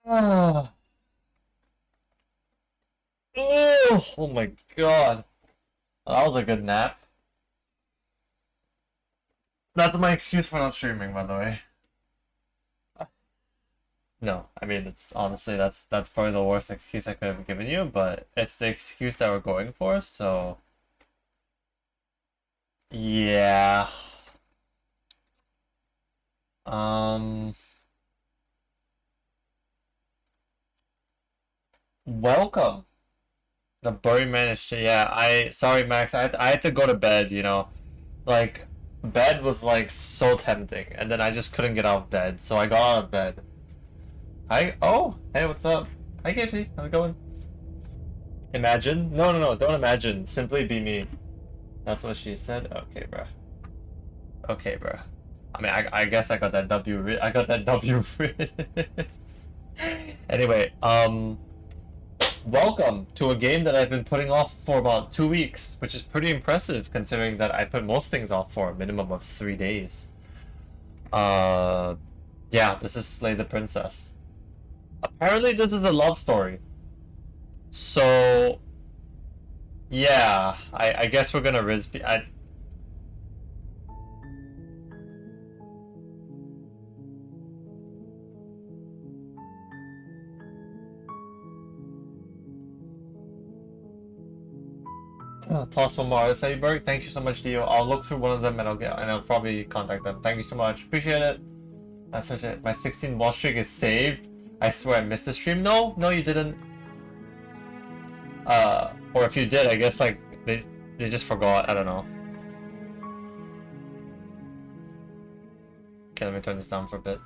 Oh, oh my god. That was a good nap. That's my excuse for not streaming, by the way. No, I mean it's honestly that's probably the worst excuse I could have given you, but it's the excuse that we're going for, so yeah. Um Welcome. The Berwi man is shit. Yeah, sorry Max, I had to go to bed, you know. Like bed was like so tempting and then I just couldn't get out of bed, so I got out of bed. Hey, what's up? Hi Casey, how's it going? Imagine? No, don't imagine. Simply be me. That's what she said? Okay, bruh. Okay, bruh. I mean, I guess I got that W. I got that W. Anyway, welcome to a game that I've been putting off for about 2 weeks, which is pretty impressive considering that I put most things off for a minimum of 3 days. Yeah, this is Slay the Princess. Apparently, this is a love story. So, yeah, I guess we're gonna toss one more out. Berg, thank you so much, Dio. I'll look through one of them and I'll probably contact them. Thank you so much. Appreciate it. That's such a my 16 wall streak is saved. I swear I missed the stream. No, you didn't. Or if you did, I guess like they just forgot. I don't know. Okay, let me turn this down for a bit.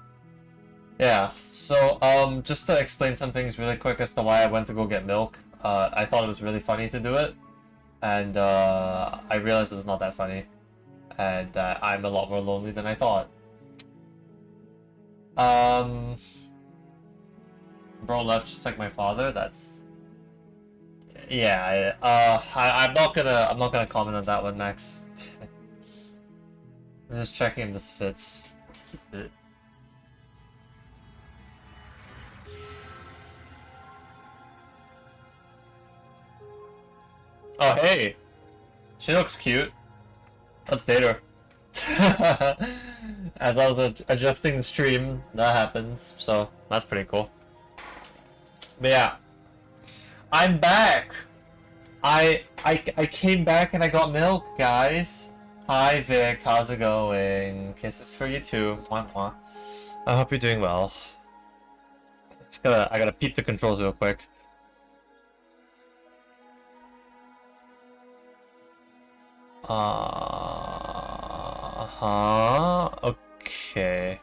Yeah, so just to explain some things really quick as to why I went to go get milk. I thought it was really funny to do it, and I realized it was not that funny, and I'm a lot more lonely than I thought. Bro left just like my father. That's yeah. I'm not gonna comment on that one, Max. I'm just checking if this fits. Does it fit? Oh hey, she looks cute. Let's date her. As I was adjusting the stream, that happens, so that's pretty cool. But yeah, I'm back. I came back and I got milk, guys. Hi Vic, how's it going? Kisses for you too. Mwah, mwah. I hope you're doing well. I gotta peep the controls real quick. Okay.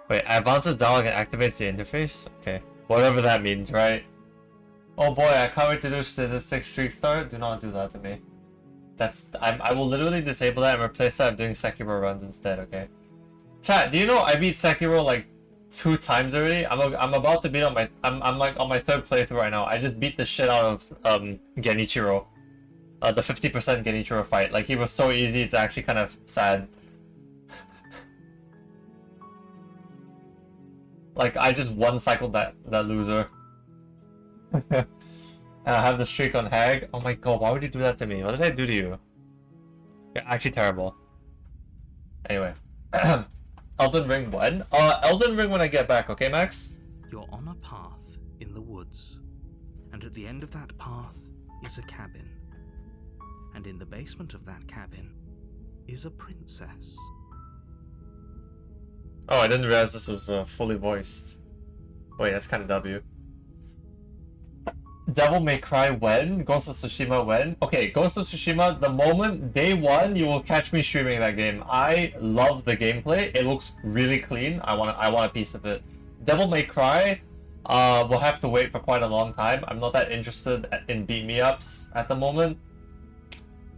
Wait, advances dialogue and activates the interface? Okay. Whatever that means, right? Oh boy, I can't wait to do statistic streak start. Do not do that to me. I will literally disable that and replace that with doing Sekiro runs instead, okay? Chat, do you know I beat Sekiro like 2 times already? I'm about to beat on my I'm like on my 3rd playthrough right now. I just beat the shit out of Genichiro. The 50% Genichiro fight. Like he was so easy, it's actually kind of sad. Like I just one-cycled that loser. And I have the streak on Hag. Oh my god, why would you do that to me? What did I do to you? You're actually terrible. Anyway. Elden Ring when? Elden Ring when I get back, okay, Max? You're on a path in the woods, and at the end of that path is a cabin. And in the basement of that cabin is a princess. Oh, I didn't realize this was fully voiced. Wait, that's kind of W. Devil May Cry when? Ghost of Tsushima when? Okay, Ghost of Tsushima, the moment, day 1, you will catch me streaming that game. I love the gameplay. It looks really clean. I want a piece of it. Devil May Cry, we'll have to wait for quite a long time. I'm not that interested in beat-me-ups at the moment.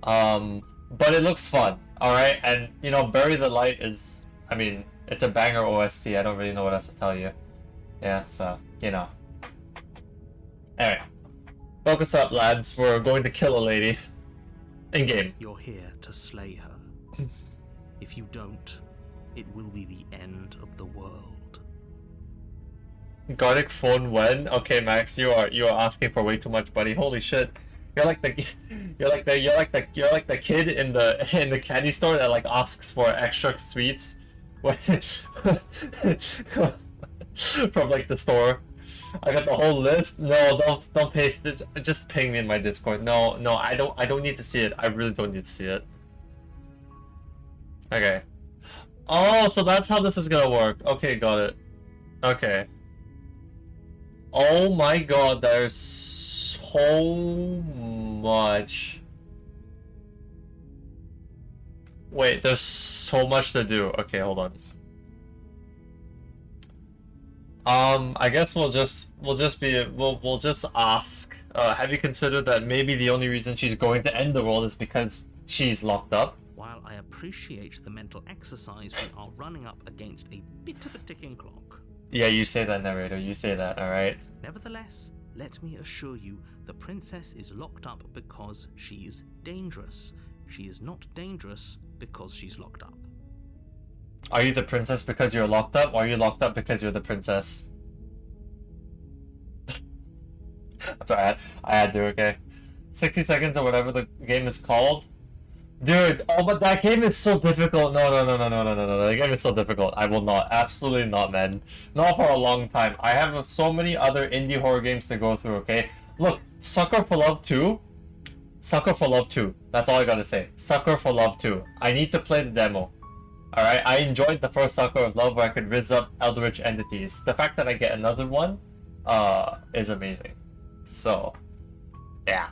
But it looks fun, alright? And, you know, Bury the Light is, I mean, it's a banger OST. I don't really know what else to tell you. Yeah, so, you know. Anyway. Focus up, lads. We're going to kill a lady. In-game. You're here to slay her. If you don't, it will be the end of the world. Garlic phone when? Okay, Max, you are asking for way too much, buddy. Holy shit. You're like the kid in the candy store that like asks for extra sweets when from like the store. I got the whole list. No, don't paste it. Just ping me in my Discord. No, I don't need to see it. I really don't need to see it. Okay. Oh, so that's how this is gonna work. Okay, got it. Okay. Oh my god, there's so much. Wait, there's so much to do. Okay, hold on. I guess we'll just ask. Have you considered that maybe the only reason she's going to end the world is because she's locked up? While I appreciate the mental exercise, we are running up against a bit of a ticking clock. Yeah, you say that, narrator. You say that, alright? Nevertheless, let me assure you, the princess is locked up because she's dangerous. She is not dangerous because she's locked up. Are you the princess because you're locked up, or are you locked up because you're the princess? I'm sorry, I had to, okay. 60 seconds or whatever the game is called. Dude, oh, but that game is so difficult. No. The game is so difficult. I will not. Absolutely not, man. Not for a long time. I have so many other indie horror games to go through, okay? Look, Sucker for Love 2. Sucker for Love 2. That's all I gotta say. Sucker for Love 2. I need to play the demo. Alright, I enjoyed the first Sucker of Love where I could rizz up Eldritch entities. The fact that I get another one, is amazing. So, yeah.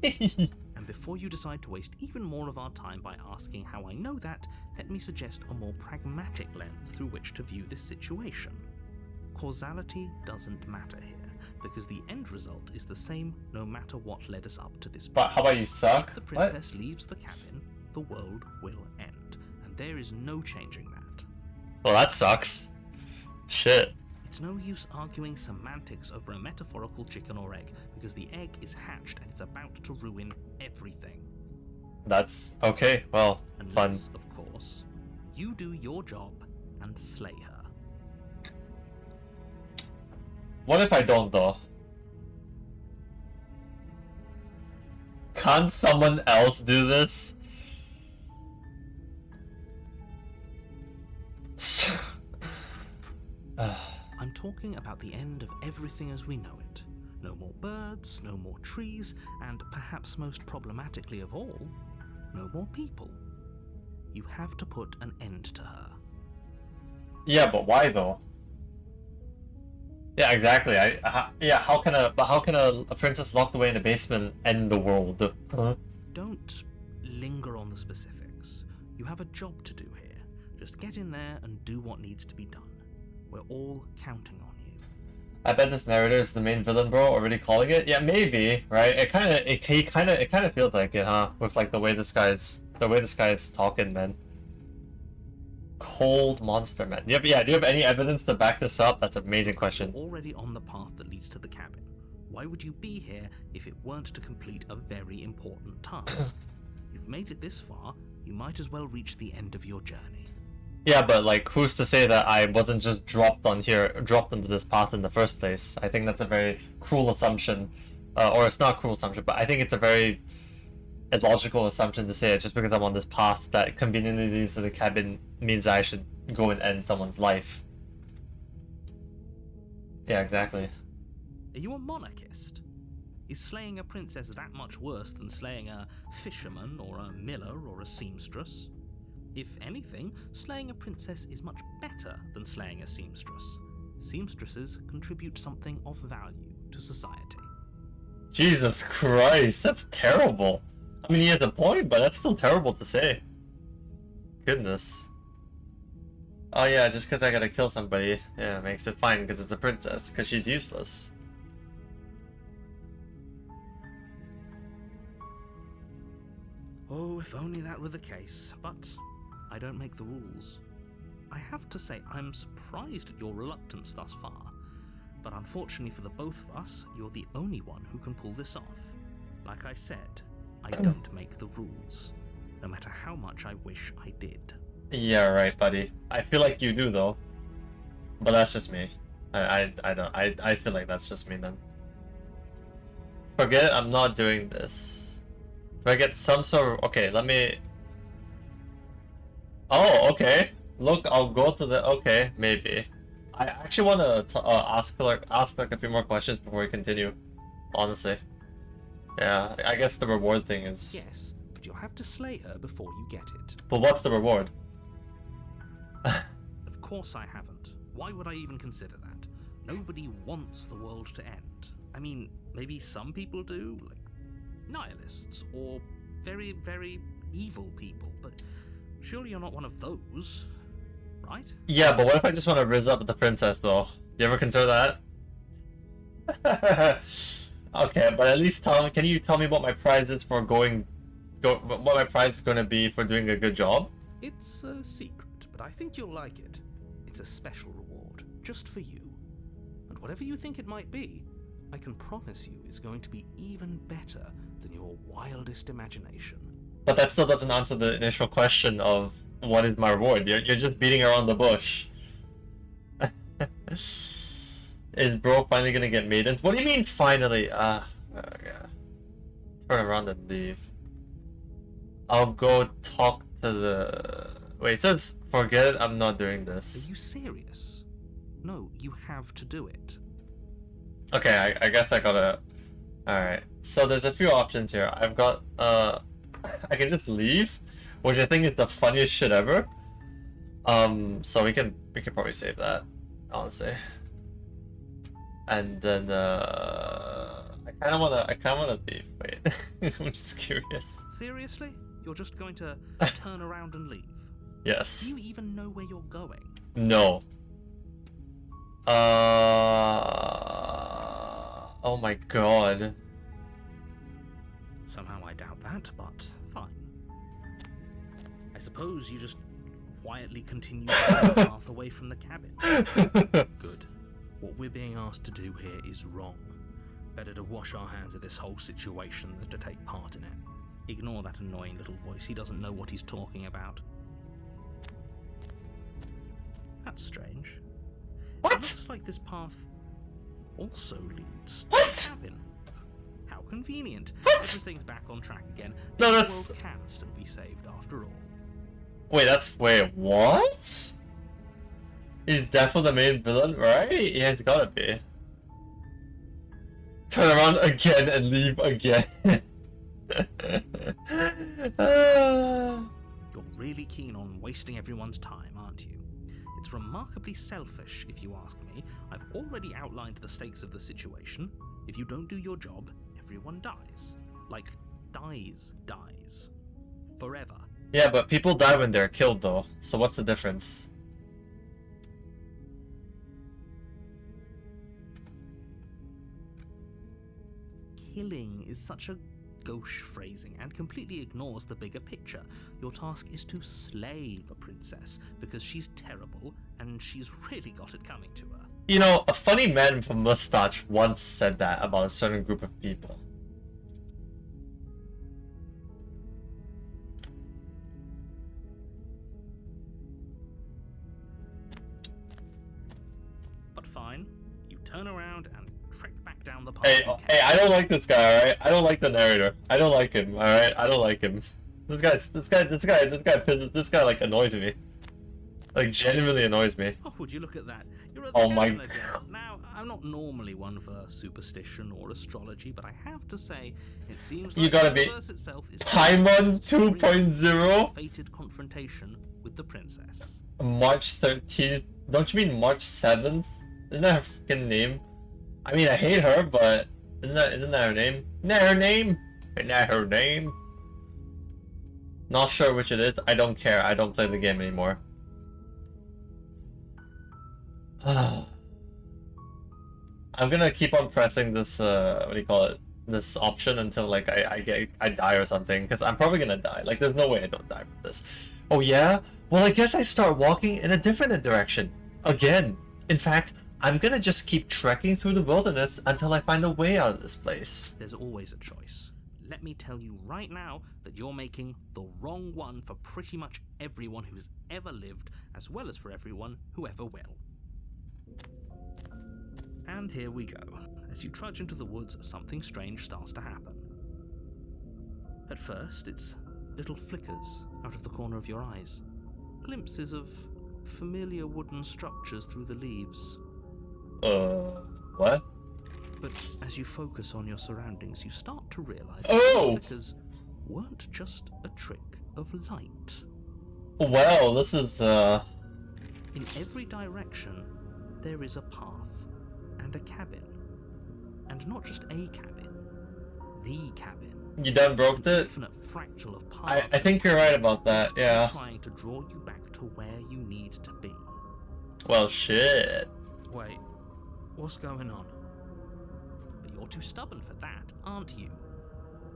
And before you decide to waste even more of our time by asking how I know that, let me suggest a more pragmatic lens through which to view this situation. Causality doesn't matter here, because the end result is the same no matter what led us up to this point. But how about you suck? If the princess leaves the cabin, the world will end, and there is no changing that. Well, that sucks. Shit. It's no use arguing semantics over a metaphorical chicken or egg, because the egg is hatched and it's about to ruin everything. That's okay, well, Unless, fun. of course, you do your job and slay her. What if I don't, though? Can't someone else do this? I'm talking about the end of everything as we know it. No more birds, no more trees, and perhaps most problematically of all, no more people. You have to put an end to her. Yeah, but why though? Yeah, exactly. How can a princess locked away in a basement end the world? Huh? Don't linger on the specifics. You have a job to do here. Just get in there and do what needs to be done. We're all counting on you. I bet this narrator is the main villain, bro. Already calling it? Yeah, maybe. Right? It kind of feels like it, huh? With like the way this guy's talking, man. Cold monster, man. Do you have any evidence to back this up? That's an amazing question. You're already on the path that leads to the cabin. Why would you be here if it weren't to complete a very important task? You've made it this far, you might as well reach the end of your journey. Yeah, but like, who's to say that I wasn't just dropped into this path in the first place? I think that's a very cruel assumption, or it's not a cruel assumption, but I think it's a very illogical assumption to say it just because I'm on this path that conveniently leads to the cabin means that I should go and end someone's life. Yeah, exactly. Are you a monarchist? Is slaying a princess that much worse than slaying a fisherman or a miller or a seamstress? If anything, slaying a princess is much better than slaying a seamstress. Seamstresses contribute something of value to society. Jesus Christ, that's terrible. I mean, he has a point, but that's still terrible to say. Goodness. Oh yeah, just because I gotta kill somebody, yeah, makes it fine because it's a princess, because she's useless. Oh, if only that were the case, but I don't make the rules. I have to say, I'm surprised at your reluctance thus far, but unfortunately for the both of us, you're the only one who can pull this off. Like I said, I don't make the rules, no matter how much I wish I did. Yeah, right, buddy. I feel like you do, though. But that's just me. I don't. I feel like that's just me then. Forget it. I'm not doing this. Do I get some sort of... Okay, let me... Oh, okay. Look, I'll go to the... Okay, maybe. I actually want to ask like a few more questions before we continue. Honestly. Yeah, I guess the reward thing is... Yes, but you'll have to slay her before you get it. But what's the reward? Of course I haven't. Why would I even consider that? Nobody wants the world to end. I mean, maybe some people do, like nihilists, or very, very evil people, but surely you're not one of those, right? Yeah, but what if I just want to rizz up the princess, though? Do you ever consider that? Okay, but at least can you tell me what my prize is for what my prize is going to be for doing a good job? It's a secret, but I think you'll like it. It's a special reward, just for you. And whatever you think it might be, I can promise you it's going to be even better than your wildest imagination. But that still doesn't answer the initial question of what is my reward. You're just beating around the bush. Is bro finally gonna get maidens? What do you mean finally? Yeah. Turn around and leave. I'll go talk to the... Wait, it says forget it, I'm not doing this. Are you serious? No, you have to do it. Okay, I guess I gotta... Alright, so there's a few options here. I've got, I can just leave, which I think is the funniest shit ever. So we can probably save that, honestly. And then, I kinda wanna leave. Wait, I'm just curious. Seriously? You're just going to turn around and leave? Yes. Do you even know where you're going? No. Oh my god. Somehow I doubt that, but fine. I suppose you just quietly continue the path away from the cabin. Good. What we're being asked to do here is wrong. Better to wash our hands of this whole situation than to take part in it. Ignore that annoying little voice. He doesn't know what he's talking about. That's strange. What? It looks like this path also leads to What? the cabin. How convenient. What? Everything's back on track again. No, The that's... world can still be saved after all. Wait, wait, what? He's definitely the main villain, right? He has gotta be. Turn around again and leave again. You're really keen on wasting everyone's time, aren't you? It's remarkably selfish, if you ask me. I've already outlined the stakes of the situation. If you don't do your job, everyone dies. Like, dies. Forever. Yeah, but people die when they're killed, though. So what's the difference? Killing is such a gauche phrasing and completely ignores the bigger picture. Your task is to slay the princess because she's terrible and she's really got it coming to her. You know, a funny man with a mustache once said that about a certain group of people. But fine, you turn around and trek back down the path. Hey, I don't like this guy, alright? I don't like the narrator. I don't like him, alright? I don't like him. This guy like annoys me. Like genuinely annoys me. Oh, would you look at that? You're at the Oh my cabin again. Now, I'm not normally one for superstition or astrology, but I have to say, it seems like You gotta the be universe itself is Paimon 2.0 fated confrontation with the princess. March 13th. Don't you mean March 7th? Isn't that her fucking name? I mean, I hate her, but isn't that her name? Isn't that her name? Isn't that her name? Not sure which it is. I don't care. I don't play the game anymore. I'm gonna keep on pressing this, what do you call it? This option until like I die or something, because I'm probably gonna die. Like, there's no way I don't die from this. Oh yeah? Well, I guess I start walking in a different direction. Again. In fact, I'm gonna just keep trekking through the wilderness until I find a way out of this place. There's always a choice. Let me tell you right now that you're making the wrong one for pretty much everyone who's ever lived, as well as for everyone who ever will. And here we go. As you trudge into the woods, something strange starts to happen. At first, it's little flickers out of the corner of your eyes. Glimpses of familiar wooden structures through the leaves. What? But as you focus on your surroundings, you start to realize that Oh! the flickers weren't just a trick of light. Well, this is, In every direction, there is a path and a cabin. And not just a cabin, the cabin. You done broke An it? infinite fractal of paths. I think you're right about that, yeah. Trying to draw you back to where you need to be. Well, shit. Wait, what's going on? But you're too stubborn for that, aren't you?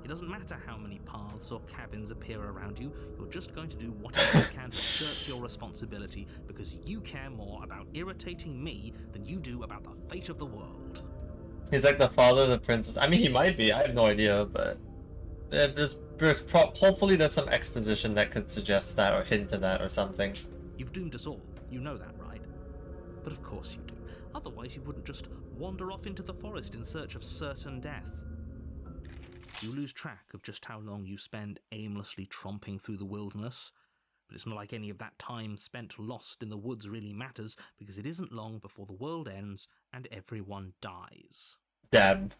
It doesn't matter how many paths or cabins appear around you, you're just going to do whatever you can to shirk your responsibility because you care more about irritating me than you do about the fate of the world. He's like the father of the princess. I mean, he might be. I have no idea, but hopefully there's some exposition that could suggest that or hint to that or something. You've doomed us all. You know that, right? But of course you do. Otherwise you wouldn't just wander off into the forest in search of certain death. You lose track of just how long you spend aimlessly tromping through the wilderness. But it's not like any of that time spent lost in the woods really matters, because it isn't long before the world ends and everyone dies. Damn.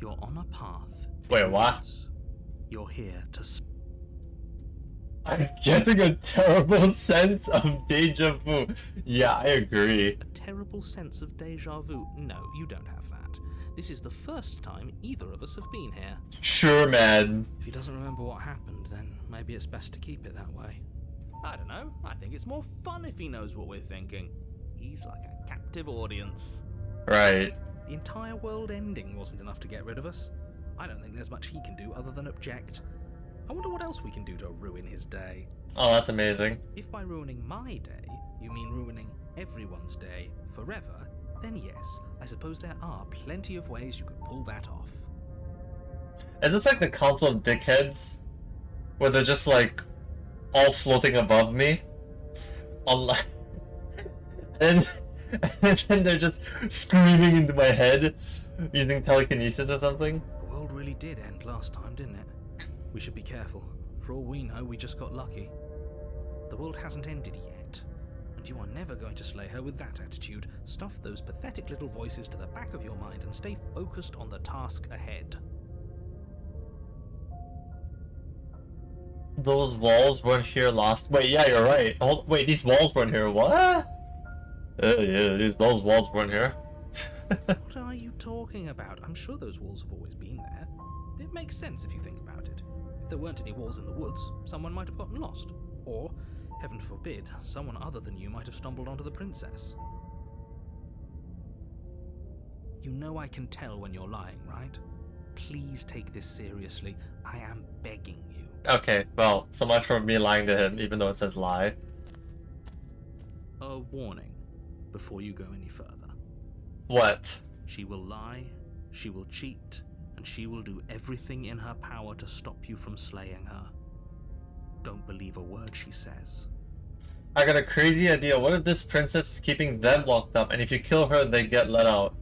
You're on a path. Wait, what? You're here to... I'm getting a terrible sense of deja vu. Yeah, I agree. A terrible sense of deja vu? No, you don't have that. This is the first time either of us have been here. Sure, man. If he doesn't remember what happened, then maybe it's best to keep it that way. I don't know. I think it's more fun if he knows what we're thinking. He's like a captive audience. Right. The entire world ending wasn't enough to get rid of us. I don't think there's much he can do other than object. I wonder what else we can do to ruin his day. Oh, that's amazing. If by ruining my day, you mean ruining everyone's day forever, then yes, I suppose there are plenty of ways you could pull that off. Is this like the Council of Dickheads? Where they're just like all floating above me? And then they're just screaming into my head using telekinesis or something? The world really did end last time, didn't it? We should be careful. For all we know, we just got lucky. The world hasn't ended yet, and you are never going to slay her with that attitude. Stuff those pathetic little voices to the back of your mind and stay focused on the task ahead. Those walls weren't here last... Wait, yeah, you're right. Wait, these walls weren't here. What? Yeah, those walls weren't here. What are you talking about? I'm sure those walls have always been there. It makes sense if you think about it. If there weren't any walls in the woods, someone might have gotten lost. Or, heaven forbid, someone other than you might have stumbled onto the princess. You know I can tell when you're lying, right? Please take this seriously. I am begging you. Okay, well, so much for me lying to him, even though it says lie. A warning before you go any further. What? She will lie, she will cheat, and she will do everything in her power to stop you from slaying her. Don't believe a word she says. I got a crazy idea. What if this princess is keeping them locked up, and if you kill her, they get let out?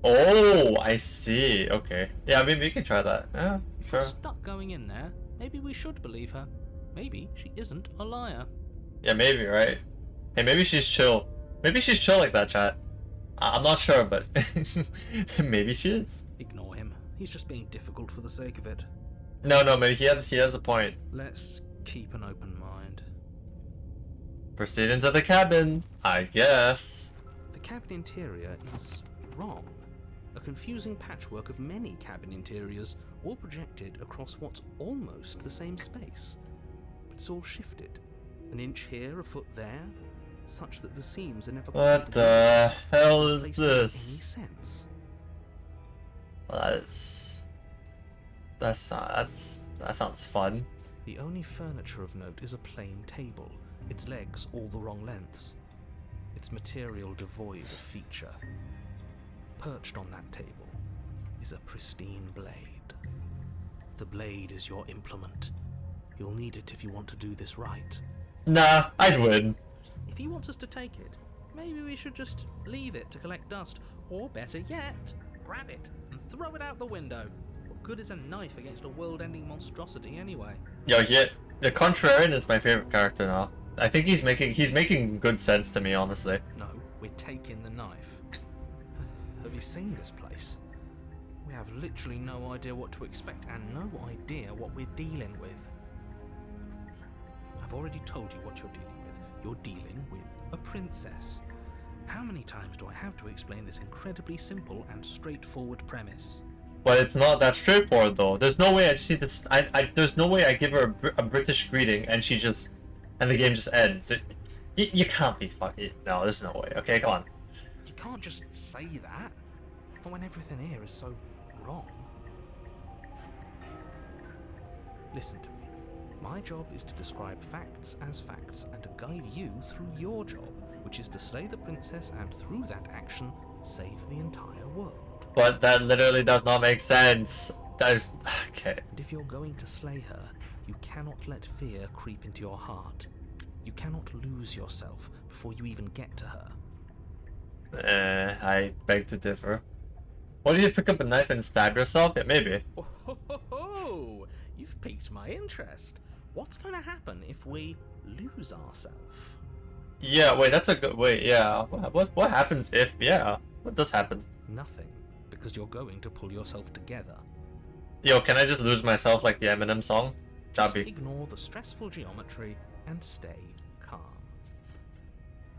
Oh, I see. Okay. Yeah, maybe we can try that. Yeah, If sure. we're stuck going in there, maybe we should believe her. Maybe she isn't a liar. Yeah, maybe, right? Hey, maybe she's chill. Maybe she's chill like that, chat. I'm not sure, but maybe she is. Ignore him. He's just being difficult for the sake of it. No, maybe he has a point. Let's keep an open mind. Proceed into the cabin, I guess. The cabin interior is wrong. A confusing patchwork of many cabin interiors, all projected across what's almost the same space. But it's all shifted. An inch here, a foot there, such that the seams are never What quite the hell is placed in this? any sense. Well, that sounds fun. The only furniture of note is a plain table, its legs all the wrong lengths, its material devoid of feature. Perched on that table is a pristine blade. The blade is your implement. You'll need it if you want to do this right. Nah, I'd win. If he wants us to take it, maybe we should just leave it to collect dust. Or better yet, grab it and throw it out the window. What good is a knife against a world-ending monstrosity anyway? Yo, yeah, the Contrarian is my favorite character now. I think he's making good sense to me, honestly. No, we're taking the knife. Have you seen this place? We have literally no idea what to expect and no idea what we're dealing with. I've already told you what you're dealing with. You're dealing with a princess. How many times do I have to explain this incredibly simple and straightforward premise? But it's not that straightforward, though. There's no way I just see this. There's no way I give her a British greeting and the game just ends. You can't be fucking. No, there's no way. Okay, come on. You can't just say that. But when everything here is so wrong. Listen to me. My job is to describe facts as facts and to guide you through your job, which is to slay the princess and through that action, save the entire world. But that literally does not make sense. There's... Okay. And if you're going to slay her, you cannot let fear creep into your heart. You cannot lose yourself before you even get to her. I beg to differ. What, do you pick up a knife and stab yourself? Yeah, maybe. Oh, you've piqued my interest. What's going to happen if we lose ourselves? Yeah, wait, that's a good... Wait, yeah. What happens if... Yeah, what does happen? Nothing, because you're going to pull yourself together. Yo, can I just lose myself like the Eminem song? Just Jobby. ignore the stressful geometry and stay calm.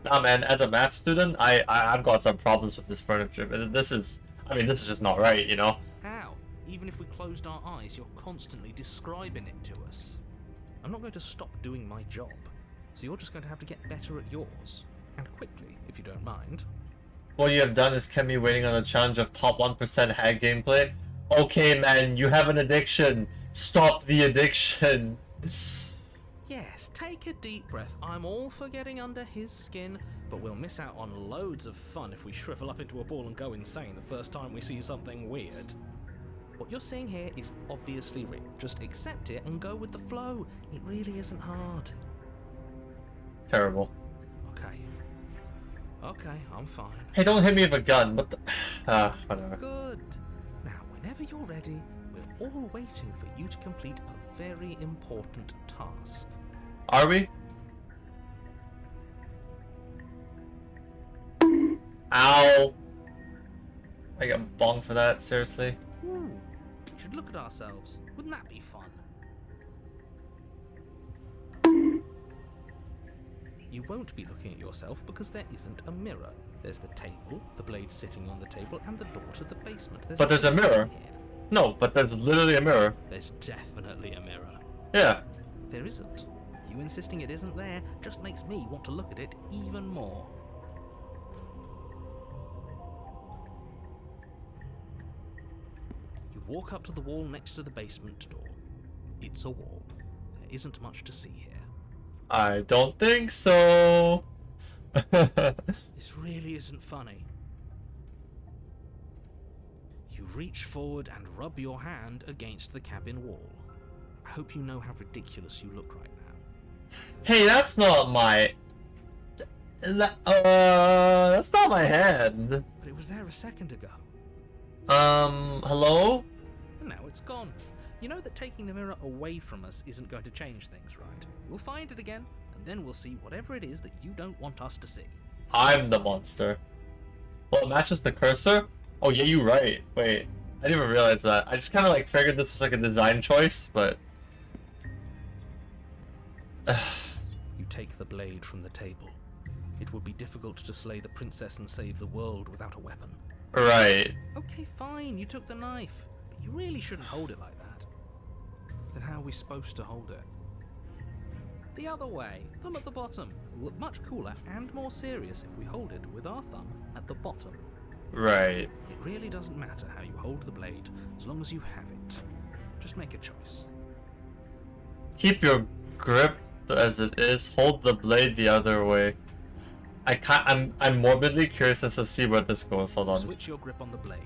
Nah, man, as a math student, I've got some problems with this furniture. But this is... I mean, this is just not right, you know? How? Even if we closed our eyes, you're constantly describing it to us. I'm not going to stop doing my job, so you're just going to have to get better at yours. And quickly, if you don't mind. What you have done is kept me waiting on the challenge of top 1% hack gameplay. Okay, man, you have an addiction. Stop the addiction. Yes, take a deep breath. I'm all for getting under his skin, but we'll miss out on loads of fun if we shrivel up into a ball and go insane the first time we see something weird. What you're seeing here is obviously real. Just accept it and go with the flow. It really isn't hard. Terrible. Okay, I'm fine. Hey, don't hit me with a gun. What the... whatever. Good. Now, whenever you're ready, we're all waiting for you to complete a very important task. Are we? Ow. I got bonked for that, seriously. Ooh, we should look at ourselves. Wouldn't that be fun? You won't be looking at yourself because there isn't a mirror. There's the table, the blade sitting on the table, and the door to the basement. But there's a mirror. Here. No, but there's literally a mirror. There's definitely a mirror. Yeah. There isn't. You insisting it isn't there just makes me want to look at it even more. You walk up to the wall next to the basement door. It's a wall. There isn't much to see here. I don't think so. This really isn't funny. You reach forward and rub your hand against the cabin wall. I hope you know how ridiculous you look right now. Hey, that's not my... that's not my hand. But it was there a second ago. Hello? And now it's gone. You know that taking the mirror away from us isn't going to change things, right? We'll find it again, and then we'll see whatever it is that you don't want us to see. I'm the monster. Well, it matches the cursor? Oh, yeah, you're right. Wait, I didn't even realize that. I just kind of like figured this was like a design choice, but... You take the blade from the table. It would be difficult to slay the princess and save the world without a weapon. Right. Okay, fine, you took the knife, but you really shouldn't hold it like that. Then how are we supposed to hold it? The other way, thumb at the bottom. Will look much cooler and more serious if we hold it with our thumb at the bottom. Right. It really doesn't matter how you hold the blade, as long as you have it. Just make a choice. Keep your grip as it is. Hold the blade the other way. I'm morbidly curious as to see where this goes. Hold on. Switch your grip on the blade.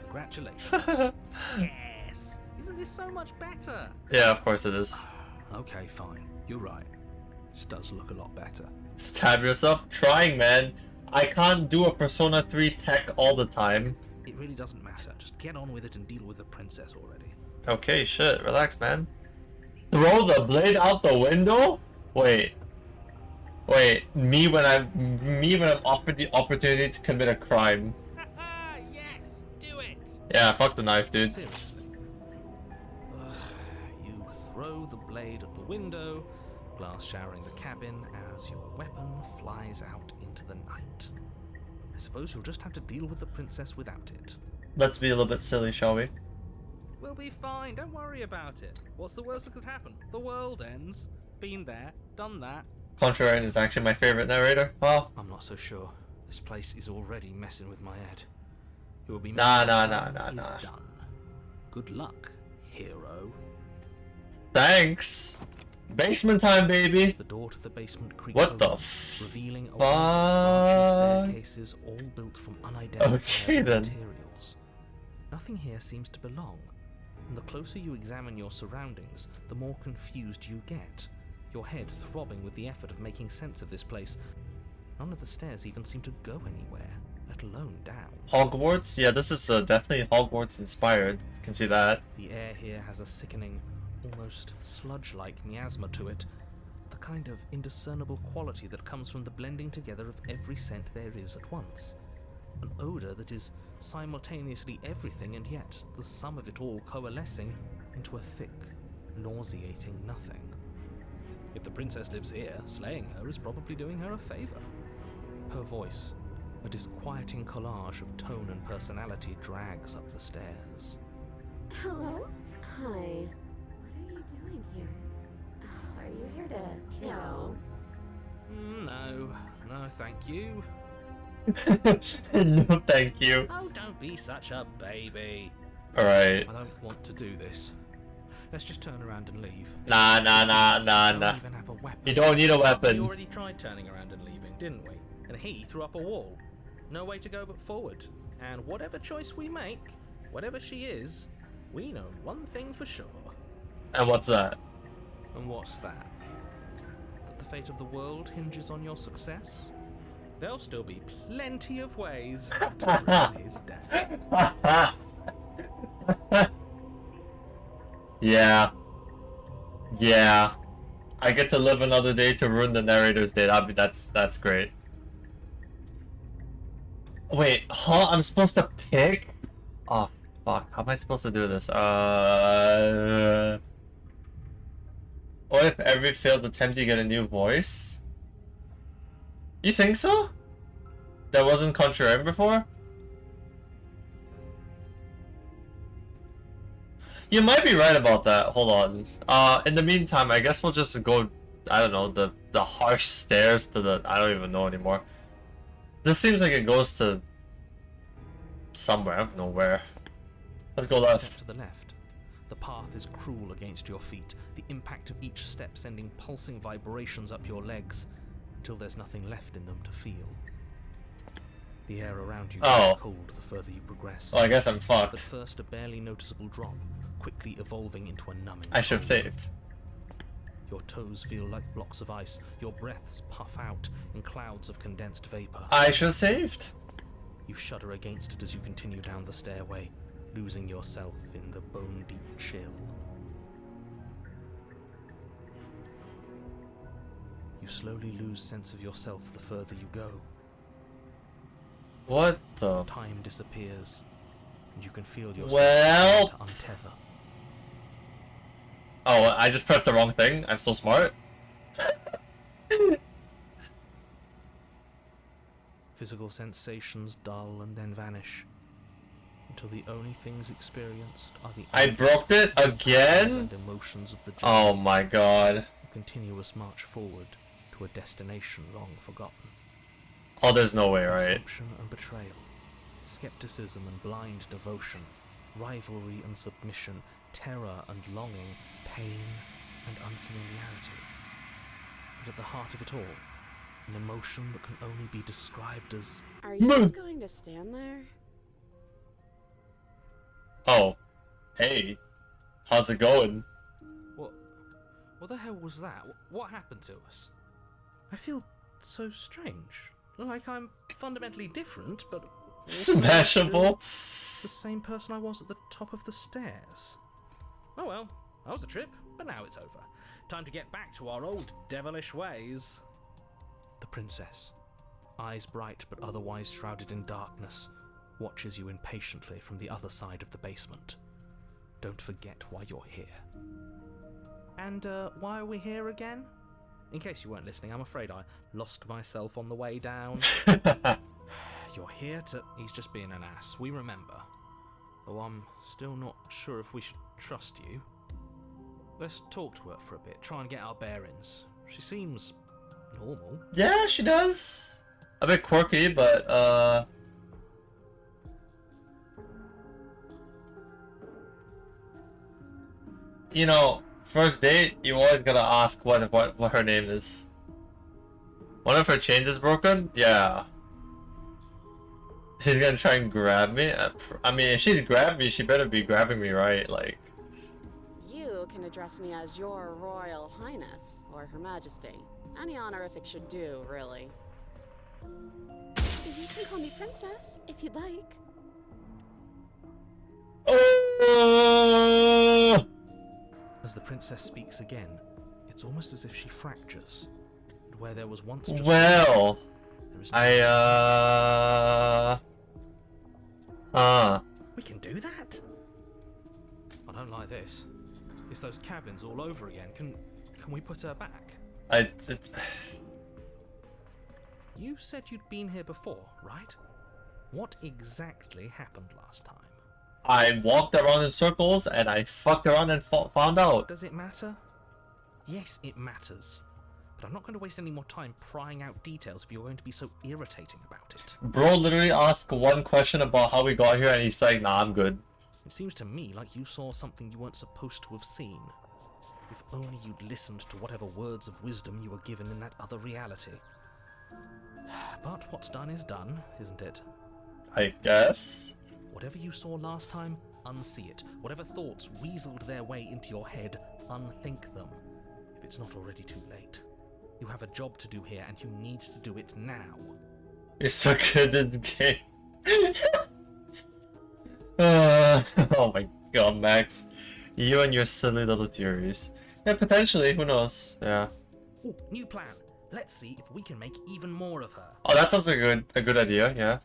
Congratulations. Yes! Isn't this so much better? Yeah, of course it is. Okay, fine. You're right. This does look a lot better. Stab yourself? Trying, man. I can't do a Persona 3 tech all the time. It really doesn't matter. Just get on with it and deal with the princess already. Okay, shit. Relax, man. Throw the blade out the window? Wait. Me when I'm offered the opportunity to commit a crime. Yes, do it. Yeah, fuck the knife, dude. Seriously. You throw the blade at the window, glass showering the cabin as your weapon flies out into the night. I suppose you'll just have to deal with the princess without it. Let's be a little bit silly, shall we? We'll be fine, don't worry about it. What's the worst that could happen? The world ends. Been there, done that. Contrarian is actually my favorite narrator. Well, I'm not so sure. This place is already messing with my head. It will be Nah. done. Good luck, hero. Thanks. Basement time, baby. The door to the basement creaks What the open, revealing a fuck? wide staircases all built from unidentified Okay, then. materials. Nothing here seems to belong, and the closer you examine your surroundings, the more confused you get, your head throbbing with the effort of making sense of this place. None of the stairs even seem to go anywhere, let alone down. Hogwarts? Yeah, this is definitely Hogwarts inspired. You can see that. The air here has a sickening, almost sludge-like miasma to it, the kind of indiscernible quality that comes from the blending together of every scent there is at once. An odour that is simultaneously everything and yet the sum of it all coalescing into a thick, nauseating nothing. If the princess lives here, slaying her is probably doing her a favour. Her voice, a disquieting collage of tone and personality, drags up the stairs. Hello? Hi. What are you doing here? Are you here to kill? No, thank you. No, thank you. Oh, don't be such a baby. Alright. I don't want to do this. Let's just turn around and leave. Nah. We don't even have a weapon. You don't need a We weapon. already tried turning around and leaving, didn't we? And he threw up a wall. No way to go but forward. And whatever choice we make, whatever she is, we know one thing for sure. And what's that? And what's that? That the fate of the world hinges on your success? There'll still be plenty of ways to ruin his day. Yeah. I get to live another day to ruin the narrator's day. That's great. Wait, huh? I'm supposed to pick? Oh fuck, how am I supposed to do this? What if every failed attempt you get a new voice? You think so? That wasn't Contrarian before? You might be right about that. Hold on. In the meantime, I guess we'll just go, I don't know, the harsh stairs to the, I don't even know anymore. This seems like it goes to somewhere. I don't know where. Let's go left. Step to the left. The path is cruel against your feet, the impact of each step sending pulsing vibrations up your legs, until there's nothing left in them to feel. The air around you gets cold the further you progress. Oh, I guess I'm At fucked. first a barely noticeable drop, quickly evolving into a numbing I should have cold. saved. Your toes feel like blocks of ice, your breaths puff out in clouds of condensed vapor. I should have saved. You shudder against it as you continue down the stairway, losing yourself in the bone-deep chill. You slowly lose sense of yourself the further you go. What the? Time disappears, and you can feel yourself Well. begin to untether. Oh, I just pressed the wrong thing. I'm so smart. Physical sensations dull and then vanish, until the only things experienced are the I broke it again? and emotions of the journey. Oh my god. A continuous march forward to a destination long forgotten. Oh, there's no way, right? Deception and betrayal, skepticism and blind devotion, rivalry and submission, terror and longing, pain and unfamiliarity. And at the heart of it all, an emotion that can only be described as... Are you just going to stand there? Oh. Hey. How's it going? What the hell was that? What happened to us? I feel so strange. Like I'm fundamentally different, but Smashable. the same person I was at the top of the stairs. Oh well, that was a trip, but now it's over. Time to get back to our old devilish ways. The princess, eyes bright but otherwise shrouded in darkness, watches you impatiently from the other side of the basement. Don't forget why you're here. And why are we here again? In case you weren't listening, I'm afraid I lost myself on the way down. You're here to... He's just being an ass, we remember. Though I'm still not sure if we should trust you. Let's talk to her for a bit, try and get our bearings. She seems normal. Yeah, she does. A bit quirky, but you know, first date, you always gotta ask what her name is. One of her chains is broken? Yeah. She's gonna try and grab me? I mean, if she's grabbed me, she better be grabbing me right, like... You can address me as your Royal Highness, or Her Majesty. Any honorific should do, really. You can call me Princess, if you'd like. Oh! As the princess speaks again, it's almost as if she fractures. And where there was once just... Well... there is We can do that? I don't like this. It's those cabins all over again. Can we put her back? You said you'd been here before, right? What exactly happened last time? I walked around in circles and I fucked around and found out. Does it matter? Yes, it matters. But I'm not going to waste any more time prying out details if you're going to be so irritating about it. Bro literally asked one question about how we got here and he's like, nah, I'm good. It seems to me like you saw something you weren't supposed to have seen. If only you'd listened to whatever words of wisdom you were given in that other reality. But what's done is done, isn't it? I guess. Whatever you saw last time, unsee it. Whatever thoughts weaseled their way into your head, unthink them. If it's not already too late. You have a job to do here, and you need to do it now. You're so good at this game. Oh my god, Max. You and your silly little theories. Yeah, potentially, who knows? Yeah. Ooh, new plan. Let's see if we can make even more of her. Oh, that sounds like a good idea, yeah.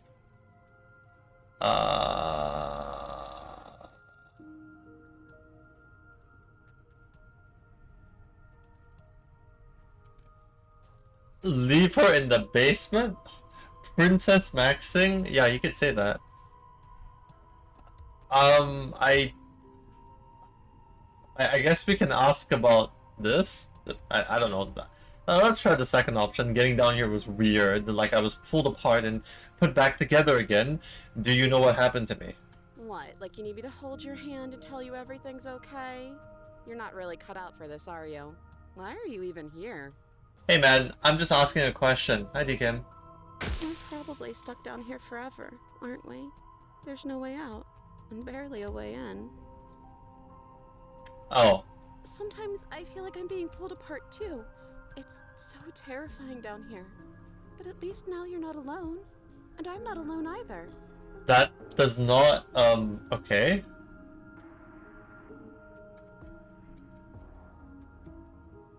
Leave her in the basement? Princess Maxing? Yeah, you could say that. I guess we can ask about this. I don't know. Let's try the second option. Getting down here was weird. Like I was pulled apart and put back together again. Do you know what happened to me? What, like you need me to hold your hand and tell you everything's okay? You're not really cut out for this, are you? Why are you even here? Hey man, I'm just asking a question. Hi DKim. We're probably stuck down here forever, aren't we? There's no way out, and barely a way in. Oh. Sometimes I feel like I'm being pulled apart too. It's so terrifying down here. But at least now you're not alone. And I'm not alone either. That does not, okay.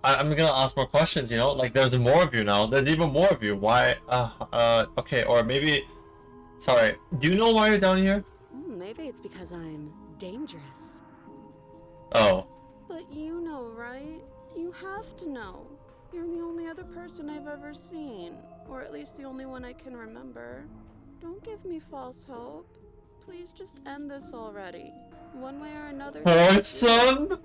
I'm gonna ask more questions, you know? Like, there's more of you now. There's even more of you. Why, okay, or maybe... Sorry, do you know why you're down here? Maybe it's because I'm dangerous. Oh. But you know, right? You have to know. You're the only other person I've ever seen. Or at least the only one I can remember. Don't give me false hope. Please just end this already. One way or another. Awesome!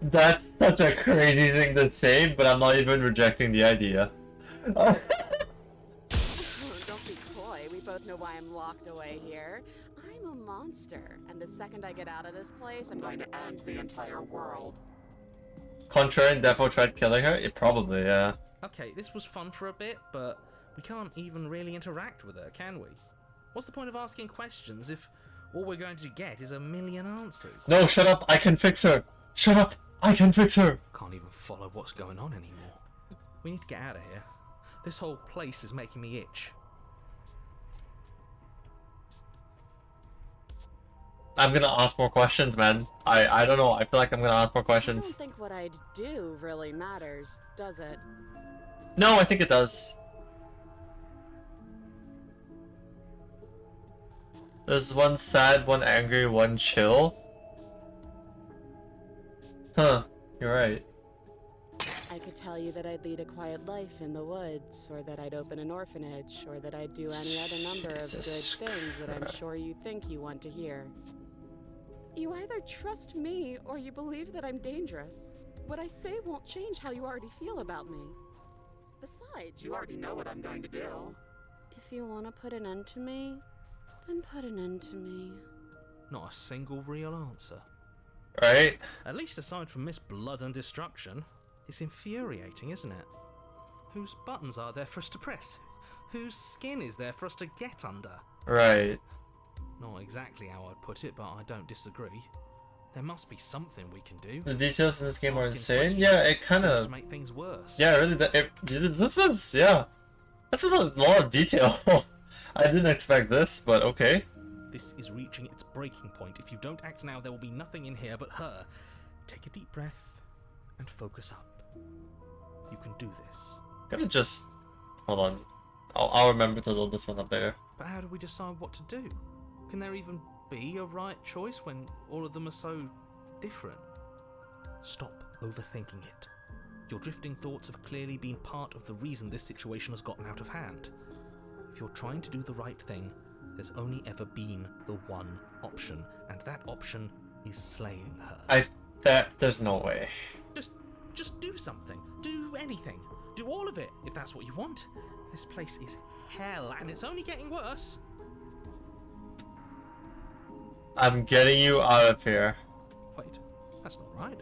That's such a crazy thing to say, but I'm not even rejecting the idea. Oh, don't be coy. We both know why I'm locked away here. I'm a monster, and the second I get out of this place, I'm going to end the entire world. Contrary, Defo tried killing her? It probably, yeah. Okay, this was fun for a bit, but we can't even really interact with her, can we? What's the point of asking questions if all we're going to get is a million answers? No, shut up! I can fix her! Shut up! I can fix her! Can't even follow what's going on anymore. We need to get out of here. This whole place is making me itch. I'm gonna ask more questions, man. I don't know. I feel like I'm gonna ask more I questions. don't think what I do really matters, does it? No, I think it does. There's one sad, one angry, one chill. Huh, you're right. I could tell you that I'd lead a quiet life in the woods, or that I'd open an orphanage, or that I'd do any other number of good Jesus things that I'm sure you think you want to hear. You either trust me, or you believe that I'm dangerous. What I say won't change how you already feel about me. Besides, you already know what I'm going to do. If you want to put an end to me, then put an end to me. Not a single real answer. Right? At least aside from Miss Blood and Destruction. It's infuriating, isn't it? Whose buttons are there for us to press? Whose skin is there for us to get under? Right. Not exactly how I'd put it, but I don't disagree. There must be something we can do. The details in this game are Asking insane. questions Yeah, it just kind seems of. to make things worse. Yeah, really. This is, yeah. This is a lot of detail. I didn't expect this, but okay. This is reaching its breaking point. If you don't act now, there will be nothing in here but her. Take a deep breath and focus up. You can do this. Gotta just hold on. I'll remember to load this one up later. But how do we decide what to do? Can there even be a right choice when all of them are so different? Stop overthinking it. Your drifting thoughts have clearly been part of the reason this situation has gotten out of hand. If you're trying to do the right thing, there's only ever been the one option, and that option is slaying her. There's no way. Just do something. Do anything. Do all of it, if that's what you want. This place is hell, and it's only getting worse. I'm getting you out of here. Wait, that's not right.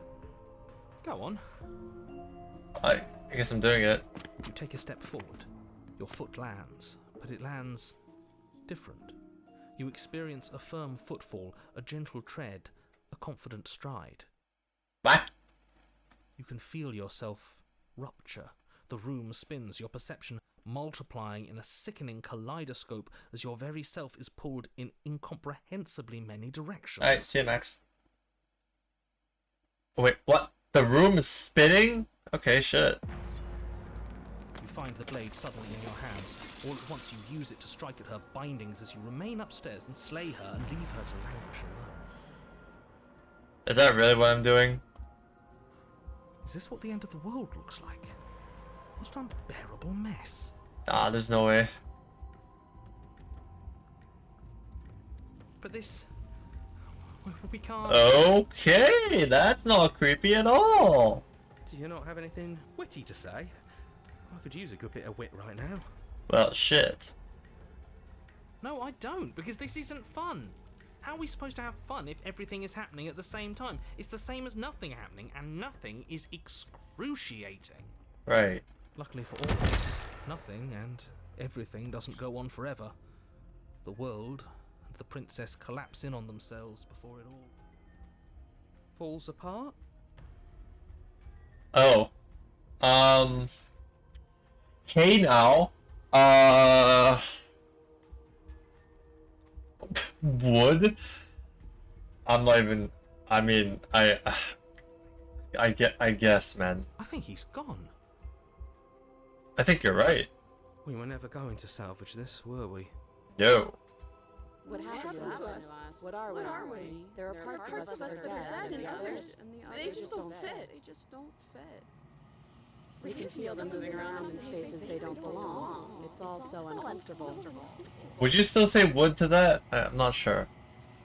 Go on. I guess I'm doing it. You take a step forward. Your foot lands, but it lands different. You experience a firm footfall, a gentle tread, a confident stride. What? You can feel yourself rupture. The room spins, your perception multiplying in a sickening kaleidoscope as your very self is pulled in incomprehensibly many directions. Alright, see you, Max. Wait, what? The room is spinning? Okay, shit. You find the blade suddenly in your hands. All at once you use it to strike at her bindings as you remain upstairs and slay her and leave her to languish alone. Is that really what I'm doing? Is this what the end of the world looks like? What an unbearable mess. Ah, there's no way. But this... we can't... Okay, that's not creepy at all. Do you not have anything witty to say? I could use a good bit of wit right now. Well, shit. No, I don't, because this isn't fun. How are we supposed to have fun if everything is happening at the same time? It's the same as nothing happening, and nothing is excruciating. Right. Luckily for all of us, nothing and everything doesn't go on forever. The world and the princess collapse in on themselves before it all falls apart. Oh. Hey now. Wood? I'm not even... I mean, I guess, man. I think he's gone. I think you're right. We were never going to salvage this, were we? No. What happened to us? What are we? There are parts of us that are dead, and others, they just don't fit. They just don't fit. We can feel them moving around in spaces they don't belong. It's all so uncomfortable. Would you still say wood to that? I'm not sure.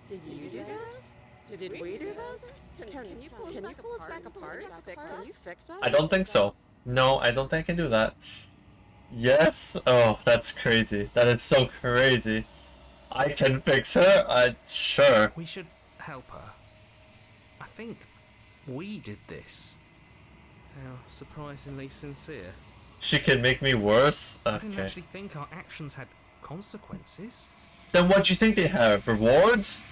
Did you do this? Did we do this? Can you pull us back apart? Can you fix us? I don't think so. No, I don't think I can do that. Yes? Oh, that's crazy. That is so crazy. I can fix her? Sure. We should help her. I think we did this. How surprisingly sincere. She can make me worse? I didn't Okay. actually think our actions had consequences. Then what do you think they have? Rewards?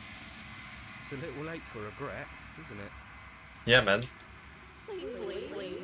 It's a little late for regret, isn't it? Yeah, man. Please.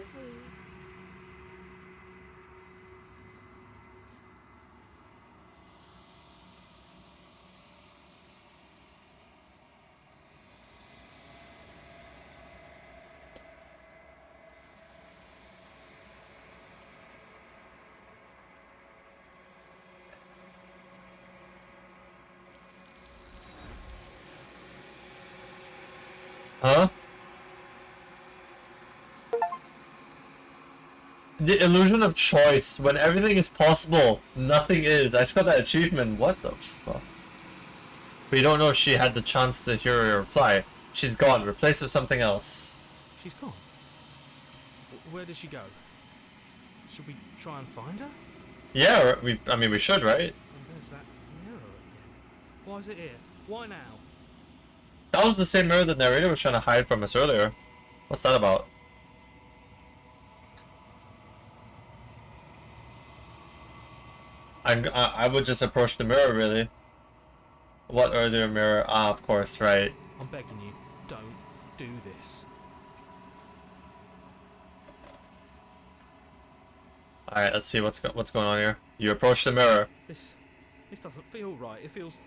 Huh? The illusion of choice. When everything is possible, nothing is. I just got that achievement. What the fuck? We don't know if she had the chance to hear her reply. She's gone. Replaced with something else. She's gone. Where did she go? Should we try and find her? Yeah, I mean, we should, right? And there's that mirror again. Why is it here? Why now? That was the same mirror the narrator was trying to hide from us earlier. What's that about? I would just approach the mirror, really. What earlier mirror? Ah, of course, right. I'm begging you, don't do this. Alright, let's see what's going on here. You approach the mirror. This doesn't feel right. It feels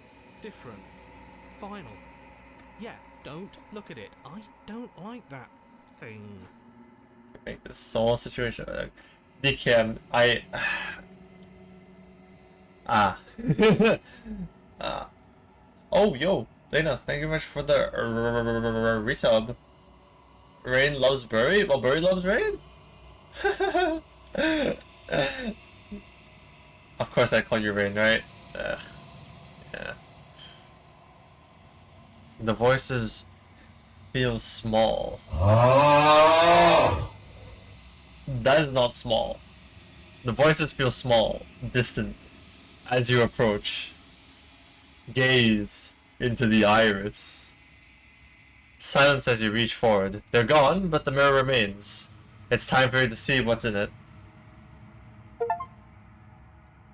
different. Final. Yeah, don't look at it. I don't like that thing. Make this whole situation. DKM, Oh, yo, Lena, thank you very much for the resub. Rain loves Berwi? Well, Berwi loves Rain? Of course I call you Rain, right? Yeah. The voices feel small. That is not small. The voices feel small, distant, as you approach. Gaze into the iris. Silence as you reach forward. They're gone, but the mirror remains. It's time for you to see what's in it.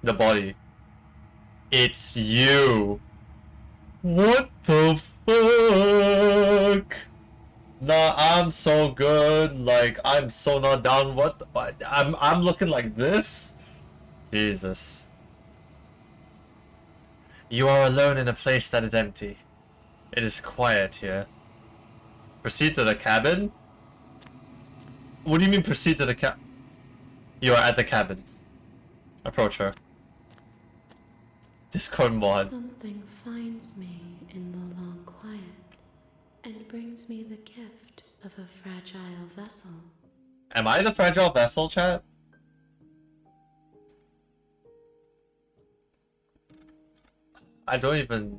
The body. It's you. What the fuck? Nah, I'm so good. Like, I'm so not down. What? I'm looking like this? Jesus. You are alone in a place that is empty. It is quiet here. Proceed to the cabin? What do you mean proceed to the You are at the cabin. Approach her. Discord mod. Something finds me in the long quiet and brings me the gift of a fragile vessel. Am I the fragile vessel, chat? I don't even...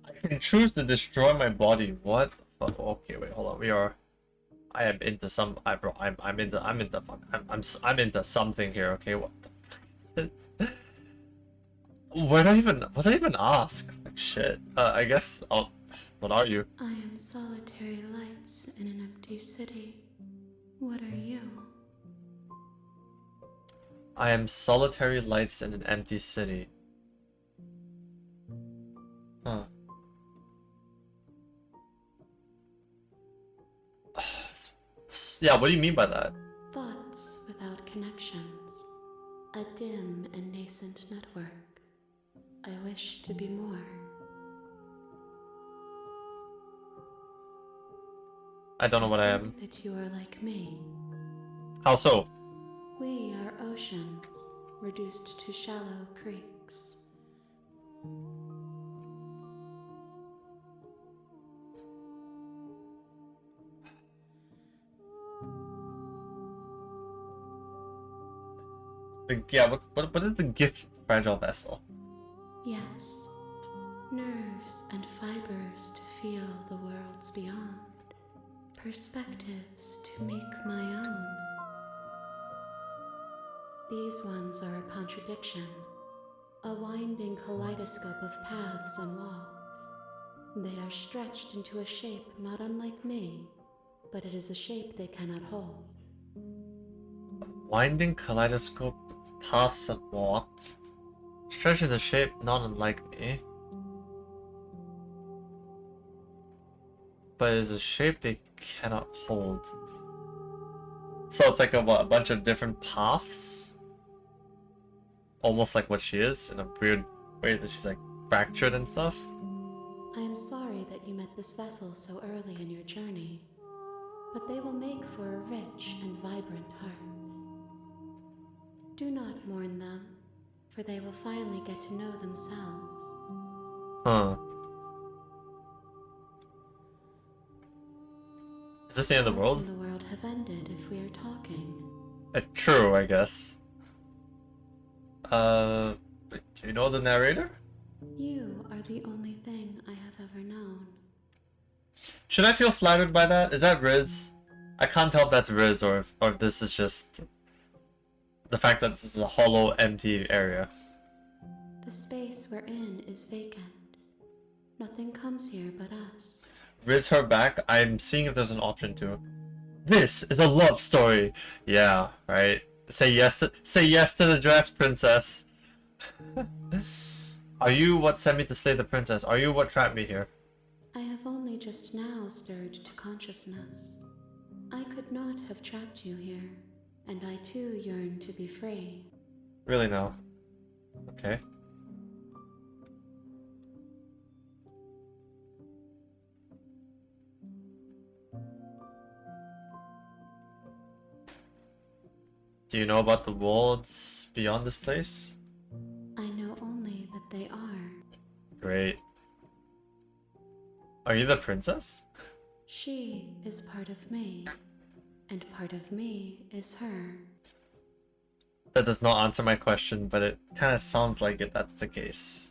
I can choose to destroy my body. What the fuck? Okay, wait, hold on. I am into some... I'm into something here, okay? What the fuck is this? What do I even ask? Like, shit. I guess I'll... What are you? I am solitary lights in an empty city. What are you? I am solitary lights in an empty city. Huh. Yeah, what do you mean by that? Thoughts without connections. A dim and nascent network. I wish to be more. I don't know what I am. Think that you are like me. How so? We are oceans, reduced to shallow creeks. Yeah, what is the gift of fragile vessel? Yes, nerves and fibers to feel the worlds beyond. Perspectives to make my own. These ones are a contradiction, a winding kaleidoscope of paths unwalked. They are stretched into a shape not unlike me, but it is a shape they cannot hold. Winding kaleidoscope of paths unwalked. Stretching the shape not unlike me. But it is a shape they cannot hold. So it's like a bunch of different paths? Almost like what she is, in a weird way that she's like fractured and stuff. I am sorry that you met this vessel so early in your journey, but they will make for a rich and vibrant heart. Do not mourn them, for they will finally get to know themselves. Huh. Is this the end of the How world? can the world have ended if we are talking? True, I guess. Do you know the narrator? You are the only thing I have ever known. Should I feel flattered by that? Is that Riz? I can't tell if that's Riz or if this is just the fact that this is a hollow, empty area. The space we're in is vacant. Nothing comes here but us. Riz her back. I'm seeing if there's an option to. This is a love story. Yeah, right. Say yes to the dress, princess. Are you what sent me to slay the princess? Are you what trapped me here? I have only just now stirred to consciousness. I could not have trapped you here, and I too yearn to be free. Really now? Okay. Do you know about the worlds beyond this place? I know only that they are. Great. Are you the princess? She is part of me, and part of me is her. That does not answer my question, but it kind of sounds like it. That's the case.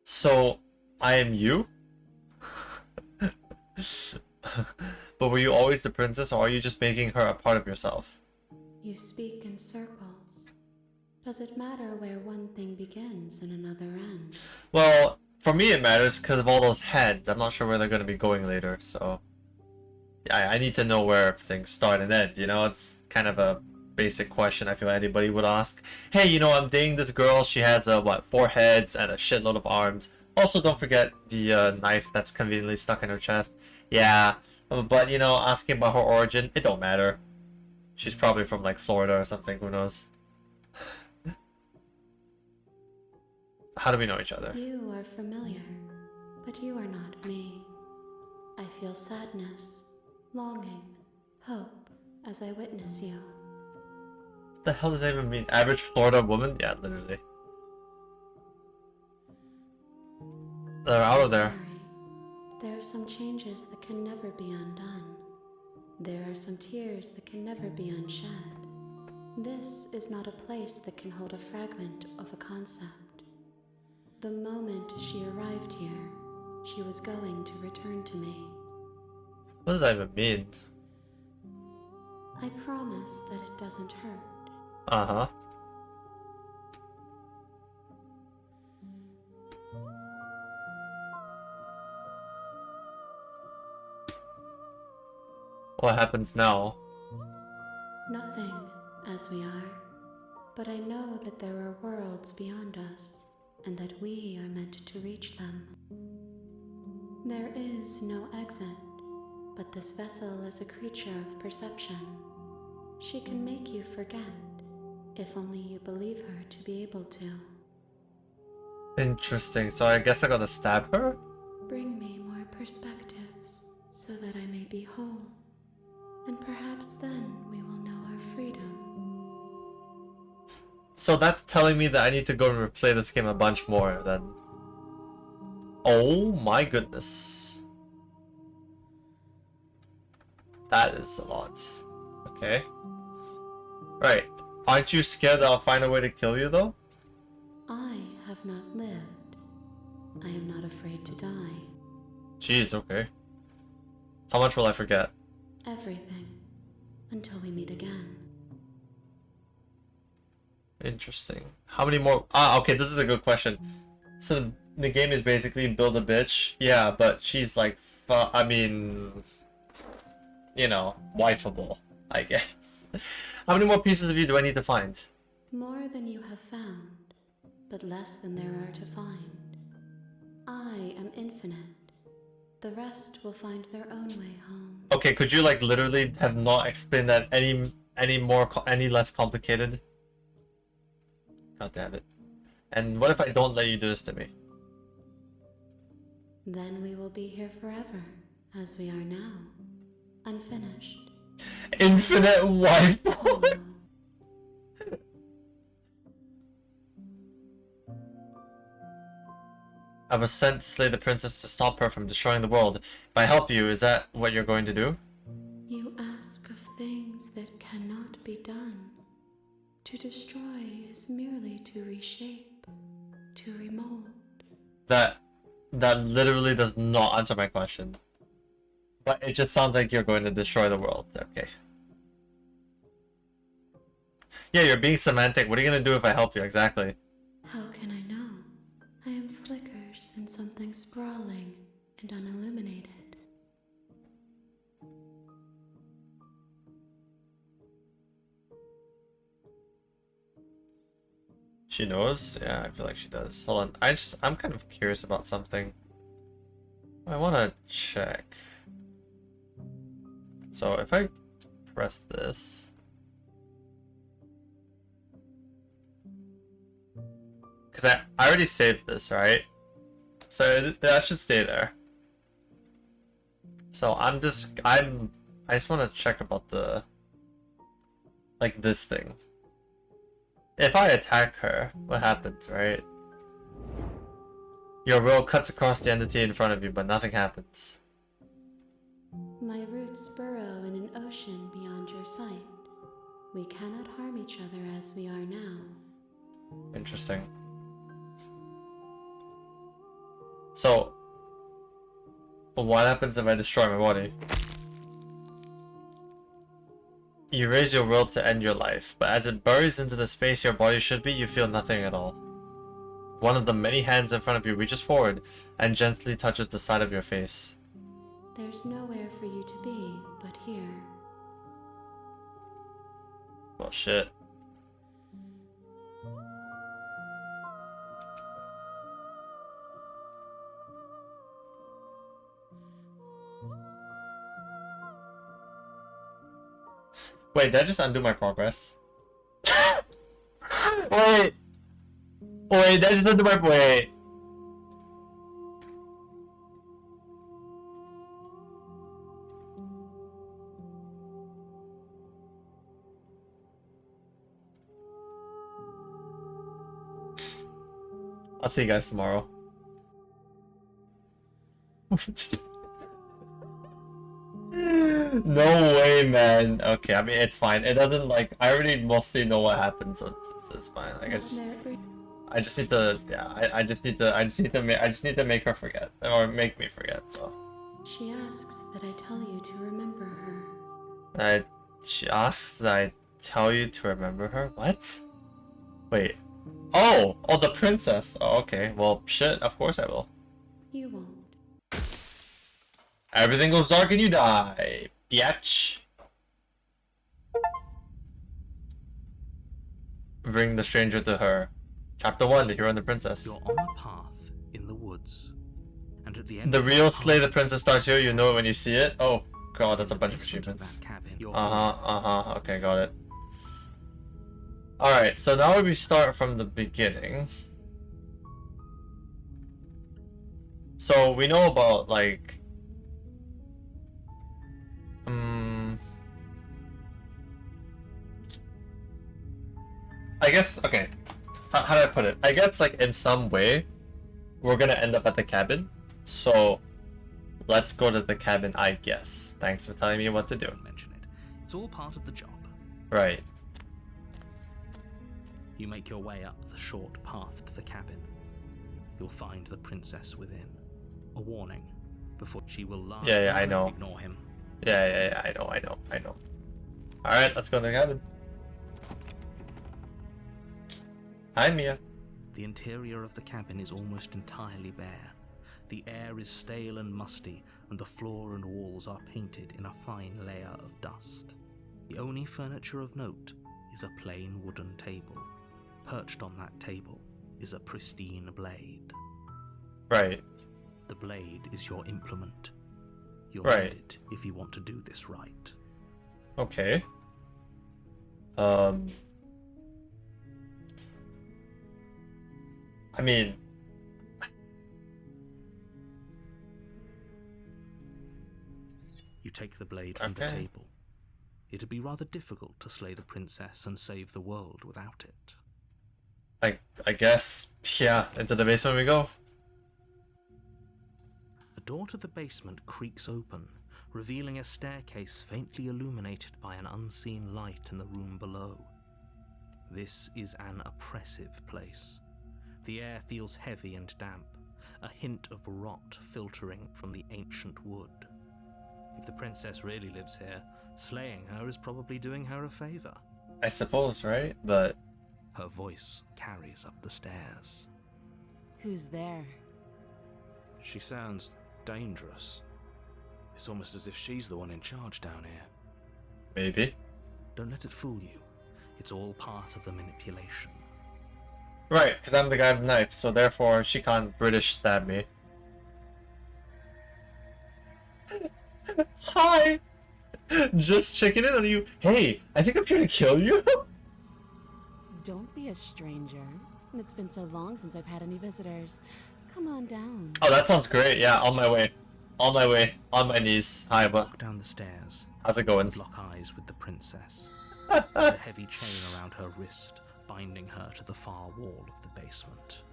So, I am you? But were you always the princess, or are you just making her a part of yourself? You speak in circles. Does it matter where one thing begins and another ends? Well, for me it matters because of all those heads. I'm not sure where they're going to be going later, so... I need to know where things start and end, you know? It's kind of a basic question I feel anybody would ask. Hey, you know, I'm dating this girl. She has, 4 heads and a shitload of arms. Also, don't forget the knife that's conveniently stuck in her chest. Yeah, but, you know, asking about her origin, it don't matter. She's probably from, like, Florida or something, who knows? How do we know each other? You are familiar, but you are not me. I feel sadness, longing, hope as I witness you. What the hell does that even mean? Average Florida woman? Yeah, literally. They're out of there. Sorry. There are some changes that can never be undone. There are some tears that can never be unshed. This is not a place that can hold a fragment of a concept. The moment she arrived here, she was going to return to me. What does that even mean? I promise that it doesn't hurt. Uh-huh. What happens now? Nothing, as we are. But I know that there are worlds beyond us, and that we are meant to reach them. There is no exit, but this vessel is a creature of perception. She can make you forget, if only you believe her to be able to. Interesting, so I guess I gotta stab her? Bring me more perspectives, so that I may be whole, and perhaps then we will know our freedom. So that's telling me that I need to go and replay this game a bunch more then. Oh my goodness. That is a lot. Okay. Right. Aren't you scared that I'll find a way to kill you though? I have not lived. I am not afraid to die. Jeez, okay. How much will I forget? Everything. Until we meet again. Interesting. How many more? Ah, okay, this is a good question. So the game is basically build a bitch. Yeah, but she's like, I mean, you know, wifeable, I guess. How many more pieces of you do I need to find? More than you have found, but less than there are to find. I am infinite. The rest will find their own way home. Okay, could you like literally have not explained that any less complicated? God damn it. And what if I don't let you do this to me? Then we will be here forever, as we are now. Unfinished. Infinite wife. Hollow. I was sent to slay the princess to stop her from destroying the world. If I help you, is that what you're going to do? You ask of things that cannot be done. To destroy is merely to reshape, to remold. That literally does not answer my question. But it just sounds like you're going to destroy the world. Okay. Yeah, you're being semantic. What are you gonna do if I help you? Exactly. How can I know? I am flickers in something sprawling and unilluminated. She knows? Yeah, I feel like she does. Hold on. I'm kind of curious about something. I wanna check. So if I press this. Because I already saved this, right? So that should stay there. So I just want to check about the, like, this thing. If I attack her, what happens, right? Your will cuts across the entity in front of you, but nothing happens. My roots burrow in an ocean beyond your sight. We cannot harm each other as we are now. Interesting. So, what happens if I destroy my body? You raise your will to end your life, but as it buries into the space your body should be, you feel nothing at all. One of the many hands in front of you reaches forward and gently touches the side of your face. There's nowhere for you to be but here. Well, shit. Wait, did I just undo my progress? Wait! Wait, did I just undo my... Wait! I'll see you guys tomorrow. No way, man. Okay, I mean, it's fine. It doesn't, like, I already mostly know what happens, so it's fine. Like, I just need to, yeah, I just need to make her forget, or make me forget, so. She asks that I tell you to remember her. She asks that I tell you to remember her? What? Wait. Oh, the princess. Oh, okay. Well, shit, of course I will. You won't. Everything goes dark and you die, biatch. Bring the stranger to her. Chapter 1, the hero and the princess. You're on a path in the woods, and at the end The of real path, slay the princess starts here, you know it when you see it. Oh god, that's a bunch of basement achievements. that cabin, Okay, got it. Alright, so now we start from the beginning. So we know about, like, I guess, okay, how do I put it? I guess, like, in some way, we're gonna end up at the cabin, so let's go to the cabin, I guess. Thanks for telling me what to do. Don't mention it. It's all part of the job. Right. You make your way up the short path to the cabin. You'll find the princess within. A warning before she will lie. Yeah, I know. Ignore him. Yeah, I know. Alright, let's go to the cabin. Hi, Mia. The interior of the cabin is almost entirely bare. The air is stale and musty, and the floor and walls are painted in a fine layer of dust. The only furniture of note is a plain wooden table. Perched on that table is a pristine blade. Right. The blade is your implement. You'll Right. need it if you want to do this right. Okay. I mean, You take the blade from the Okay. table. It'd be rather difficult to slay the princess and save the world without it. I guess, yeah, into the basement we go. door to the basement creaks open, revealing a staircase faintly illuminated by an unseen light in the room below. This is an oppressive place. The air feels heavy and damp, a hint of rot filtering from the ancient wood. If the princess really lives here, slaying her is probably doing her a favor. I suppose, right? But Her voice carries up the stairs. Who's there? She sounds dangerous. It's almost as if she's the one in charge down here. maybe. Don't let it fool you. It's all part of the manipulation. Right, because I'm the guy with the knife, so therefore she can't British stab me. Hi! Just checking in on you. Hey, I think I'm here to kill you. Don't be a stranger. It's been so long since I've had any visitors. Come on down. Oh, that sounds great. Yeah, on my way. On my way. On my knees. Hi, but Walk down the stairs. how's it going? Lock eyes with the princess. There's a heavy chain around her wrist, binding her to the far wall of the basement.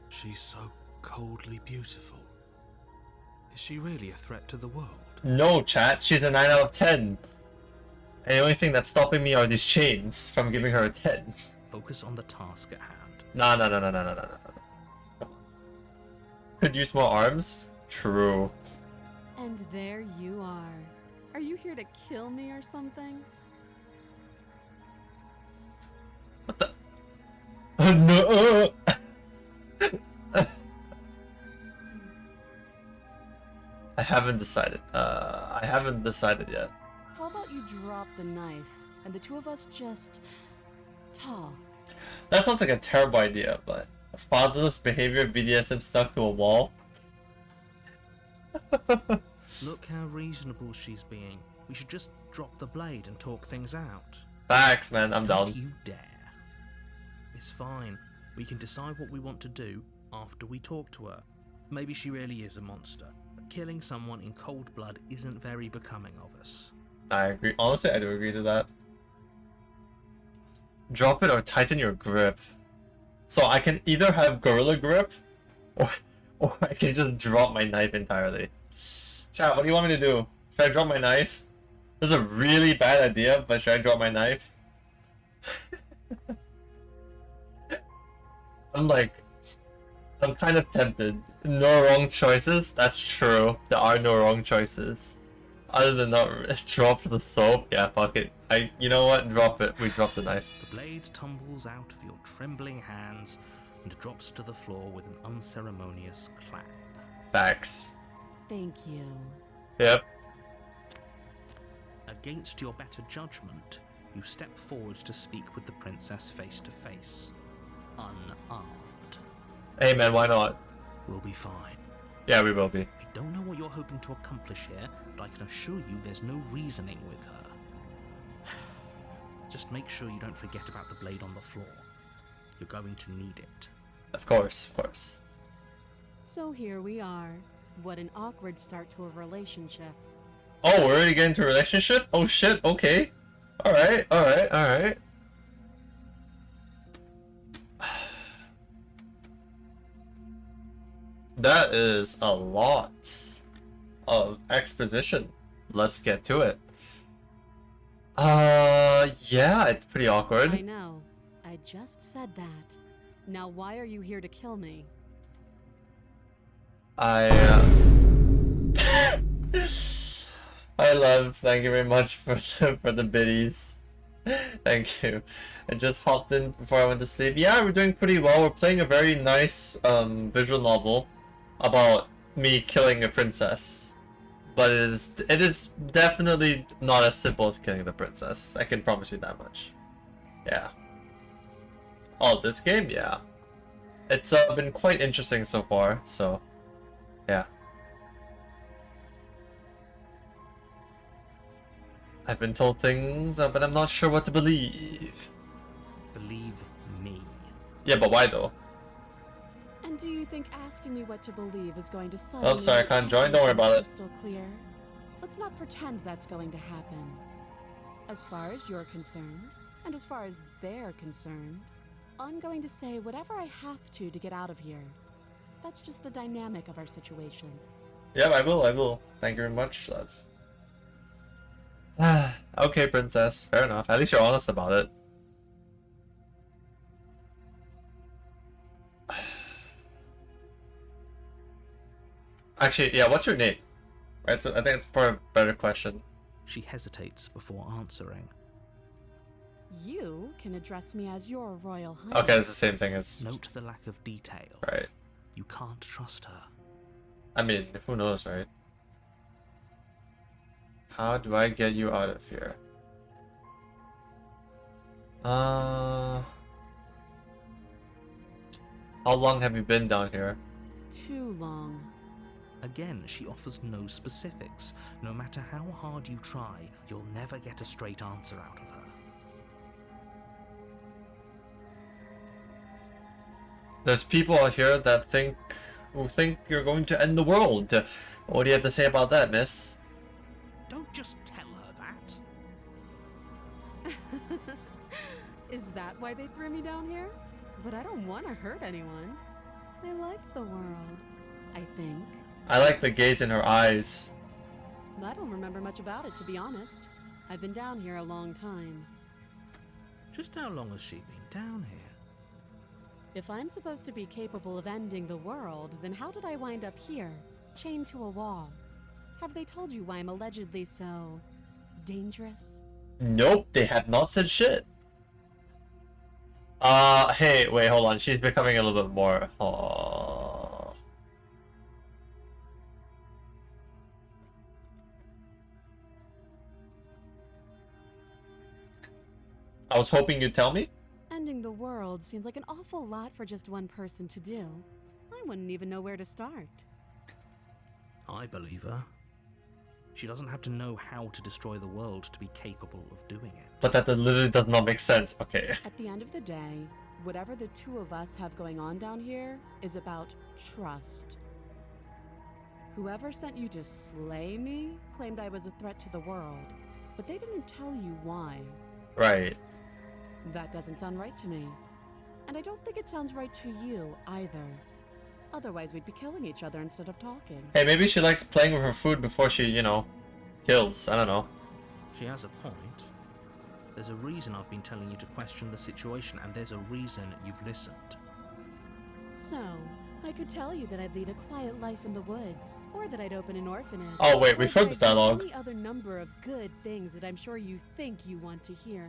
She's so coldly beautiful. Is she really a threat to the world? No, chat. She's a 9 out of 10. And the only thing that's stopping me are these chains from giving her a 10. Focus on the task at hand. No. Could use more arms? True. And there you are. Are you here to kill me or something? What the? No! I haven't decided. I haven't decided yet. How about you drop the knife and the two of us just talk? That sounds like a terrible idea, but fatherless behavior, BDSM stuck to a wall. Look how reasonable she's being. We should just drop the blade and talk things out. Facts, man. I'm Don't down. you dare. It's fine. We can decide what we want to do after we talk to her. Maybe she really is a monster, but killing someone in cold blood isn't very becoming of us. I agree. Honestly, I do agree to that. Drop it or tighten your grip. So I can either have gorilla grip, or I can just drop my knife entirely. Chat, what do you want me to do? Should I drop my knife? This is a really bad idea, but should I drop my knife? I'm kind of tempted. No wrong choices? That's true. There are no wrong choices. Other than not drop the soap. Yeah, fuck it. You know what? Drop it. We drop the knife. The blade tumbles out of your trembling hands and drops to the floor with an unceremonious clang. Facts. Thank you. Yep. Against your better judgment, you step forward to speak with the princess face to face, unarmed. Hey man, why not? We'll be fine. Yeah, we will be. I don't know what you're hoping to accomplish here, but I can assure you there's no reasoning with her. Just make sure you don't forget about the blade on the floor. You're going to need it. Of course, of course. So here we are. What an awkward start to a relationship. Oh, we're already getting into a relationship? Oh shit, okay. Alright. That is a lot of exposition. Let's get to it. Yeah, it's pretty I awkward. know. I just said that. Now why are you here to kill me? I love, thank you very much for the biddies. Thank you. I just hopped in before I went to sleep. Yeah, we're doing pretty well. We're playing a very nice visual novel about me killing a princess. But it is definitely not as simple as killing the princess. I can promise you that much. Yeah. Oh, this game? Yeah. It's been quite interesting so far, so yeah. I've been told things, but I'm not sure what to believe. Believe me. Yeah, but why though? And do you think asking me what to believe is going to suddenly... Oh, sorry, I can't join. Don't worry about it. Crystal clear? Let's not pretend that's going to happen. As far as you're concerned, and as far as they're concerned, I'm going to say whatever I have to get out of here. That's just the dynamic of our situation. Yep, I will. Thank you very much, love. Okay, princess. Fair enough. At least you're honest about it. Actually, yeah, what's your name? Right, I think it's probably a better question. She hesitates before answering. You can address me as your Royal Highness. Okay, it's the same thing as... Note the lack of detail. Right. You can't trust her. I mean, who knows, right? How do I get you out of here? How long have you been down here? Too long. Again, she offers no specifics. No matter how hard you try, you'll never get a straight answer out of her. There's people out here that think you're going to end the world. What do you have to say about that, miss? Don't just tell her that. Is that why they threw me down here? But I don't want to hurt anyone. I like the world, I think. I like the gaze in her eyes. I don't remember much about it, to be honest. I've been down here a long time. Just how long has she been down here? If I'm supposed to be capable of ending the world, then how did I wind up here, chained to a wall? Have they told you why I'm allegedly so... dangerous? Nope, they have not said shit. Hey, wait, hold on. She's becoming a little bit more... I was hoping you'd tell me. Ending the world seems like an awful lot for just one person to do. I wouldn't even know where to start. I believe her. She doesn't have to know how to destroy the world to be capable of doing it. But that literally does not make sense. Okay. At the end of the day, whatever the two of us have going on down here is about trust. Whoever sent you to slay me claimed I was a threat to the world, but they didn't tell you why. Right. That doesn't sound right to me. And I don't think it sounds right to you either. Otherwise, we'd be killing each other instead of talking. Hey, maybe she likes playing with her food before she, you know, kills. I don't know. She has a point. There's a reason I've been telling you to question the situation, and there's a reason you've listened. So, I could tell you that I'd lead a quiet life in the woods, or that I'd open an orphanage. Oh, wait, we've or heard that this I'd do dialogue. Any other number of good things that I'm sure you think you want to hear.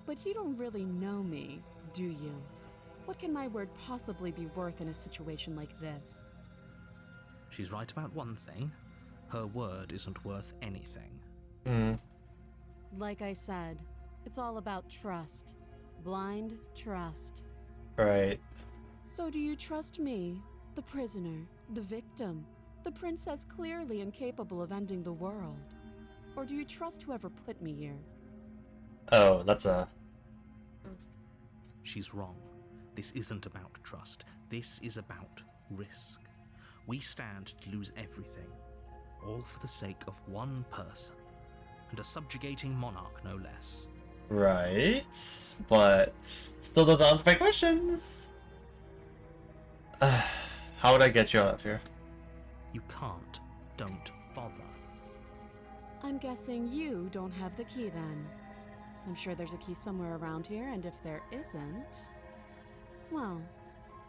But you don't really know me, do you? What can my word possibly be worth in a situation like this? She's right about one thing. Her word isn't worth anything. Hmm. Like I said, it's all about trust. Blind trust. Right. So do you trust me, the prisoner, the victim, the princess clearly incapable of ending the world? Or do you trust whoever put me here? Oh, that's a... She's wrong. This isn't about trust. This is about risk. We stand to lose everything, all for the sake of one person, and a subjugating monarch no less. Right. But still doesn't answer my questions. How would I get you out of here? You can't. Don't bother. I'm guessing you don't have the key then. I'm sure there's a key somewhere around here, and if there isn't... well,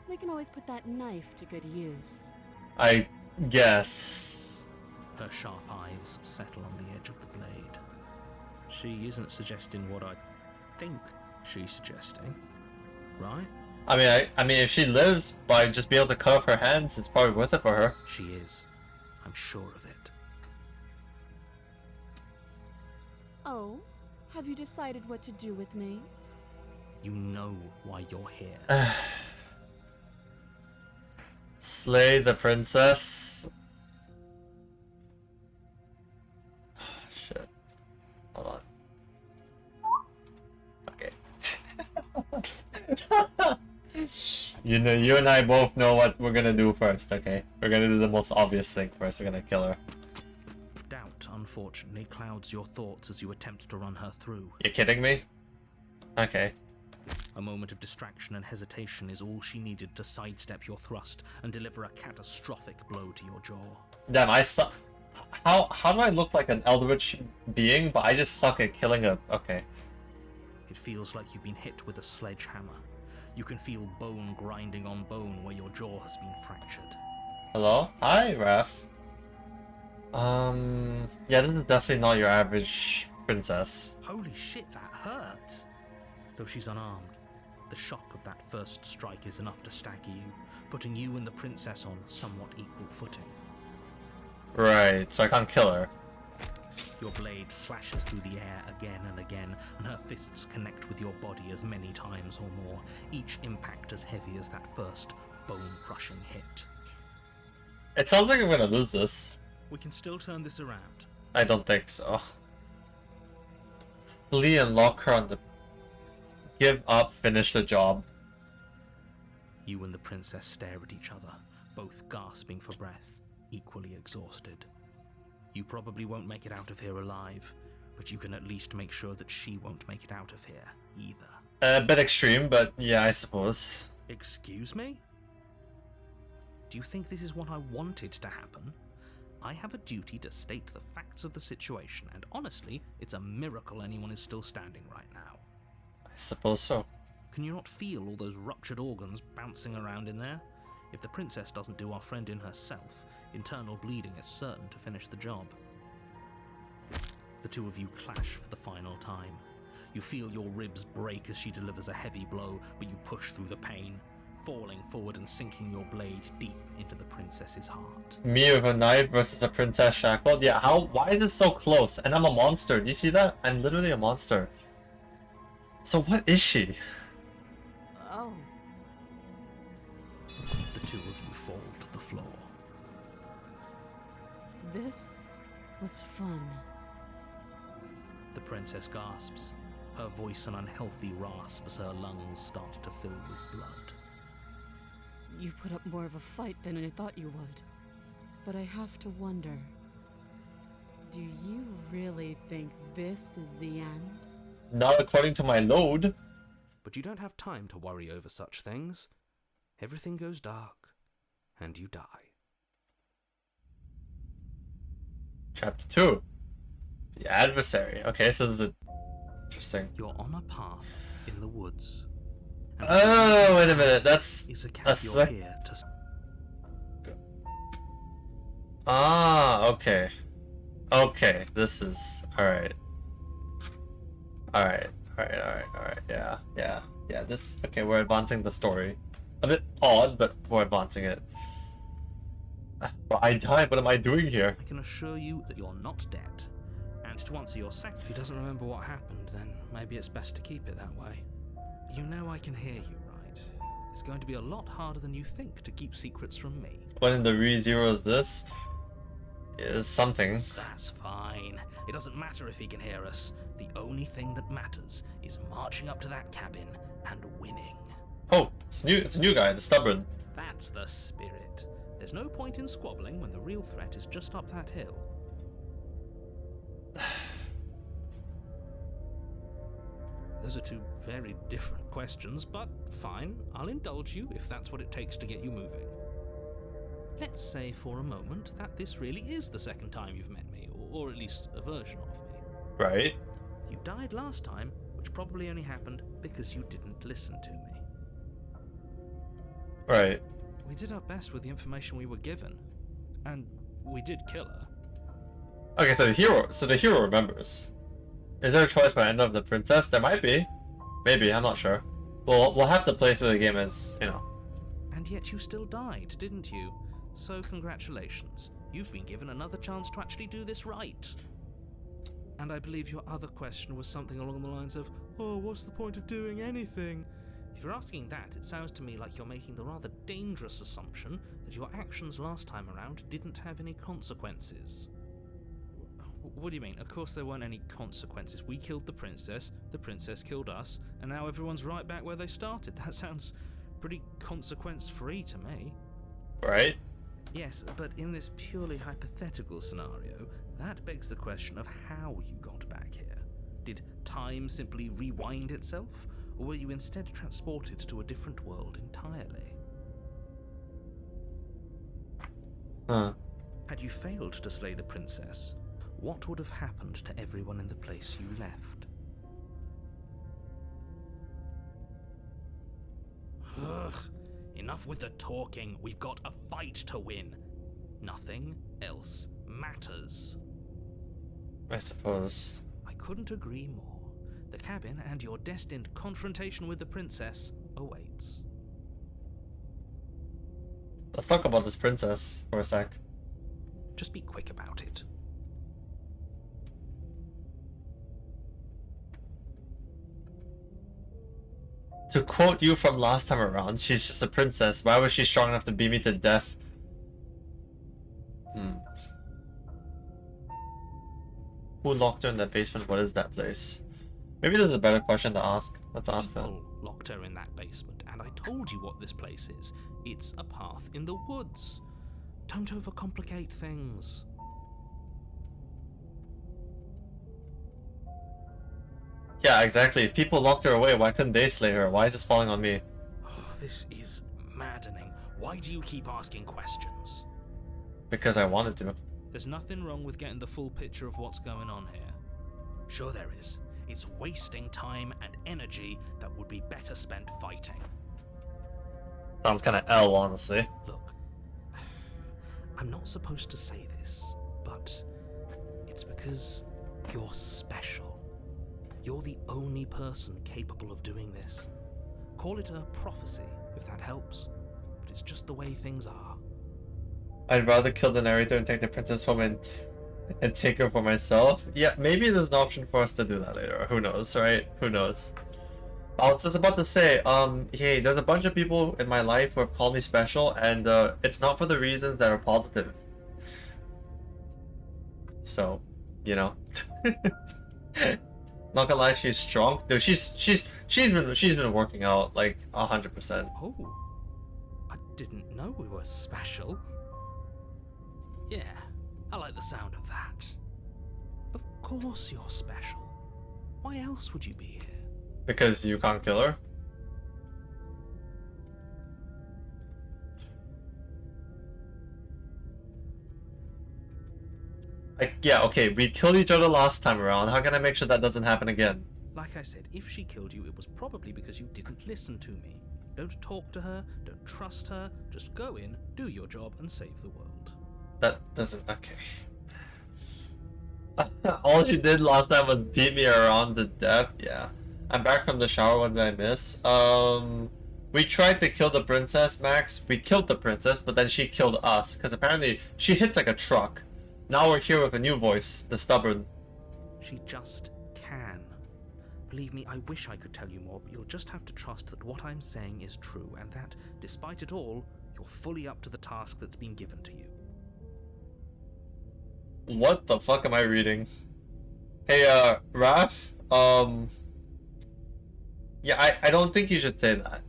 we can always put that knife to good use. I guess. Her sharp eyes settle on the edge of the blade. She isn't suggesting what I think she's suggesting, right? I mean, if she lives by just being able to cut off her hands, it's probably worth it for her. She is. I'm sure of it. Oh, have you decided what to do with me? You know why you're here. Slay the princess. Shit. Hold on. Okay. You know, you and I both know what we're gonna do first, okay? We're gonna do the most obvious thing first. We're gonna kill her. Doubt, unfortunately, clouds your thoughts as you attempt to run her through. You kidding me? Okay. A moment of distraction and hesitation is all she needed to sidestep your thrust and deliver a catastrophic blow to your jaw. Damn, I suck. How do I look like an eldritch being, but I just suck at killing a... Okay. It feels like you've been hit with a sledgehammer. You can feel bone grinding on bone where your jaw has been fractured. Hello? Hi, Raph. Yeah, this is definitely not your average princess. Holy shit, that hurt! Though she's unarmed, the shock of that first strike is enough to stagger you, putting you and the princess on somewhat equal footing. Right, so I can't kill her. Your blade slashes through the air again and again, and her fists connect with your body as many times or more, each impact as heavy as that first bone-crushing hit. It sounds like I'm gonna lose this. We can still turn this around. I don't think so. Flee and lock her on the... Give up, finish the job. You and the princess stare at each other, both gasping for breath, equally exhausted. You probably won't make it out of here alive, but you can at least make sure that she won't make it out of here, either. A bit extreme, but yeah, I suppose. Excuse me? Do you think this is what I wanted to happen? I have a duty to state the facts of the situation, and honestly, it's a miracle anyone is still standing right now. I suppose so. Can you not feel all those ruptured organs bouncing around in there? If the princess doesn't do our friend in herself, internal bleeding is certain to finish the job. The two of you clash for the final time. You feel your ribs break as she delivers a heavy blow, but you push through the pain, falling forward and sinking your blade deep into the princess's heart. Me with a knife versus a princess shackled? Yeah, why is it so close? And I'm a monster, do you see that? I'm literally a monster. So what is she? Oh. The two of you fall to the floor. This was fun. The princess gasps, her voice an unhealthy rasp as her lungs start to fill with blood. You put up more of a fight than I thought you would. But I have to wonder, do you really think this is the end? Not according to my load. But you don't have time to worry over such things. Everything goes dark, and you die. Chapter 2. The Adversary. Okay, so this is interesting. You're on a path in the woods. And Oh, wait a minute. That's is a a cat you're sec- here to... Ah, okay. Okay, this is alright. Alright, yeah, this, okay, we're advancing the story. A bit odd, but we're advancing it. But I died, what am I doing here? I can assure you that you're not dead. And to answer your second... If he doesn't remember what happened, then maybe it's best to keep it that way. You know I can hear you, right? It's going to be a lot harder than you think to keep secrets from me. What in the re-zero is this? Is something. That's fine. It doesn't matter if he can hear us. The only thing that matters is marching up to that cabin and winning. Oh, it's a new guy, the stubborn. That's the spirit. There's no point in squabbling when the real threat is just up that hill. Those are two very different questions, but fine, I'll indulge you if that's what it takes to get you moving. Let's say for a moment that this really is the second time you've met me, or at least a version of me. Right. You died last time, which probably only happened because you didn't listen to me. Right. We did our best with the information we were given, and we did kill her. Okay, so the hero remembers. Is there a choice by end of the princess? There might be. Maybe, I'm not sure. We'll have to play through the game as, you know. And yet you still died, didn't you? So congratulations. You've been given another chance to actually do this right. And I believe your other question was something along the lines of, oh, what's the point of doing anything? If you're asking that, it sounds to me like you're making the rather dangerous assumption that your actions last time around didn't have any consequences. What do you mean? Of course there weren't any consequences. We killed the princess killed us, and now everyone's right back where they started. That sounds pretty consequence-free to me. Right? Yes, but in this purely hypothetical scenario, that begs the question of how you got back here. Did time simply rewind itself? or were you instead transported to a different world entirely? Huh. Had you failed to slay the princess, what would have happened to everyone in the place you left? Ugh, enough with the talking. We've got a fight to win. Nothing else matters. I suppose. I couldn't agree more. The cabin and your destined confrontation with the princess awaits. Let's talk about this princess for a sec. Just be quick about it. To quote you from last time around, she's just a princess. Why was she strong enough to beat me to death? Who locked her in that basement? What is that place? Maybe there's a better question to ask. Let's ask that. People locked her in that basement, and I told you what this place is. It's a path in the woods. Don't overcomplicate things. Yeah, exactly. If people locked her away, why couldn't they slay her? Why is this falling on me? Oh, this is maddening. Why do you keep asking questions? Because I wanted to. There's nothing wrong with getting the full picture of what's going on here. Sure there is. It's wasting time and energy that would be better spent fighting. Sounds kind of L, honestly. Look, I'm not supposed to say this, but it's because you're special. You're the only person capable of doing this. Call it a prophecy, if that helps, but it's just the way things are. I'd rather kill the narrator and take the princess home and take her for myself. Yeah, maybe there's an option for us to do that later. Who knows, right? Who knows? I was just about to say, hey, there's a bunch of people in my life who have called me special, and it's not for the reasons that are positive. So, you know. Not gonna lie, she's strong. Dude, she's been working out like 100%. Oh, I didn't know we were special. Yeah, I like the sound of that. Of course you're special. Why else would you be here? Because you can't kill her? Like, yeah, okay, we killed each other last time around. How can I make sure that doesn't happen again? Like I said, if she killed you, it was probably because you didn't listen to me. Don't talk to her, don't trust her, just go in, do your job, and save the world. That doesn't... okay. All she did last time was beat me around to death. Yeah. I'm back from the shower. What did I miss? We tried to kill the princess, Max. We killed the princess, but then she killed us. Because apparently she hits like a truck. Now we're here with a new voice, the stubborn. She just can. Believe me, I wish I could tell you more, but you'll just have to trust that what I'm saying is true, and that, despite it all, you're fully up to the task that's been given to you. What the fuck am I reading? Hey, Raph, yeah, I don't think you should say that.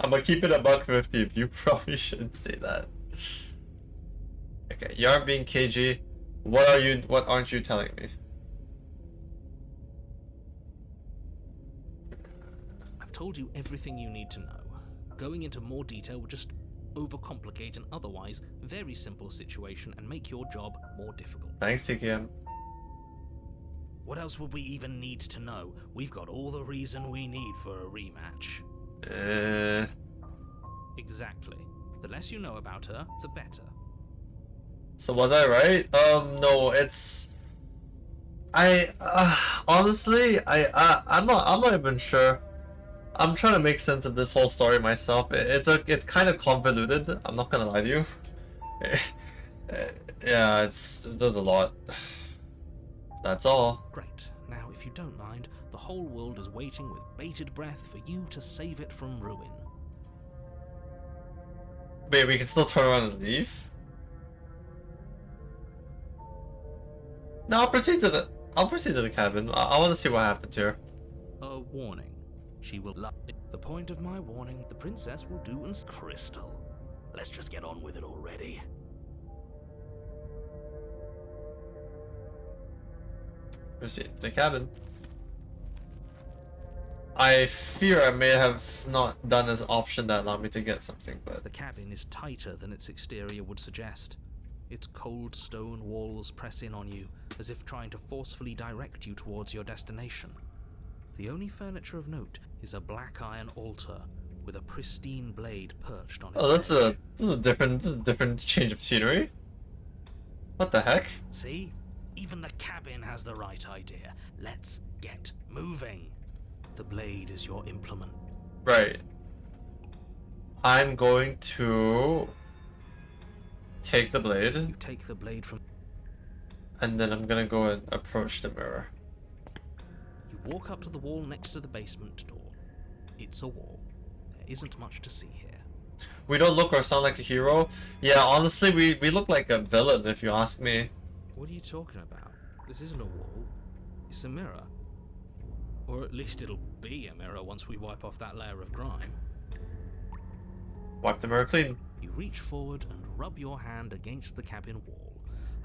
I'm gonna keep it a $1.50. You probably shouldn't say that. Okay, you aren't being cagey. What aren't you telling me? I've told you everything you need to know. Going into more detail would just overcomplicate an otherwise very simple situation and make your job more difficult. Thanks, TKM. What else would we even need to know? We've got all the reason we need for a rematch. Exactly. The less you know about her, the better. So was I right? No, it's... honestly, I'm not even sure. I'm trying to make sense of this whole story myself. It's kind of convoluted. I'm not gonna lie to you. Yeah, there's a lot. That's all. Great. Now, if you don't mind, the whole world is waiting with bated breath for you to save it from ruin. Wait, we can still turn around and leave? No, I'll proceed to the cabin. I want to see what happens here. A warning. She will love it. The point of my warning, the princess will do and Crystal. Let's just get on with it already. Proceed to the cabin. I fear I may have not done an option that allowed me to get something, but... The cabin is tighter than its exterior would suggest. Its cold stone walls press in on you, as if trying to forcefully direct you towards your destination. The only furniture of note is a black iron altar with a pristine blade perched on its Oh, this edge. is a different change of scenery. What the heck? See? Even the cabin has the right idea. Let's get moving. The blade is your implement. Right. I'm going to take the blade, You take the blade from... and then I'm gonna go and approach the mirror. You walk up to the wall next to the basement door. It's a wall. There isn't much to see here. We don't look or sound like a hero. Yeah, honestly, we look like a villain if you ask me. What are you talking about? This isn't a wall. It's a mirror. Or at least it'll be a mirror once we wipe off that layer of grime. Wipe the mirror clean. You reach forward and rub your hand against the cabin wall.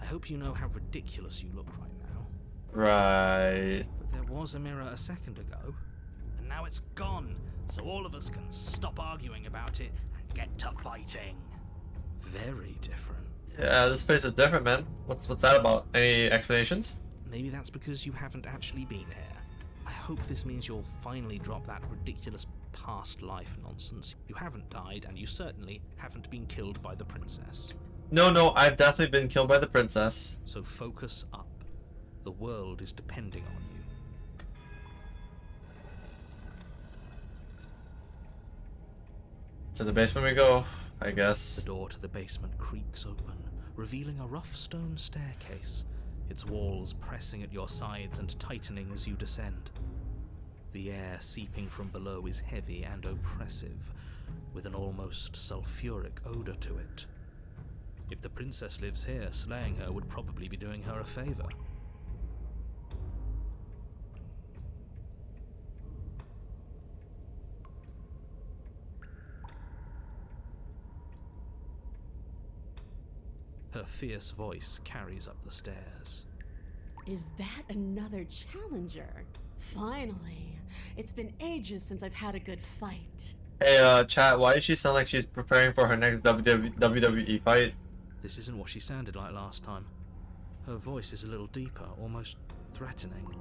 I hope you know how ridiculous you look right now. Right. But there was a mirror a second ago, and now it's gone, so all of us can stop arguing about it and get to fighting. Very different. Yeah, this place is different, man. What's that about? Any explanations? Maybe that's because you haven't actually been here. I hope this means you'll finally drop that ridiculous past life nonsense. You haven't died, and you certainly haven't been killed by the princess. No, I've definitely been killed by the princess. So focus up. The world is depending on you. To the basement we go, I The guess. door to the basement creaks open, revealing a rough stone staircase, its walls pressing at your sides and tightening as you descend. The air seeping from below is heavy and oppressive, with an almost sulfuric odor to it. If the princess lives here, slaying her would probably be doing her a favor. Her fierce voice carries up the stairs. Is that another challenger? Finally. It's been ages since I've had a good fight. Hey, chat, why does she sound like she's preparing for her next WWE fight? This isn't what she sounded like last time. Her voice is a little deeper, almost threatening.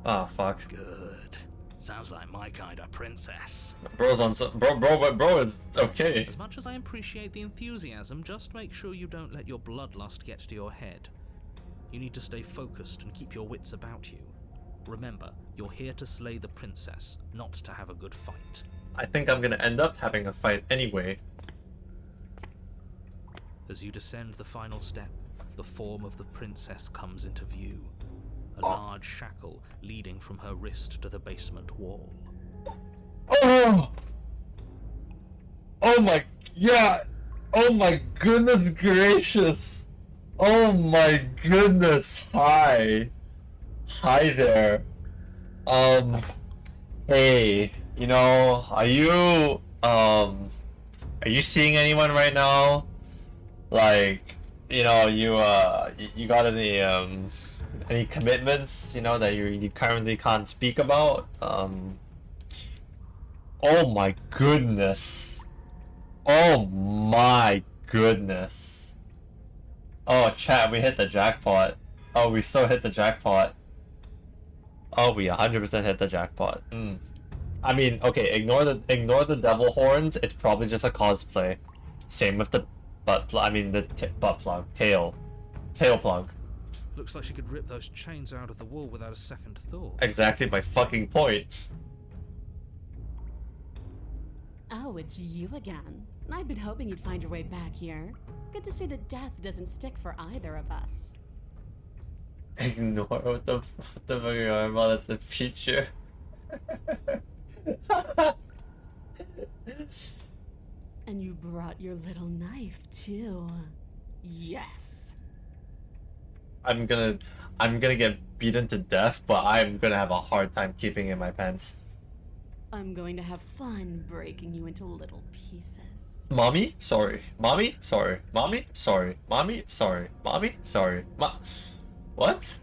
Ah, fuck. Good. Sounds like my kind of princess. Bro's on some... Bro, it's okay. As much as I appreciate the enthusiasm, just make sure you don't let your bloodlust get to your head. You need to stay focused and keep your wits about you. Remember, you're here to slay the princess, not to have a good fight. I think I'm gonna end up having a fight anyway. As you descend the final step, the form of the princess comes into view. A large shackle leading from her wrist to the basement wall. Oh! Oh my... Yeah! Oh my goodness gracious! Oh my goodness, hi! Hi there. Hey, you know, are you seeing anyone right now? Like, you know, you got any commitments, you know, that you currently can't speak about? Oh my goodness. Oh my goodness. Oh, chat, we hit the jackpot. Oh, we so hit the jackpot. Oh, we 100% hit the jackpot. I mean, okay, ignore the devil horns. It's probably just a cosplay. Same with the butt plug. I mean, the butt plug. Tail plug. Looks like she could rip those chains out of the wall without a second thought. Exactly my fucking point. Oh, it's you again. I'd been hoping you'd find your way back here. Good to see that death doesn't stick for either of us. Ignore what the fuck are you on about? It's a feature. And you brought your little knife, too. Yes. I'm gonna get beaten to death, but I'm gonna have a hard time keeping it in my pants. I'm going to have fun breaking you into little pieces. Mommy? Sorry. Mommy? Sorry. Mommy? Sorry. Mommy? Sorry. Mommy? Sorry. What?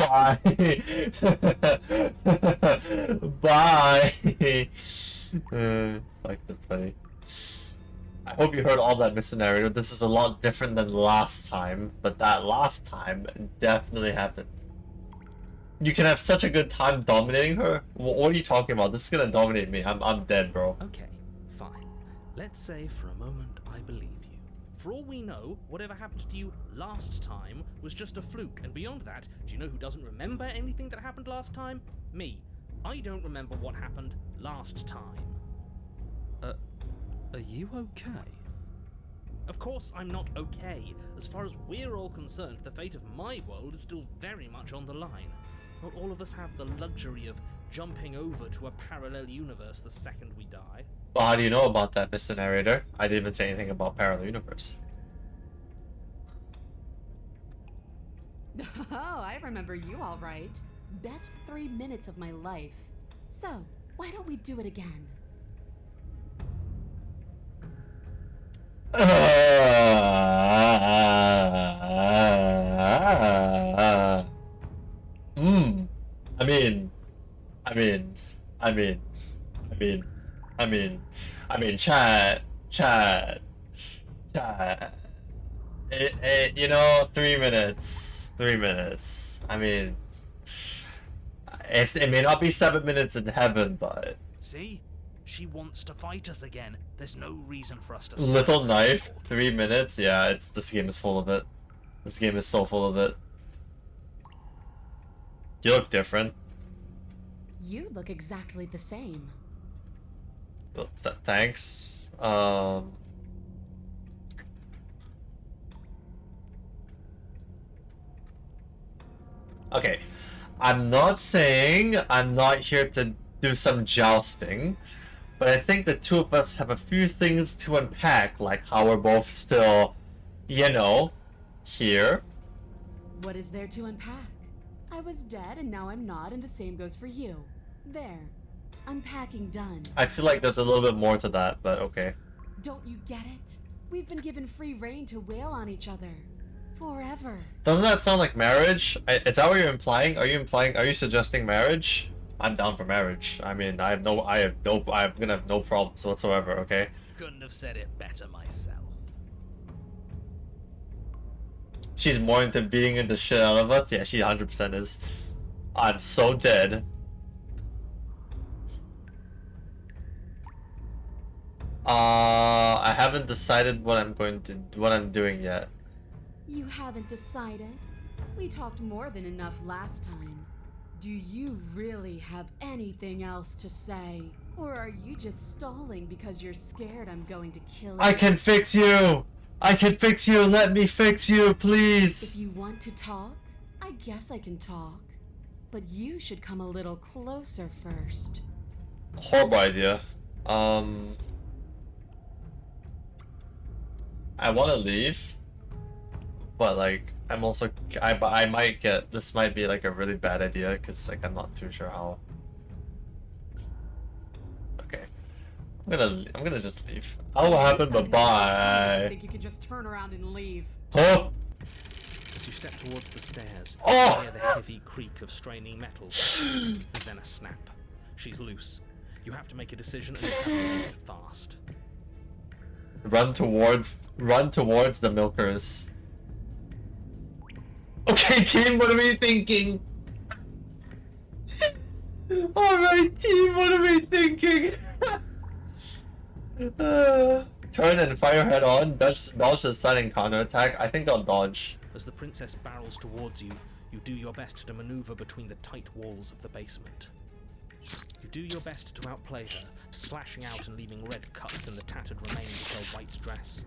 Bye. Bye. Fuck, that's funny. I hope you heard all that, Mr. Narrator. This is a lot different than last time, but that last time definitely happened. You can have such a good time dominating her? What are you talking about? This is gonna dominate me. I'm dead, bro. Okay, fine. Let's say for a moment I believe you. For all we know, whatever happened to you last time was just a fluke, and beyond that, do you know who doesn't remember anything that happened last time? Me. I don't remember what happened last time. Are you okay? Of course I'm not okay. As far as we're all concerned, the fate of my world is still very much on the line. Not all of us have the luxury of jumping over to a parallel universe the second we die. Well, how do you know about that, Mr. Narrator? I didn't even say anything about parallel universe. Oh, I remember you all right. Best 3 minutes of my life. So, why don't we do it again? I mean, chat. You know, 3 minutes. 3 minutes. I mean, it may not be 7 minutes in heaven, but See? She wants to fight us again. There's no reason for us to little knife, 3 minutes. Yeah, this game is full of it. This game is so full of it. You look different. You look exactly the same. Well, thanks. Okay. I'm not saying I'm not here to do some jousting, but I think the two of us have a few things to unpack, like how we're both still, you know, here. What is there to unpack? I was dead and now I'm not, and the same goes for you. There. Unpacking done. I feel like there's a little bit more to that, but okay. Don't you get it? We've been given free reign to wail on each other. Forever. Doesn't that sound like marriage? Is that what you're implying? Are you suggesting marriage? I'm down for marriage. I mean, I'm gonna have no problems whatsoever, okay? Couldn't have said it better myself. She's more into beating the shit out of us? Yeah, she 100% is. I'm so dead. I haven't decided what I'm doing yet. You haven't decided? We talked more than enough last time. Do you really have anything else to say? Or are you just stalling because you're scared I'm going to kill you? I can fix you! I can fix you! Let me fix you, please! If you want to talk, I guess I can talk. But you should come a little closer first. Horrible idea. I want to leave, but like I'm also I might get this might be like a really bad idea because like I'm not too sure how. Okay, I'm gonna just leave. Oh, what happened? Bye bye. I think you could just turn around and leave. Oh. As you step towards the stairs, Oh! you hear the heavy creak of straining metal, and then a snap. She's loose. You have to make a decision and you have to make it fast. Run towards the milkers. Okay, team, what are we thinking? Alright, team, what are we thinking? Turn and fire head on. Dodge the sudden counter attack. I think I'll dodge. As the princess barrels towards you, you do your best to maneuver between the tight walls of the basement. You do your best to outplay her, slashing out and leaving red cuts in the tattered remains of her white dress.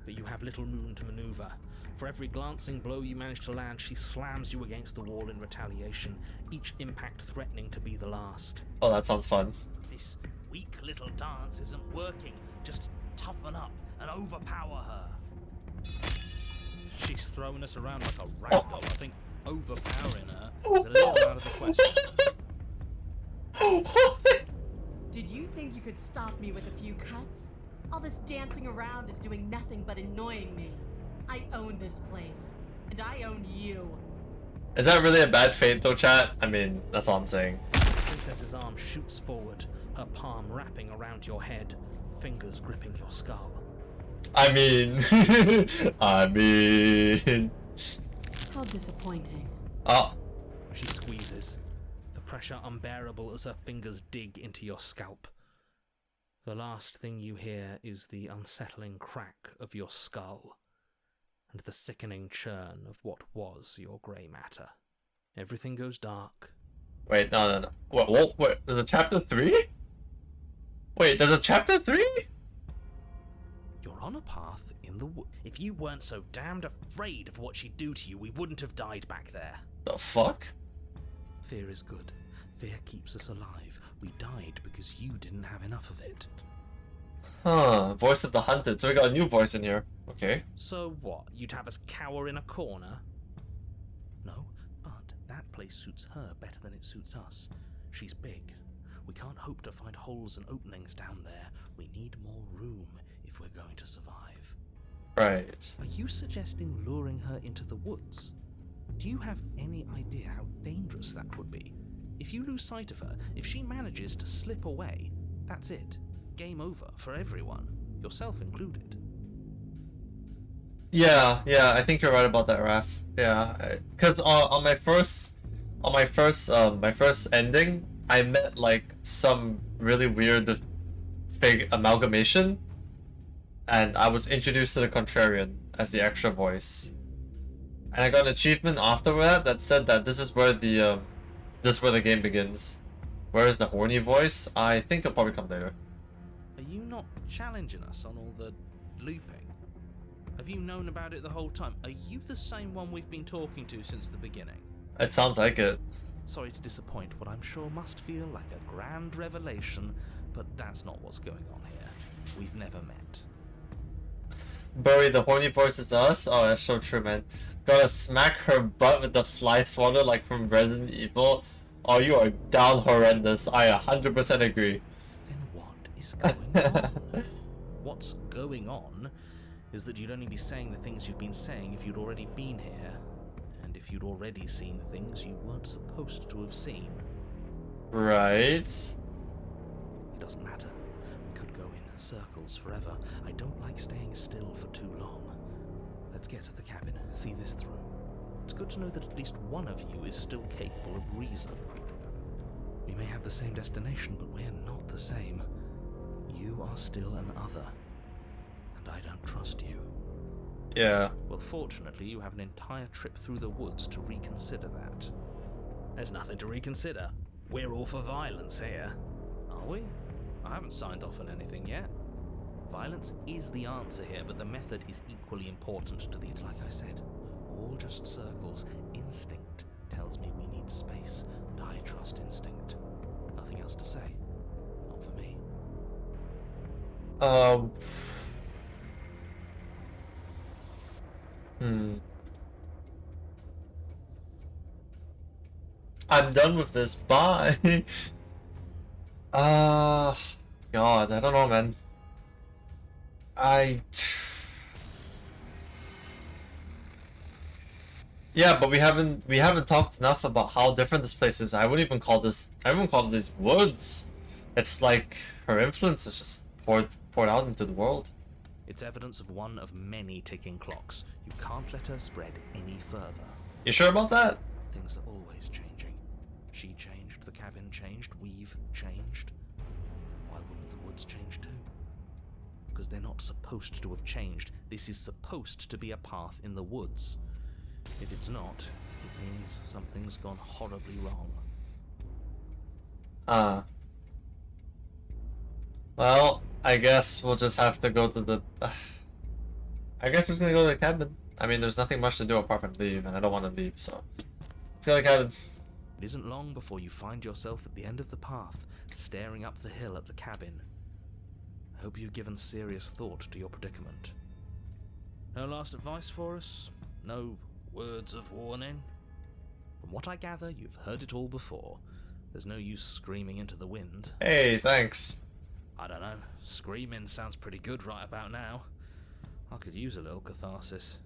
But you have little room to maneuver. For every glancing blow you manage to land, she slams you against the wall in retaliation, each impact threatening to be the last. Oh, that sounds fun. This weak little dance isn't working. Just toughen up and overpower her. She's throwing us around like a ragdoll. I think overpowering her is a little out of the question. Did you think you could stop me with a few cuts? All this dancing around is doing nothing but annoying me. I own this place, and I own you. Is that really a bad fate though, chat? I mean, that's all I'm saying. The princess's arm shoots forward, her palm wrapping around your head, fingers gripping your skull. I mean... I mean... How disappointing. Oh. She squeezes, the pressure unbearable as her fingers dig into your scalp. The last thing you hear is the unsettling crack of your skull, and the sickening churn of what was your grey matter. Everything goes dark. Wait, no. Wait, there's a chapter 3? Wait, there's a chapter 3? You're on a path in the wood. If you weren't so damned afraid of what she'd do to you, we wouldn't have died back there. The fuck? Fear is good. Fear keeps us alive. We died because you didn't have enough of it. Huh, voice of the hunted. So we got a new voice in here. Okay. So what? You'd have us cower in a corner? No, but that place suits her better than it suits us. She's big. We can't hope to find holes and openings down there. We need more room if we're going to survive. Right. Are you suggesting luring her into the woods? Do you have any idea how dangerous that would be? If you lose sight of her, if she manages to slip away, that's it. Game over for everyone, yourself included. Yeah, I think you're right about that, Raph. Yeah, because on my first ending, I met like some really weird fake amalgamation, and I was introduced to the Contrarian as the extra voice, and I got an achievement after that said that this is where the game begins. Where is the horny voice? I think it'll probably come later. Are you not challenging us on all the looping? Have you known about it the whole time? Are you the same one we've been talking to since the beginning? It sounds like it. Sorry to disappoint what I'm sure must feel like a grand revelation, but that's not what's going on here. We've never met. Berwi, the horny voice is us? Oh, that's so true, man. Gotta smack her butt with the fly swatter like from Resident Evil. Oh, you are down horrendous. I 100% agree. Then what is going on? What's going on is that you'd only be saying the things you've been saying if you'd already been here, and if you'd already seen things you weren't supposed to have seen. Right. It doesn't matter. We could go in circles forever. I don't like staying still for too long. Let's get to the cabin, see this through. It's good to know that at least one of you is still capable of reason. We may have the same destination, but we're not the same. You are still an other, and I don't trust you. Yeah. Well, fortunately, you have an entire trip through the woods to reconsider that. There's nothing to reconsider. We're all for violence here. Are we? I haven't signed off on anything yet. Violence is the answer here, but the method is equally important to these, like I said. All just circles. Instinct tells me we need space, and I trust instinct. Nothing else to say. Not for me. I'm done with this. Bye. God, I don't know, man. Yeah, but we haven't talked enough about how different this place is. I wouldn't even call these woods. It's like her influence is just poured out into the world. It's evidence of one of many ticking clocks. You can't let her spread any further. You sure about that? Things are always changing. She changed, the cabin changed, we've changed. Why wouldn't the woods change too? Because they're not supposed to have changed. This is supposed to be a path in the woods. If it's not, it means something's gone horribly wrong. Well, I guess we'll just have to go to the... I guess we're just gonna go to the cabin. I mean, there's nothing much to do apart from leave, and I don't want to leave, so... Let's go to the cabin. It isn't long before you find yourself at the end of the path, staring up the hill at the cabin. I hope you've given serious thought to your predicament. No last advice for us? No words of warning? From what I gather, you've heard it all before. There's no use screaming into the wind. Hey, thanks. I don't know. Screaming sounds pretty good right about now. I could use a little catharsis.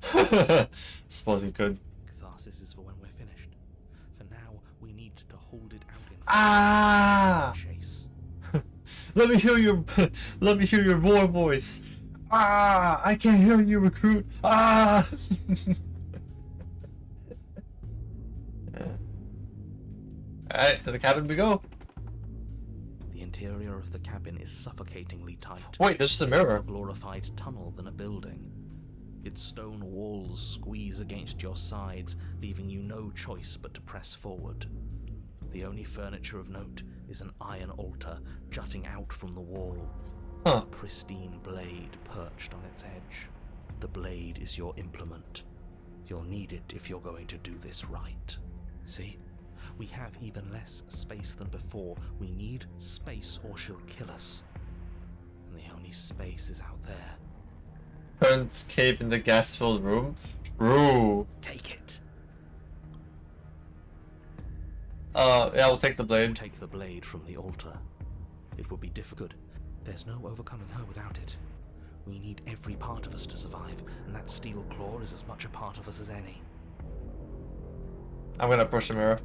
Suppose you could. Catharsis is for when we're finished. We need to hold it out in Ah! chase. Let me hear your let me hear your roar voice. Ah! I can't hear you, recruit. Ah! Alright, to the cabin we go. The interior of the cabin is suffocatingly tight. Wait, there's just a More mirror. a glorified tunnel than a building. Its stone walls squeeze against your sides, leaving you no choice but to press forward. The only furniture of note is an iron altar jutting out from the wall. Huh. A pristine blade perched on its edge. The blade is your implement. You'll need it if you're going to do this right. See? We have even less space than before. We need space or she'll kill us. And the only space is out there. Current cave in the gas-filled room. True. Take it. Yeah, we'll take the blade. Take the blade from the altar. It will be difficult. There's no overcoming her without it. We need every part of us to survive, and that steel claw is as much a part of us as any. I'm gonna push the mirror.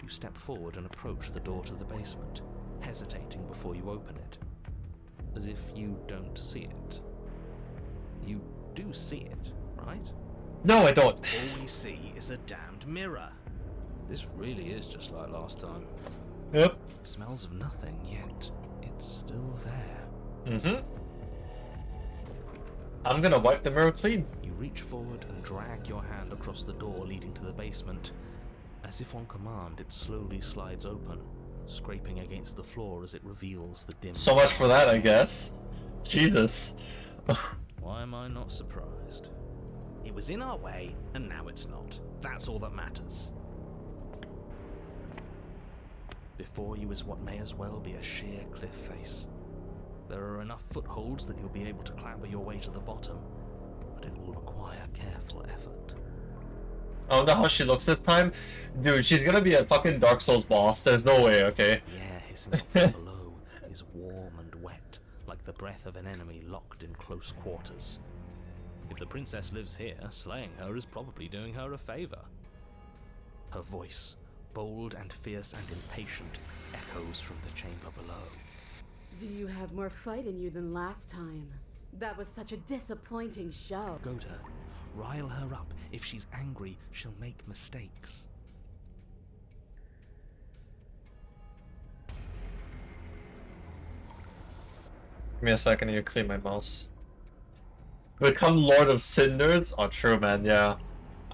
You step forward and approach the door to the basement, hesitating before you open it. As if you don't see it. You do see it, right? No, I don't. All we see is a damned mirror. This really is just like last time. Yep. It smells of nothing, yet it's still there. Mm-hmm. I'm gonna wipe the mirror clean. You reach forward and drag your hand across the door leading to the basement. As if on command, it slowly slides open, scraping against the floor as it reveals the dim... So much for that, I guess. Jesus. Why am I not surprised? It was in our way, and now it's not. That's all that matters. Before you is what may as well be a sheer cliff face. There are enough footholds that you'll be able to clamber your way to the bottom, but it will require careful effort. I don't know how she looks this time. Dude, she's gonna be a fucking Dark Souls boss. There's no way, okay? The air hissing up from below is warm and wet, like the breath of an enemy locked in close quarters. If the princess lives here, slaying her is probably doing her a favor. Her voice, bold and fierce and impatient, echoes from the chamber below. Do you have more fight in you than last time? That was such a disappointing show. Go to her. Rile her up. If she's angry, she'll make mistakes. Give me a second to clean my mouse. Become Lord of Cinders? Oh, true, man, yeah.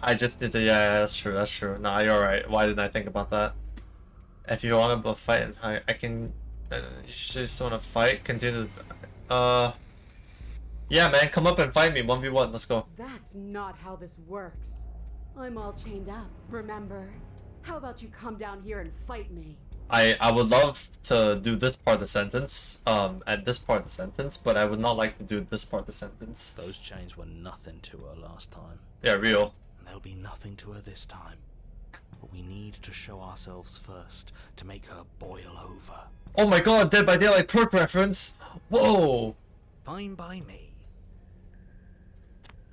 I just need to, yeah, that's true, that's true. Nah, you're right. Why didn't I think about that? If you want to fight, I can... you just want to fight? Continue to... Yeah, man, come up and fight me. 1v1, let's go. That's not how this works. I'm all chained up, remember? How about you come down here and fight me? I would love to do this part of the sentence, and this part of the sentence, but I would not like to do this part of the sentence. Those chains were nothing to her last time. Yeah, real. There'll be nothing to her this time. But we need to show ourselves first to make her boil over. Oh my god, Dead by Daylight perk reference! Whoa! Fine by me.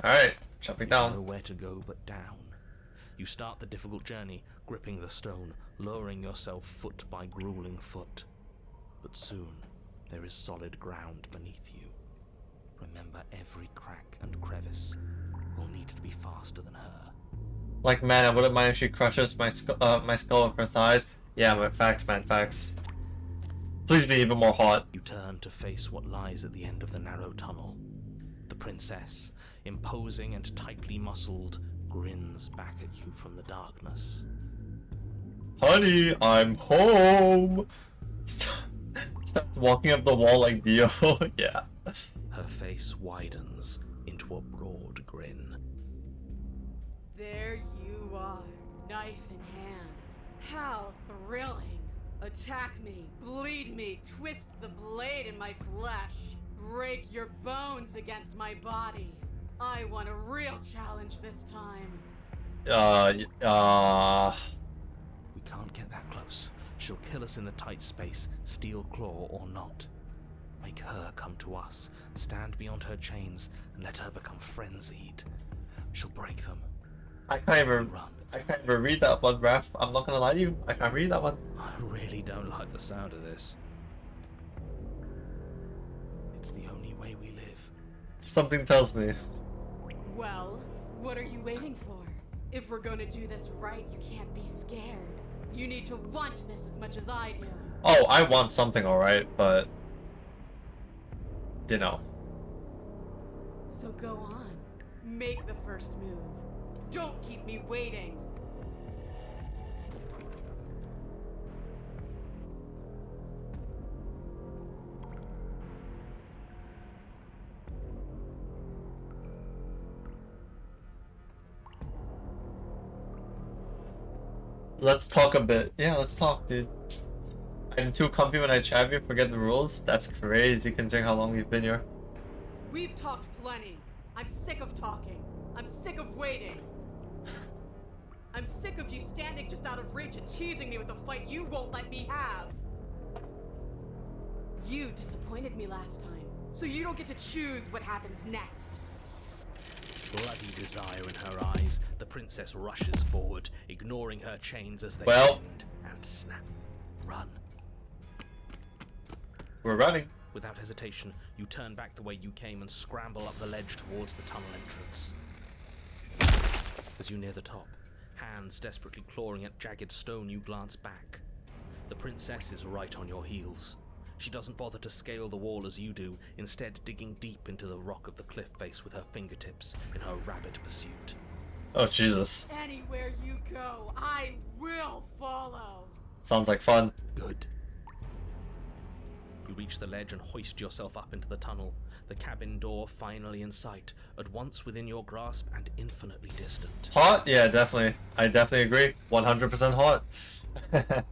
Alright, jumping down. Nowhere to go but down. You start the difficult journey, gripping the stone, lowering yourself foot by grueling foot. But soon, there is solid ground beneath you. Remember, every crack and crevice will need to be faster than her. Like, man, I wouldn't mind if she crushes my skull with her thighs. Yeah, but facts, man, facts. Please be even more hot. You turn to face what lies at the end of the narrow tunnel. The princess, imposing and tightly muscled, grins back at you from the darkness. Honey, I'm home! Starts walking up the wall like Dio. Yeah. Her face widens into a broad grin. There you are, knife in hand. How thrilling. Attack me, bleed me, twist the blade in my flesh. Break your bones against my body. I want a real challenge this time. We can't get that close. She'll kill us in the tight space, steel claw or not. Make her come to us, stand beyond her chains, and let her become frenzied. She'll break them. I can't even read that one, bruv. I'm not gonna lie to you. I can't read that one. I really don't like the sound of this. It's the only way we live. Something tells me. Well, what are you waiting for? If we're gonna do this right, you can't be scared. You need to want this as much as I do. Oh, I want something, alright, but... You know. So go on. Make the first move. Don't keep me waiting. Let's talk a bit. Yeah, let's talk, dude. I'm too comfy when I chat you, forget the rules? That's crazy considering how long we've been here. We've talked plenty. I'm sick of talking. I'm sick of waiting. I'm sick of you standing just out of reach and teasing me with a fight you won't let me have. You disappointed me last time, so you don't get to choose what happens next. Bloody desire in her eyes, the princess rushes forward, ignoring her chains as they Well. bend and snap. Run. We're running. Without hesitation, you turn back the way you came and scramble up the ledge towards the tunnel entrance. As you near the top, hands desperately clawing at jagged stone, you glance back. The princess is right on your heels. She doesn't bother to scale the wall as you do, instead digging deep into the rock of the cliff face with her fingertips in her rapid pursuit. Oh, Jesus. Anywhere you go, I will follow. Sounds like fun. Good. You reach the ledge and hoist yourself up into the tunnel, the cabin door finally in sight, at once within your grasp and infinitely distant. Hot? Yeah, definitely. I definitely agree. 100% hot. What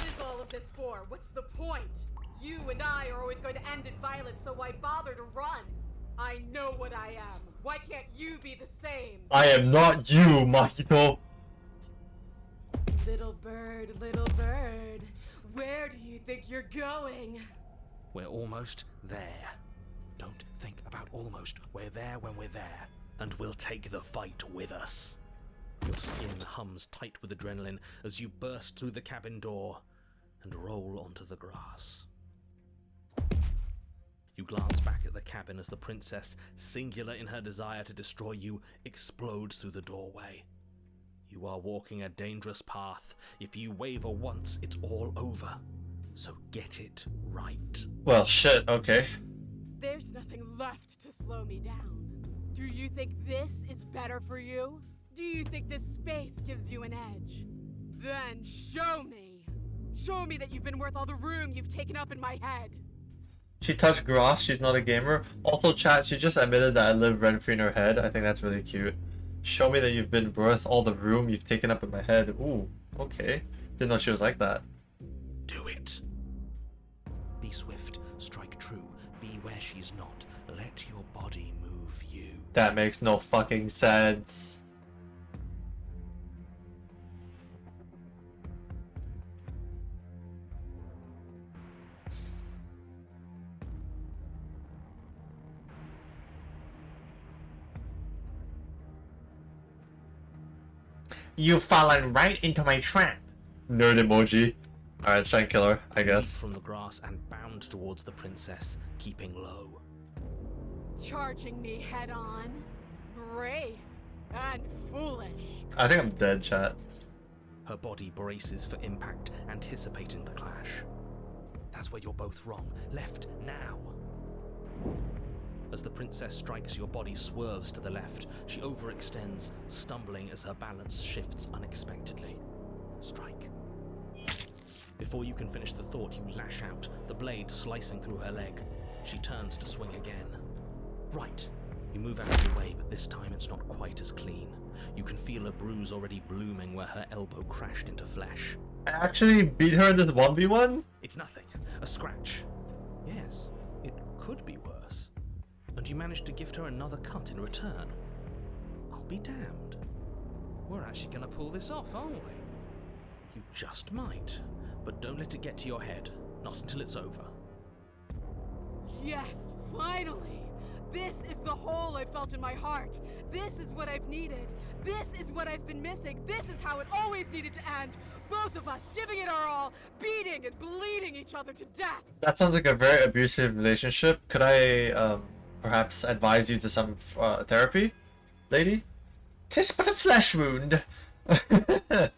is all of this for? What's the point? You and I are always going to end in violence, so why bother to run? I know what I am. Why can't you be the same? I am not you, Mahito. Little bird, where do you think you're going? We're almost there. Don't think about almost. We're there when we're there. And we'll take the fight with us. Your skin hums tight with adrenaline as you burst through the cabin door and roll onto the grass. You glance back at the cabin as the princess, singular in her desire to destroy you, explodes through the doorway. You are walking a dangerous path. If you waver once, it's all over. So get it right. Well, shit, okay. There's nothing left to slow me down. Do you think this is better for you? Do you think this space gives you an edge? Then show me. Show me that you've been worth all the room you've taken up in my head. She touched grass, she's not a gamer. Also, chat, she just admitted that I live rent-free in her head. I think that's really cute. Show me that you've been worth all the room you've taken up in my head. Ooh, okay. Didn't know she was like that. Do it. Be swift, strike true, be where she's not. Let your body move you. That makes no fucking sense. You've fallen right into my trap. Nerd emoji. Alright, let's try and kill her, I guess. From the grass and bound towards the princess, keeping low. Charging me head on. Brave and foolish. I think I'm dead, chat. Her body braces for impact, anticipating the clash. That's where you're both wrong. Left now. As the princess strikes, your body swerves to the left. She overextends, stumbling as her balance shifts unexpectedly. Strike. Before you can finish the thought, you lash out, the blade slicing through her leg. She turns to swing again. Right. You move out of the way, but this time it's not quite as clean. You can feel a bruise already blooming where her elbow crashed into flesh. I actually beat her in this 1v1? It's nothing. A scratch. Yes, it could be worse. And you managed to gift her another cut in return. I'll be damned. We're actually gonna pull this off, aren't we? You just might. But don't let it get to your head. Not until it's over. Yes, finally! This is the hole I felt in my heart. This is what I've needed. This is what I've been missing. This is how it always needed to end. Both of us giving it our all, beating and bleeding each other to death. That sounds like a very abusive relationship. Could I perhaps advise you to some therapy, lady? 'Tis but a flesh wound. The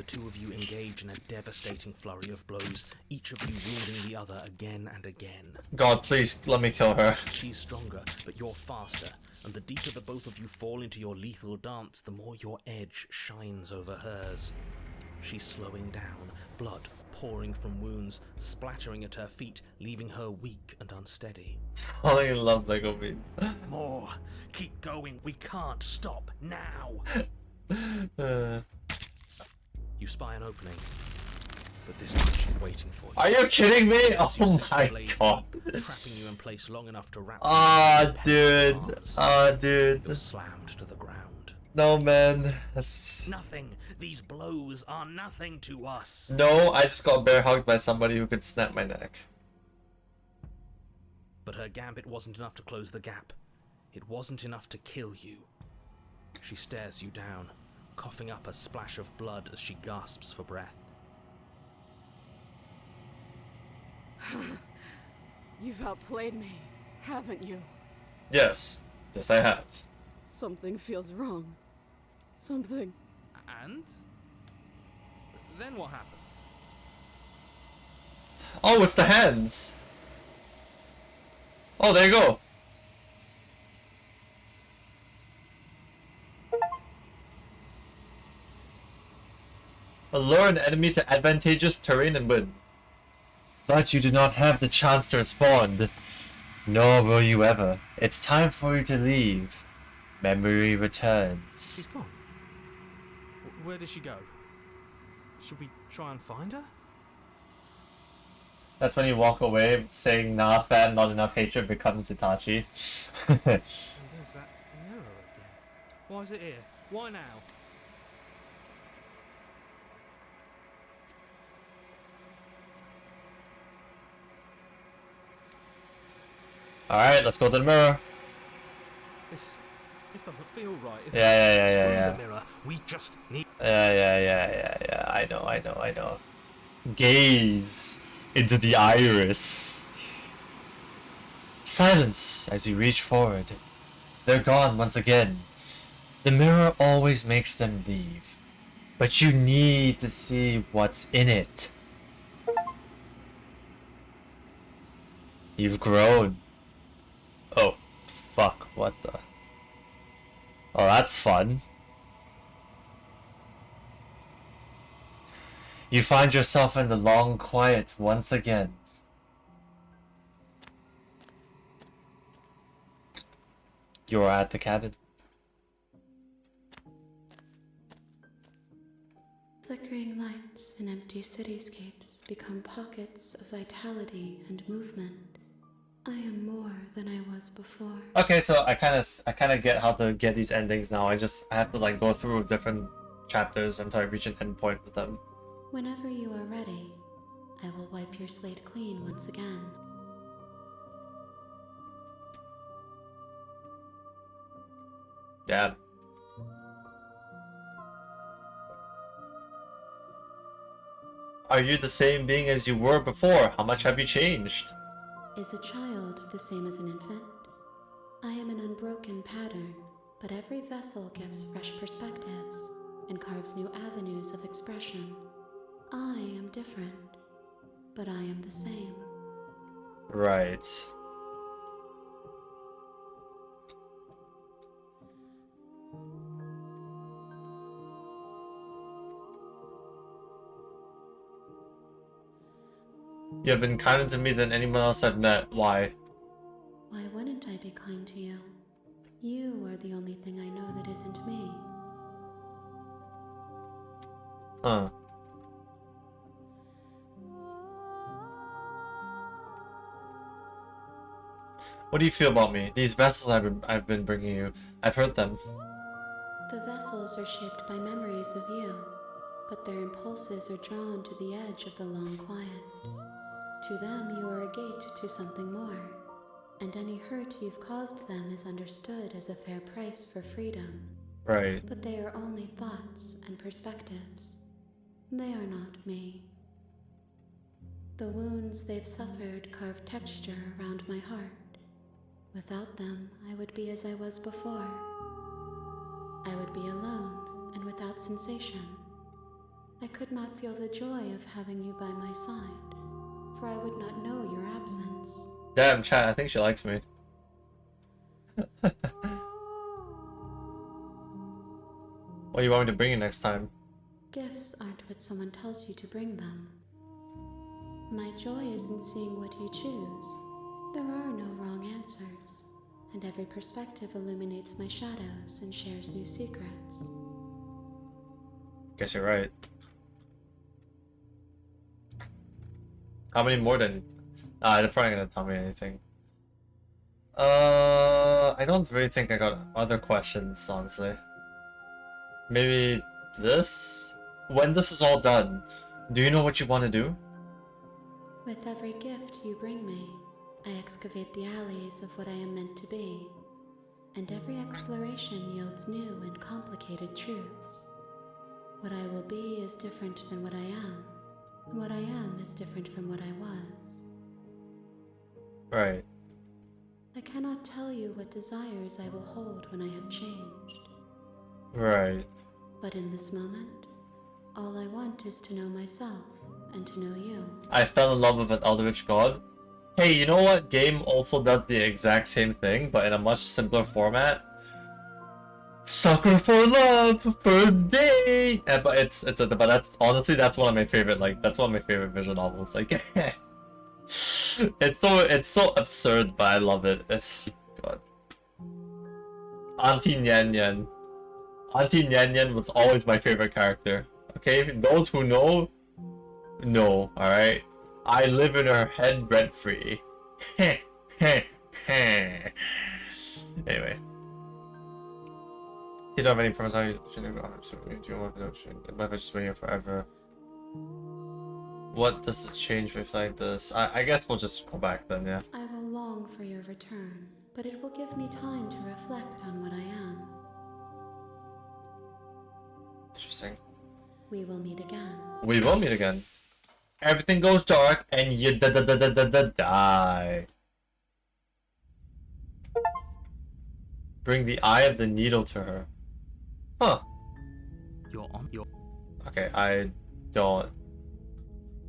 two of you engage in a devastating flurry of blows, each of you wounding the other again and again. God, please let me kill her. She's stronger, but you're faster, and the deeper the both of you fall into your lethal dance, the more your edge shines over hers. She's slowing down, blood pouring from wounds, splattering at her feet, leaving her weak and unsteady. Falling in love like a me. More! Keep going! We can't stop now! You spy an opening, but this time she's waiting for you. Are you kidding me? As you Oh set my the blade god. trapping you in place long enough to wrap Ah, you in dude. arms. Ah, dude. You're slammed to the ground. No, man. That's... Nothing. These blows are nothing to us. No, I just got bear hugged by somebody who could snap my neck. But her gambit wasn't enough to close the gap. It wasn't enough to kill you. She stares you down, coughing up a splash of blood as she gasps for breath. You've outplayed me, haven't you? Yes. Yes, I have. Something feels wrong. Something. And? Then what happens? Oh, it's the hands. Oh, there you go. Allure an enemy to advantageous terrain and win. But you do not have the chance to respond. Nor will you ever. It's time for you to leave. Memory returns. She's gone. Where did she go? Should we try and find her? That's when you walk away saying, nah, fam, not enough hatred becomes Itachi. And there's that mirror again. Why is it here? Why now? Alright, let's go to the mirror. This doesn't feel right. Yeah. The mirror. We just need. Yeah. I know. Gaze into the iris. Silence as you reach forward. They're gone once again. The mirror always makes them leave. But you need to see what's in it. You've grown. Oh, fuck, what the... Oh, that's fun. You find yourself in the long quiet once again. You're at the cabin. Flickering lights and empty cityscapes become pockets of vitality and movement. I am more than I was before. Okay, so I kind of get how to get these endings now. I have to like go through different chapters until I reach an endpoint with them. Whenever you are ready, I will wipe your slate clean once again. Yeah. Are you the same being as you were before? How much have you changed? Is a child the same as an infant? I am an unbroken pattern, but every vessel gives fresh perspectives and carves new avenues of expression. I am different, but I am the same. Right. You have been kinder to me than anyone else I've met. Why? Why wouldn't I be kind to you? You are the only thing I know that isn't me. Huh. What do you feel about me? These vessels I've been bringing you. I've heard them. The vessels are shaped by memories of you, but their impulses are drawn to the edge of the long quiet. To them, you are a gate to something more, and any hurt you've caused them is understood as a fair price for freedom. Right. But they are only thoughts and perspectives. They are not me. The wounds they've suffered carve texture around my heart. Without them, I would be as I was before. I would be alone and without sensation. I could not feel the joy of having you by my side, for I would not know your absence. Damn, chat, I think she likes me. What do you want me to bring you next time? Gifts aren't what someone tells you to bring them. My joy is in seeing what you choose. There are no wrong answers, and every perspective illuminates my shadows and shares new secrets. Guess you're right. How many more than... they're probably gonna tell me anything. I don't really think I got other questions, honestly. Maybe this? When this is all done, do you know what you want to do? With every gift you bring me, I excavate the alleys of what I am meant to be, and every exploration yields new and complicated truths. What I will be is different than what I am, and what I am is different from what I was. Right. I cannot tell you what desires I will hold when I have changed. Right. But in this moment, all I want is to know myself and to know you. I fell in love with an Eldritch God. Hey, you know what game also does the exact same thing, but in a much simpler format? Sucker for Love, first date. But but that's honestly that's one of my favorite that's one of my favorite visual novels. Like, it's so absurd, but I love it. It's God. Auntie Nyan Nyan. Auntie Nyan Nyan was always my favorite character. Okay, those who know, alright? I live in her head rent free. Anyway. You don't have any problems. I do want to just wait here forever. What does it change with like this? I guess we'll just go back then, yeah. I will long for your return, but it will give me time to reflect on what I am. Interesting. We will meet again. We will meet again. Everything goes dark and you die. Bring the eye of the needle to her. Huh. You're on your. Okay, I don't.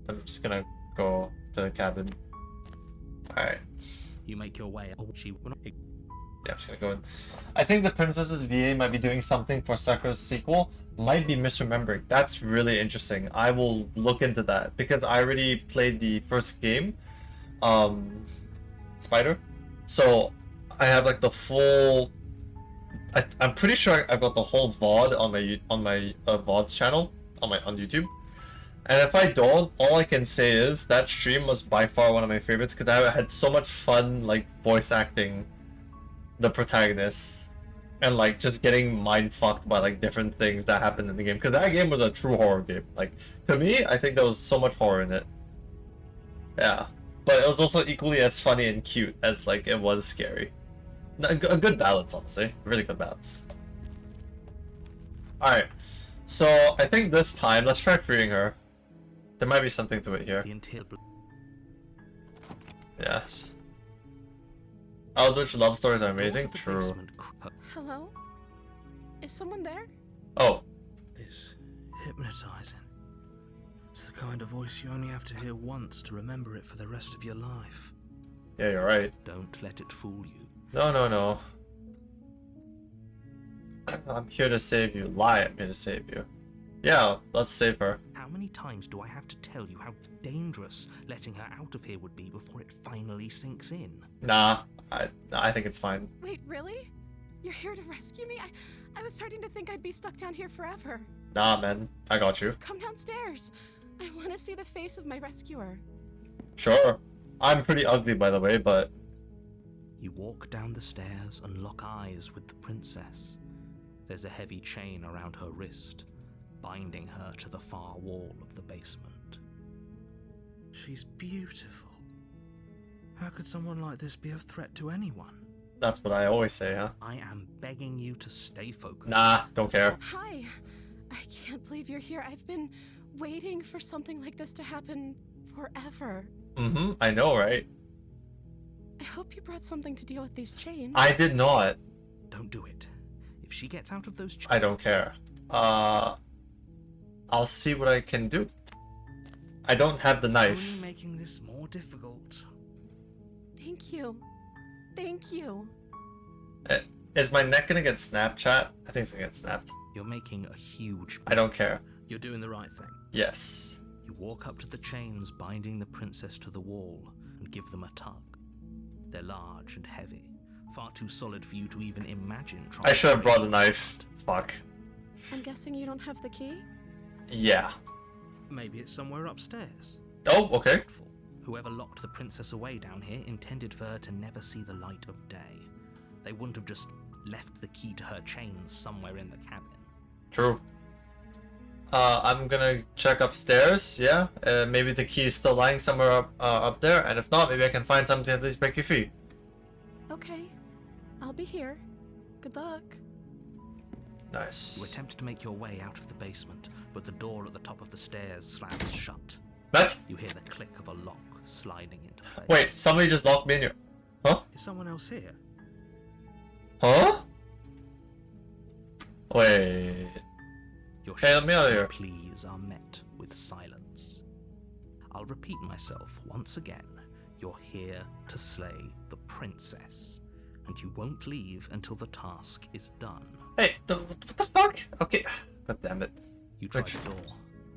I'm just gonna go to the cabin. Alright. You make your way. Oh, she will not. Yeah, I'm just gonna go in. I think the Princess's VA might be doing something for Sakura's sequel. Might be misremembering. That's really interesting. I will look into that because I already played the first game, Spider. So I have like the full. I'm pretty sure I've got the whole VOD on my VOD's channel on YouTube. And if I don't, all I can say is that stream was by far one of my favorites because I had so much fun like voice acting the protagonist and like just getting mind fucked by like different things that happened in the game because that game was a true horror game. Like to me, I think there was so much horror in it. Yeah, but it was also equally as funny and cute as like it was scary. A good balance, honestly. Really good balance. Alright, so I think this time let's try freeing her. There might be something to it here. Yes. Eldritch love stories are amazing. True. Hello? Is someone there? Oh. It's hypnotizing. It's the kind of voice you only have to hear once to remember it for the rest of your life. Yeah, you're right. Don't let it fool you. No. I'm here to save you. Lie, I'm here to save you. Yeah, let's save her. How many times do I have to tell you how dangerous letting her out of here would be before it finally sinks in? Nah, I think it's fine. Wait, really? You're here to rescue me? I was starting to think I'd be stuck down here forever. Nah, man. I got you. Come downstairs. I want to see the face of my rescuer. Sure. I'm pretty ugly, by the way, but... You walk down the stairs and lock eyes with the princess. There's a heavy chain around her wrist, binding her to the far wall of the basement. She's beautiful. How could someone like this be a threat to anyone? That's what I always say, huh? I am begging you to stay focused. Nah, don't care. Hi. I can't believe you're here. I've been waiting for something like this to happen forever. Mm-hmm, I know, right? I hope you brought something to deal with these chains. I did not. Don't do it. If she gets out of those chains, I don't care. I'll see what I can do. I don't have the knife. only making this more difficult. Thank you. Thank you. Is my neck gonna get snapped, chat? I think it's gonna get snapped. You're making a huge. I don't care. You're doing the right thing. Yes. You walk up to the chains binding the princess to the wall and give them a tug. They're large and heavy, far too solid for you to even imagine trying. I should have brought a knife. Fuck. I'm guessing you don't have the key? Yeah. Maybe it's somewhere upstairs. Oh, okay. Whoever locked the princess away down here intended for her to never see the light of day. They wouldn't have just left the key to her chains somewhere in the cabin. True. I'm gonna check upstairs, yeah? Maybe the key is still lying somewhere up there, and if not, maybe I can find something to at least break your feet. Okay. I'll be here. Good luck. Nice. You attempt to make your way out of the basement, but the door at the top of the stairs slams shut. What? You hear the click of a lock sliding into place. Wait, somebody just locked me in your... Huh? Is someone else here? Huh? Wait... Your Hey, let me out of here. pleas are met with silence. I'll repeat myself once again. You're here to slay the princess, and you won't leave until the task is done. Hey, what the fuck? Okay. God damn it. You try Which- the door,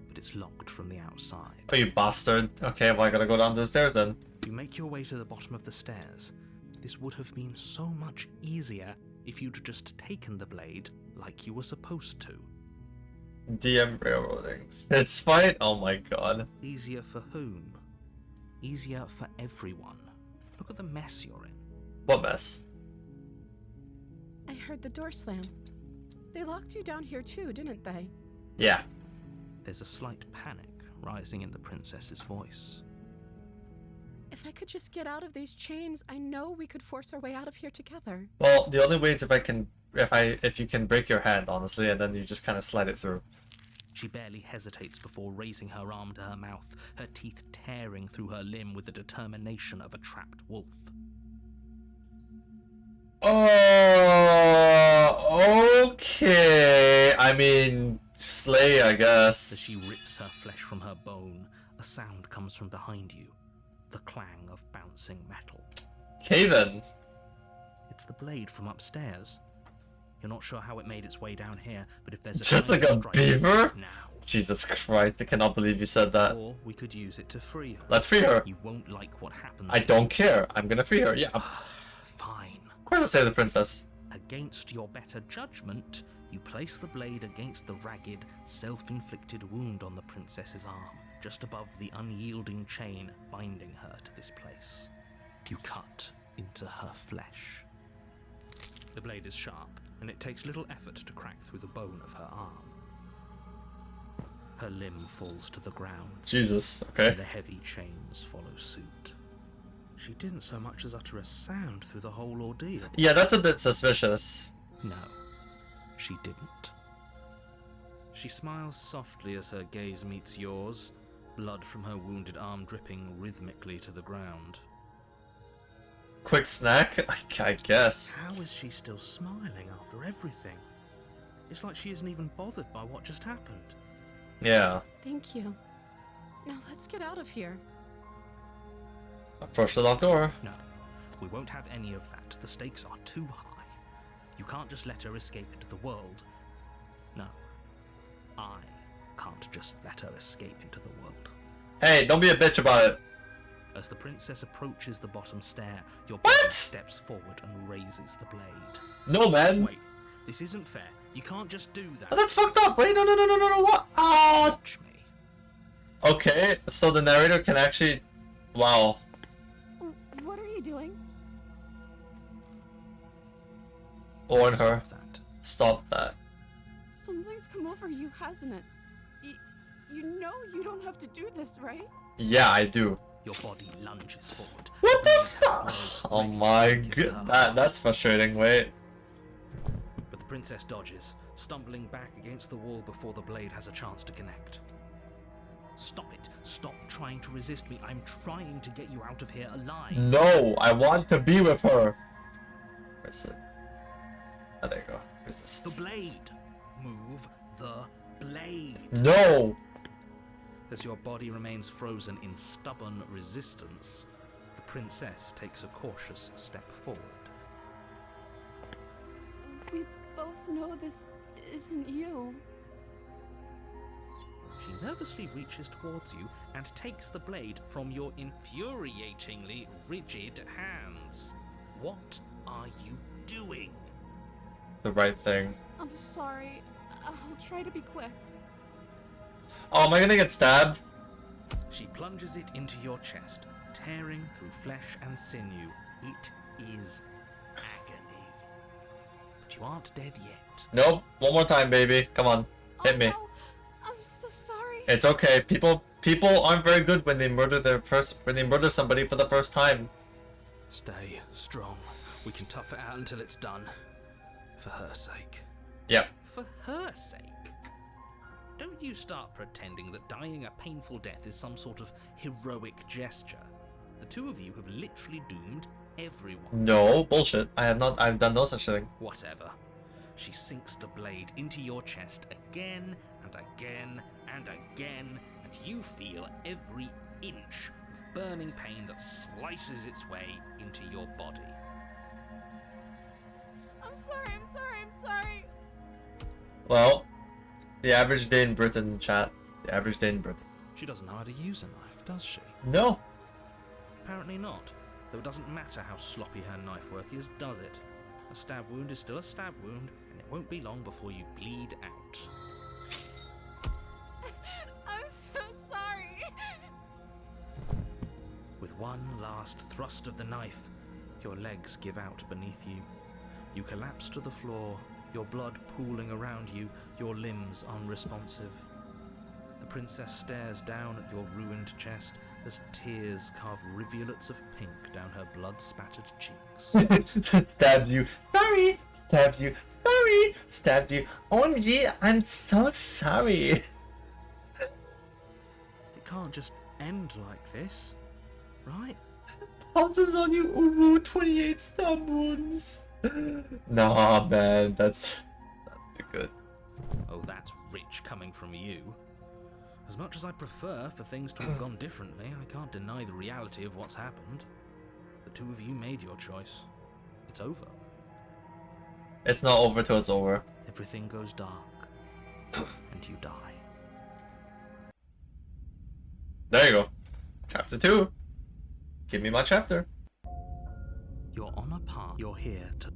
but it's locked from the outside. Oh, you bastard. Okay, well, I gotta go down the stairs then. You make your way to the bottom of the stairs. This would have been so much easier if you'd just taken the blade like you were supposed to. DM railroading. It's fine? Oh my god. Easier for whom? Easier for everyone. Look at the mess you're in. What mess? I heard the door slam. They locked you down here too, didn't they? Yeah. There's a slight panic rising in the princess's voice. If I could just get out of these chains, I know we could force our way out of here together. Well, the only way is if you can break your hand, honestly, and then you just kind of slide it through. She barely hesitates before raising her arm to her mouth, her teeth tearing through her limb with the determination of a trapped wolf. Oh, okay. I mean, slay, I As guess. she rips her flesh from her bone, a sound comes from behind you, the clang of bouncing metal. Okay then. It's the blade from upstairs. You're not sure how it made its way down here, but if there's a Just time like to a strike, beaver? it's now. Jesus Christ, I cannot believe you said that. Or we could use it to free her. Let's free her. You won't like what happens. I don't care. I'm gonna free her. Yeah, of Fine. course I'll save the princess. Against your better judgment, you place the blade against the ragged, self-inflicted wound on the princess's arm, just above the unyielding chain binding her to this place. You cut into her flesh. The blade is sharp, and it takes little effort to crack through the bone of her arm. Her limb falls to the ground, Jesus, and okay. the heavy chains follow suit. She didn't so much as utter a sound through the whole ordeal. Yeah, that's a bit suspicious. No, she didn't. She smiles softly as her gaze meets yours, blood from her wounded arm dripping rhythmically to the ground. Quick snack? I guess. How is she still smiling after everything? It's like she isn't even bothered by what just happened. Yeah. Thank you. Now let's get out of here. Approach the locked door. No, we won't have any of that. The stakes are too high. You can't just let her escape into the world. No, I can't just let her escape into the world. Hey, don't be a bitch about it. As the princess approaches the bottom stair, your What? brother steps forward and raises the blade. No, man. Wait, this isn't fair. You can't just do that. Oh, that's fucked up. Wait, no, what? Ah. Watch me. Okay, so the narrator can actually... Wow. What are you doing? Warn her. Stop that. Stop that. Something's come over you, hasn't it? You know you don't have to do this, right? Yeah, I do. Your body lunges forward. What the blade fuck? blade Oh ready to my sink into her god, that's frustrating. Wait. But the princess dodges, stumbling back against the wall before the blade has a chance to connect. Stop it. Stop trying to resist me. I'm trying to get you out of here alive. No, I want to be with her. Where's it? Oh, there you go. Resist. The blade. Move the blade. No! As your body remains frozen in stubborn resistance, the princess takes a cautious step forward. We both know this isn't you. She nervously reaches towards you and takes the blade from your infuriatingly rigid hands. What are you doing? The right thing. I'm sorry. I'll try to be quick. Oh, am I gonna get stabbed? She plunges it into your chest, tearing through flesh and sinew. It is agony. But you aren't dead yet. Nope. One more time, baby. Come on. Hit me. No. I'm so sorry. It's okay. People aren't very good when they murder somebody for the first time. Stay strong. We can tough it out until it's done. For her sake. Yep. For her sake? Don't you start pretending that dying a painful death is some sort of heroic gesture. The two of you have literally doomed everyone. No, bullshit. I've done no such thing. Whatever. She sinks the blade into your chest again and again and again, and you feel every inch of burning pain that slices its way into your body. I'm sorry. Well, the average day in Britain, chat. The average day in Britain. She doesn't know how to use a knife, does she? No. Apparently not, though it doesn't matter how sloppy her knife work is, does it? A stab wound is still a stab wound, and it won't be long before you bleed out. I'm so sorry. With one last thrust of the knife, your legs give out beneath you. You collapse to the floor, your blood pooling around you, your limbs unresponsive. The princess stares down at your ruined chest as tears carve rivulets of pink down her blood-spattered cheeks. Stabs you. Sorry. Stabs you. Sorry. Stabs you. OMG, I'm so sorry. It can't just end like this, right? Pounces on you. Ooh, 28 stab wounds. Nah, man, that's too good. Oh, that's rich coming from you. As much as I prefer for things to have gone differently, I can't deny the reality of what's happened. The two of you made your choice. It's over. It's not over till it's over. Everything goes dark, and you die. There you go. Chapter 2. Give me my chapter. You're on a path. You're here to...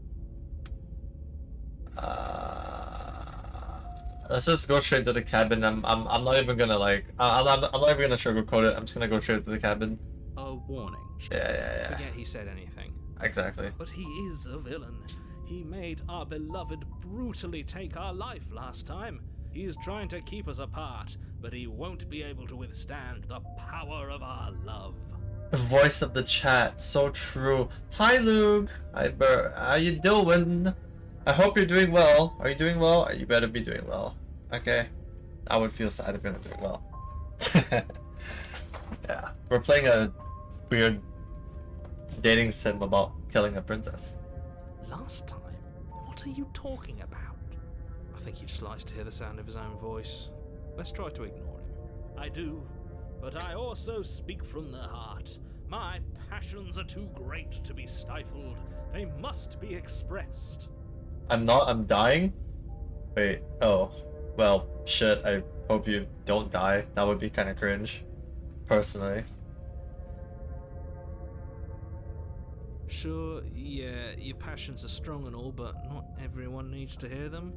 Let's just go straight to the cabin. I'm not even gonna like. I'm not even gonna sugarcoat it. I'm just gonna go straight to the cabin. A warning. Yeah. Forget he said anything. Exactly. But he is a villain. He made our beloved brutally take our life last time. He is trying to keep us apart, but he won't be able to withstand the power of our love. The voice of the chat, so true. Hi, Luke. Hi, Bert. How you doing? I hope you're doing well. Are you doing well? You better be doing well. Okay. I would feel sad if you're not doing well. Yeah. We're playing a weird dating sim about killing a princess. Last time? What are you talking about? I think he just likes to hear the sound of his own voice. Let's try to ignore him. I do, but I also speak from the heart. My passions are too great to be stifled. They must be expressed. I'm dying? Wait, oh. Well, shit, I hope you don't die. That would be kind of cringe. Personally. Sure, yeah, your passions are strong and all, but not everyone needs to hear them.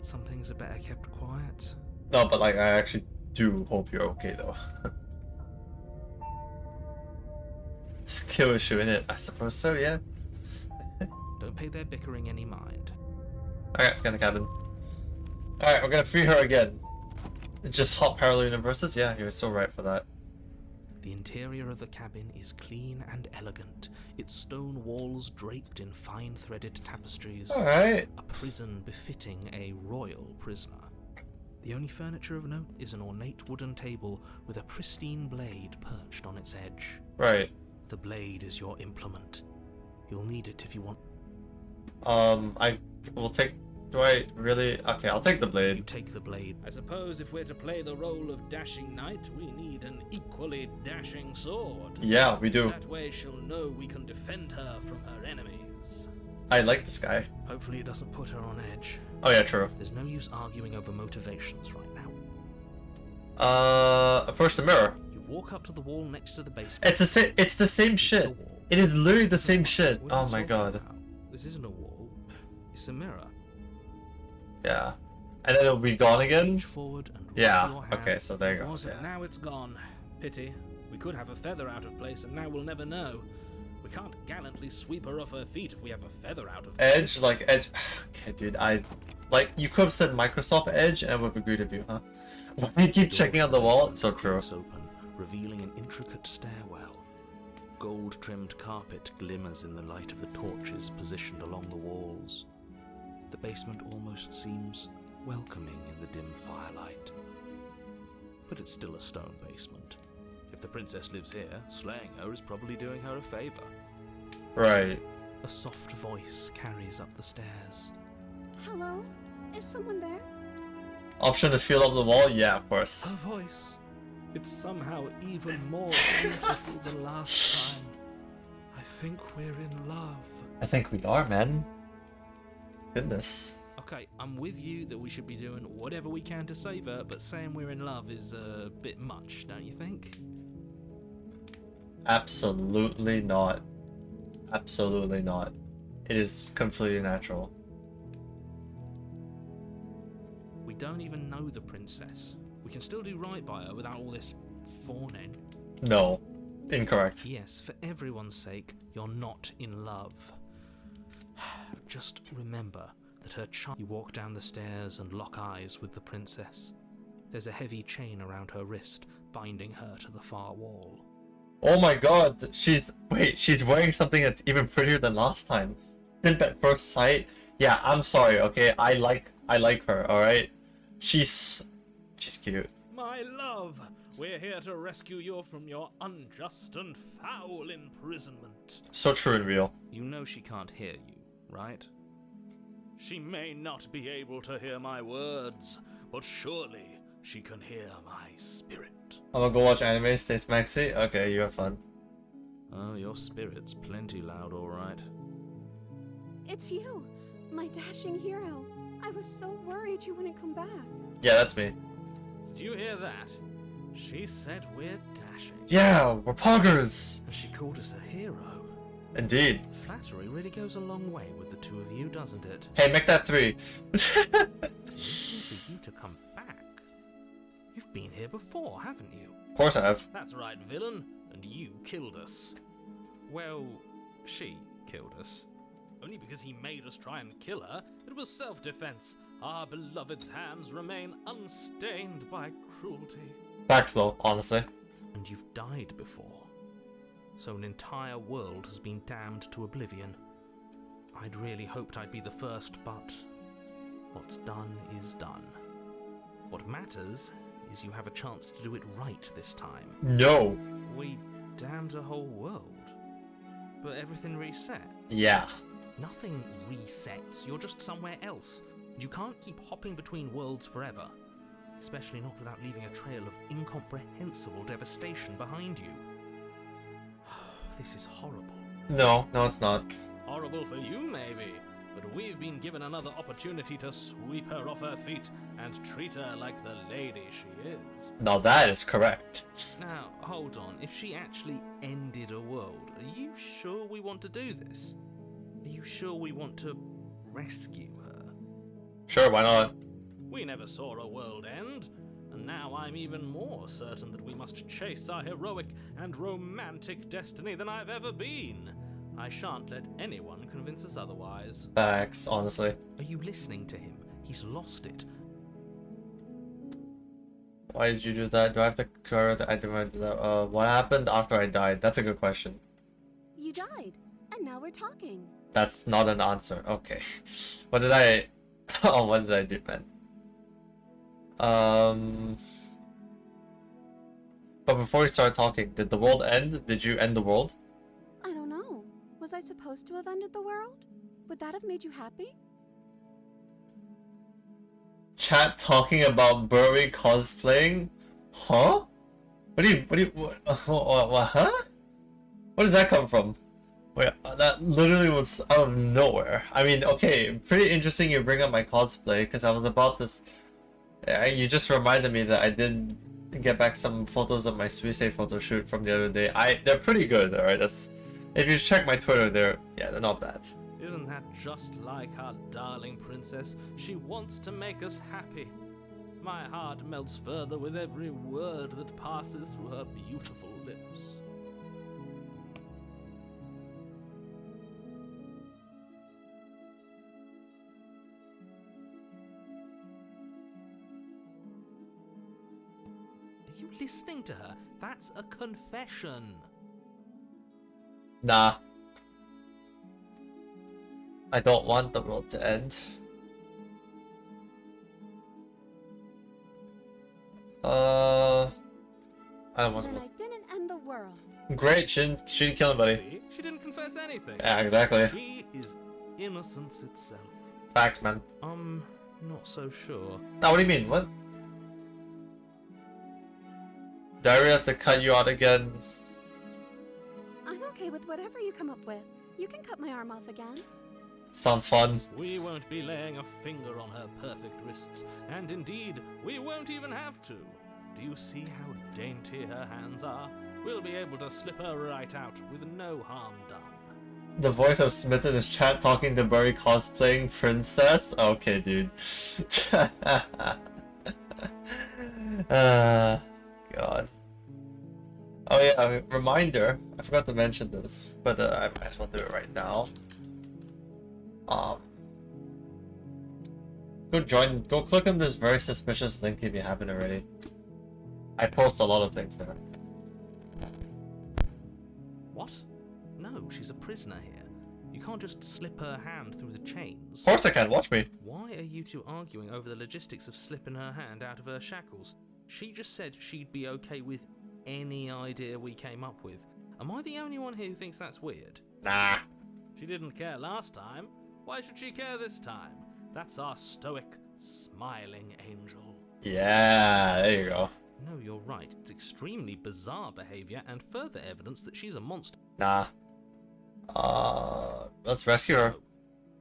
Some things are better kept quiet. No, but like, I actually do hope you're okay though. Skill issue in it, I suppose so, yeah. Don't pay their bickering any mind. Alright, scan the cabin. Alright, we're gonna free her again. Just hot parallel universes? Yeah, you're so right for that. The interior of the cabin is clean and elegant, its stone walls draped in fine threaded tapestries. Alright. A prison befitting a royal prisoner. The only furniture of note is an ornate wooden table with a pristine blade perched on its edge. Right. The blade is your implement. You'll need it if you want. I will take... Do I really... Okay, I'll take the You blade. take the blade. I suppose if we're to play the role of dashing knight, we need an equally dashing sword. Yeah, we do. That way she'll know we can defend her from her enemies. I like this guy. Hopefully it doesn't put her on edge. Oh yeah, true. There's no use arguing over motivations right now. Approach the mirror. You walk up to the wall next to the basement. It's the same. It's the same It's a shit. wall. It is literally the same shit. What are Oh you my talking god. about? This isn't a wall. It's a mirror. Yeah. And then it'll be gone again. Reach forward and rub Yeah. your hand. Okay, so there you go. Was it? Yeah. Now it's gone. Pity. We could have a feather out of place, and now we'll never know. We can't gallantly sweep her off her feet if we have a feather out of place. Edge, like Edge. Okay, dude. You could have said Microsoft Edge, and I would have agreed with you, huh? Why do you keep checking out the wall? It's so true. Cracks open, revealing an intricate stairwell. Gold-trimmed carpet glimmers in the light of the torches positioned along the walls. The basement almost seems welcoming in the dim firelight. But it's still a stone basement. If the princess lives here, slaying her is probably doing her a favor. Right. A soft voice carries up the stairs. Hello? Is someone there? Option to feel up the wall? Yeah, of course. Her voice. It's somehow even more beautiful than last time. I think we're in love. I think we are, man. Goodness. Okay, I'm with you that we should be doing whatever we can to save her, but saying we're in love is a bit much, don't you think? Absolutely not. Absolutely not. It is completely natural. We don't even know the princess. We can still do right by her without all this fawning. No. Incorrect. Yes, for everyone's sake, you're not in love. Just remember that her child. You walk down the stairs and lock eyes with the princess. There's a heavy chain around her wrist, binding her to the far wall. Oh my god, she's wearing something that's even prettier than last time. Simp at first sight. Yeah, I'm sorry, okay? I like her, alright? She's cute. My love, we're here to rescue you from your unjust and foul imprisonment. So true and real. You know she can't hear you, right? She may not be able to hear my words, but surely she can hear my spirit. I'm gonna go watch anime, stay Maxi. Okay, you have fun. Oh, your spirit's plenty loud, alright. It's you, my dashing hero. I was so worried you wouldn't come back. Yeah, that's me. Did you hear that? She said we're dashing. Yeah, we're poggers! And she called us a hero. Indeed. Flattery really goes a long way with the two of you, doesn't it? Hey, make that 3. Waiting for you to come back. You've been here before, haven't you? Of course I have. That's right, villain. And you killed us. Well, she killed us. Only because he made us try and kill her. It was self-defense. Our beloved's hands remain unstained by cruelty. Facts though, honestly. And you've died before. So an entire world has been damned to oblivion. I'd really hoped I'd be the first, but what's done is done. What matters is you have a chance to do it right this time. No. We damned a whole world, but everything reset. Yeah. Nothing resets, you're just somewhere else. You can't keep hopping between worlds forever, especially not without leaving a trail of incomprehensible devastation behind you. This is horrible. No, it's not. Horrible for you, maybe. But we've been given another opportunity to sweep her off her feet and treat her like the lady she is. Now that is correct. Now, hold on. If she actually ended a world, are you sure we want to do this? Are you sure we want to rescue her? Sure, why not? We never saw a world end, and now I'm even more certain that we must chase our heroic and romantic destiny than I've ever been. I shan't let anyone convince us otherwise. Facts, honestly. Are you listening to him? He's lost it. Why did you do that? Do I have to cover the I didn't do that? What happened after I died? That's a good question. You died, and now we're talking. That's not an answer. Okay. What did I... Oh, what did I do, man? But before we start talking, did the world end? Did you end the world? I don't know. Was I supposed to have ended the world? Would that have made you happy? Chat talking about Berwi cosplaying? Huh? What, huh? Where does that come from? Wait, that literally was out of nowhere. I mean, okay, pretty interesting you bring up my cosplay, because I was about this... You just reminded me that I did get back some photos of my Suisse photo shoot from the other day. They're pretty good, alright? If you check my Twitter, they're not bad. Isn't that just like our darling princess? She wants to make us happy. My heart melts further with every word that passes through her beautiful lips. Are you listening to her? That's a confession. Nah. I don't want the world to end. I don't want Then the I didn't end the world. Great, she didn't kill anybody. See? She didn't confess anything. Yeah, exactly. She is innocence itself. Facts, man. Not so sure. Now, what do you mean? What? Do I really have to cut you out again? I'm okay with whatever you come up with. You can cut my arm off again. Sounds fun. We won't be laying a finger on her perfect wrists, and indeed, we won't even have to. Do you see how dainty her hands are? We'll be able to slip her right out with no harm done. The voice of Smith in his chat talking to Berwi cosplaying princess? Okay, dude. God. Oh yeah, reminder. I forgot to mention this, but I might as well do it right now. Go click on this very suspicious link if you haven't already. I post a lot of things there. What? No, she's a prisoner here. You can't just slip her hand through the chains. Of course I can, watch me. Why are you two arguing over the logistics of slipping her hand out of her shackles? She just said she'd be okay with any idea we came up with. Am I the only one here who thinks that's weird? Nah. She didn't care last time. Why should she care this time? That's our stoic, smiling angel. Yeah, there you go. No, you're right. It's extremely bizarre behavior and further evidence that she's a monster. Nah. Let's rescue her.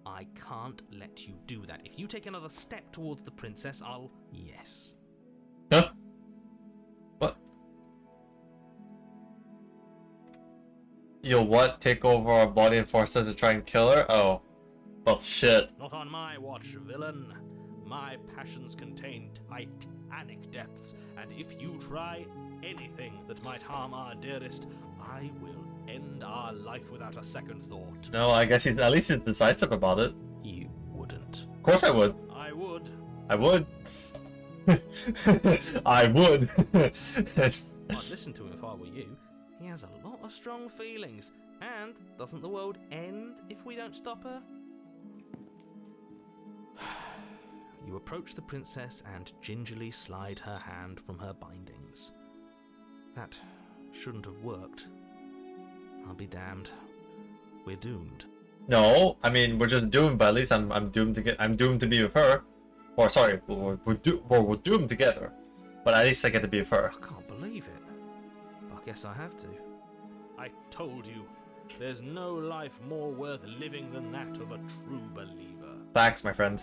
No, I can't let you do that. If you take another step towards the princess, I'll... Yes. Huh? What? You'll what? Take over our body and force us to try and kill her? Oh. Well, shit. Not on my watch, villain. My passions contain titanic depths, and if you try anything that might harm our dearest, I will end our life without a second thought. No, I guess at least he's decisive about it. You wouldn't. Of course I would. I would. I would. I would. Yes. I'd listen to him if I were you. He has a lot of strong feelings. And doesn't the world end if we don't stop her? You approach the princess and gingerly slide her hand from her bindings. That shouldn't have worked. I'll be damned. We're doomed. No, I mean we're just doomed, but at least I'm doomed to be with her. Or sorry, we're doomed together. But at least I get to be with her. I can't believe it. I guess I have to. I told you, there's no life more worth living than that of a true believer. Thanks, my friend.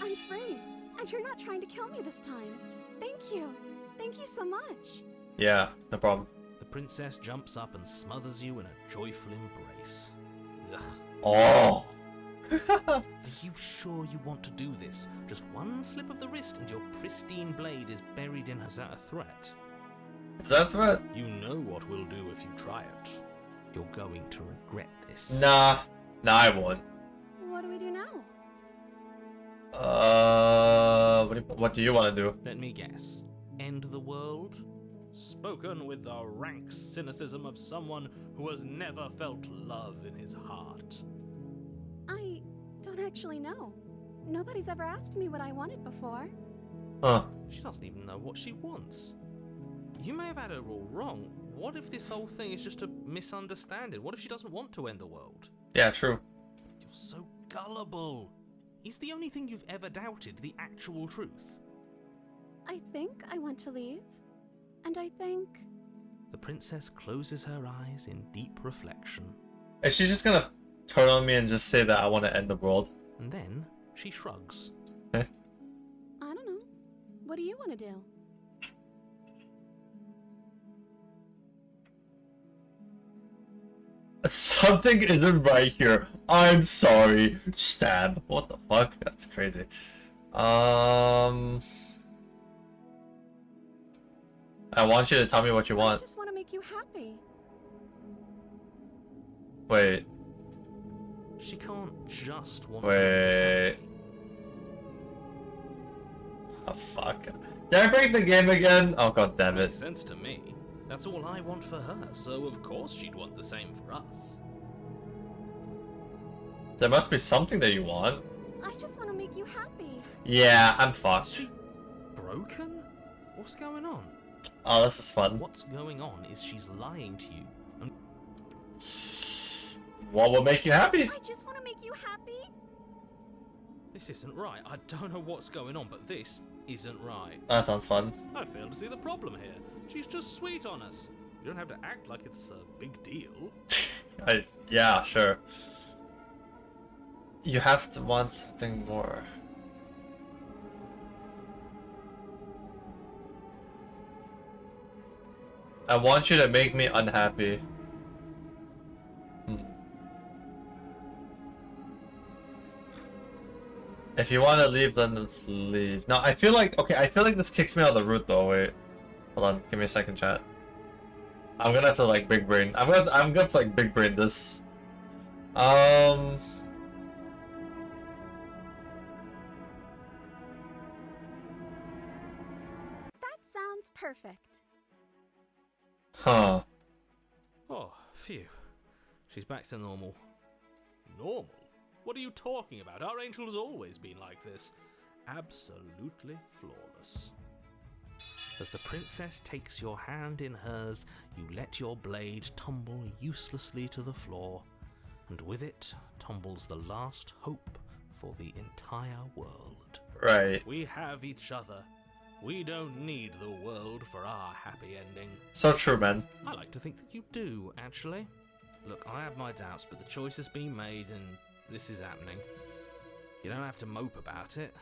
I'm free, and you're not trying to kill me this time. Thank you. Thank you so much. Yeah, no problem. The princess jumps up and smothers you in a joyful embrace. Ugh. Oh. Are you sure you want to do this? Just one slip of the wrist and your pristine blade is buried in her. Is that a threat? Is that a threat? You know what we'll do if you try it. You're going to regret this. Nah, I won't. What do we do now? What do you want to do? Let me guess. end the world? Spoken with the rank cynicism of someone who has never felt love in his heart. I don't actually know. Nobody's ever asked me what I wanted before. Huh. She doesn't even know what she wants. You may have had her all wrong. What if this whole thing is just a misunderstanding? What if she doesn't want to end the world? Yeah, true. You're so gullible. Is the only thing you've ever doubted the actual truth? I think I want to leave. And I think... The princess closes her eyes in deep reflection. Is she just gonna turn on me and just say that I want to end the world? And then she shrugs. I don't know. What do you want to do? Something isn't right here. I'm sorry. Stab. What the fuck? That's crazy. I want you to tell me what you I want. just want to make you happy. Wait. She can't just want to make us Wait. happy. Oh fuck. Did I break the game again? Oh god damn Makes it. sense to me. That's all I want for her, so of course she'd want the same for us. There must be something that you want. I just want to make you happy. Yeah, I'm Is fucked. she broken? What's going on? Oh, this is fun. What's going on is she's lying to you. And What will make you happy? I just want to make you happy. this isn't right. I don't know what's going on, but this isn't right. That sounds fun. I fail to see the problem here. She's just sweet on us. You don't have to act like it's a big deal. Yeah, sure. You have to want something more. I want you to make me unhappy. If you want to leave, then let's leave. No, I feel like, okay, I feel like this kicks me out of the route though. Wait, hold on, give me a second, chat. I'm gonna have to like big brain. I'm gonna have to like big brain this. That sounds perfect. Huh. Oh, phew. She's back to normal. Normal? What are you talking about? Our angel has always been like this. Absolutely flawless. As the princess takes your hand in hers, you let your blade tumble uselessly to the floor, and with it tumbles the last hope for the entire world. Right. We have each other. We don't need the world for our happy ending. So true, man. I like to think that you do, actually. Look, I have my doubts, but the choice has been made and this is happening. You don't have to mope about it.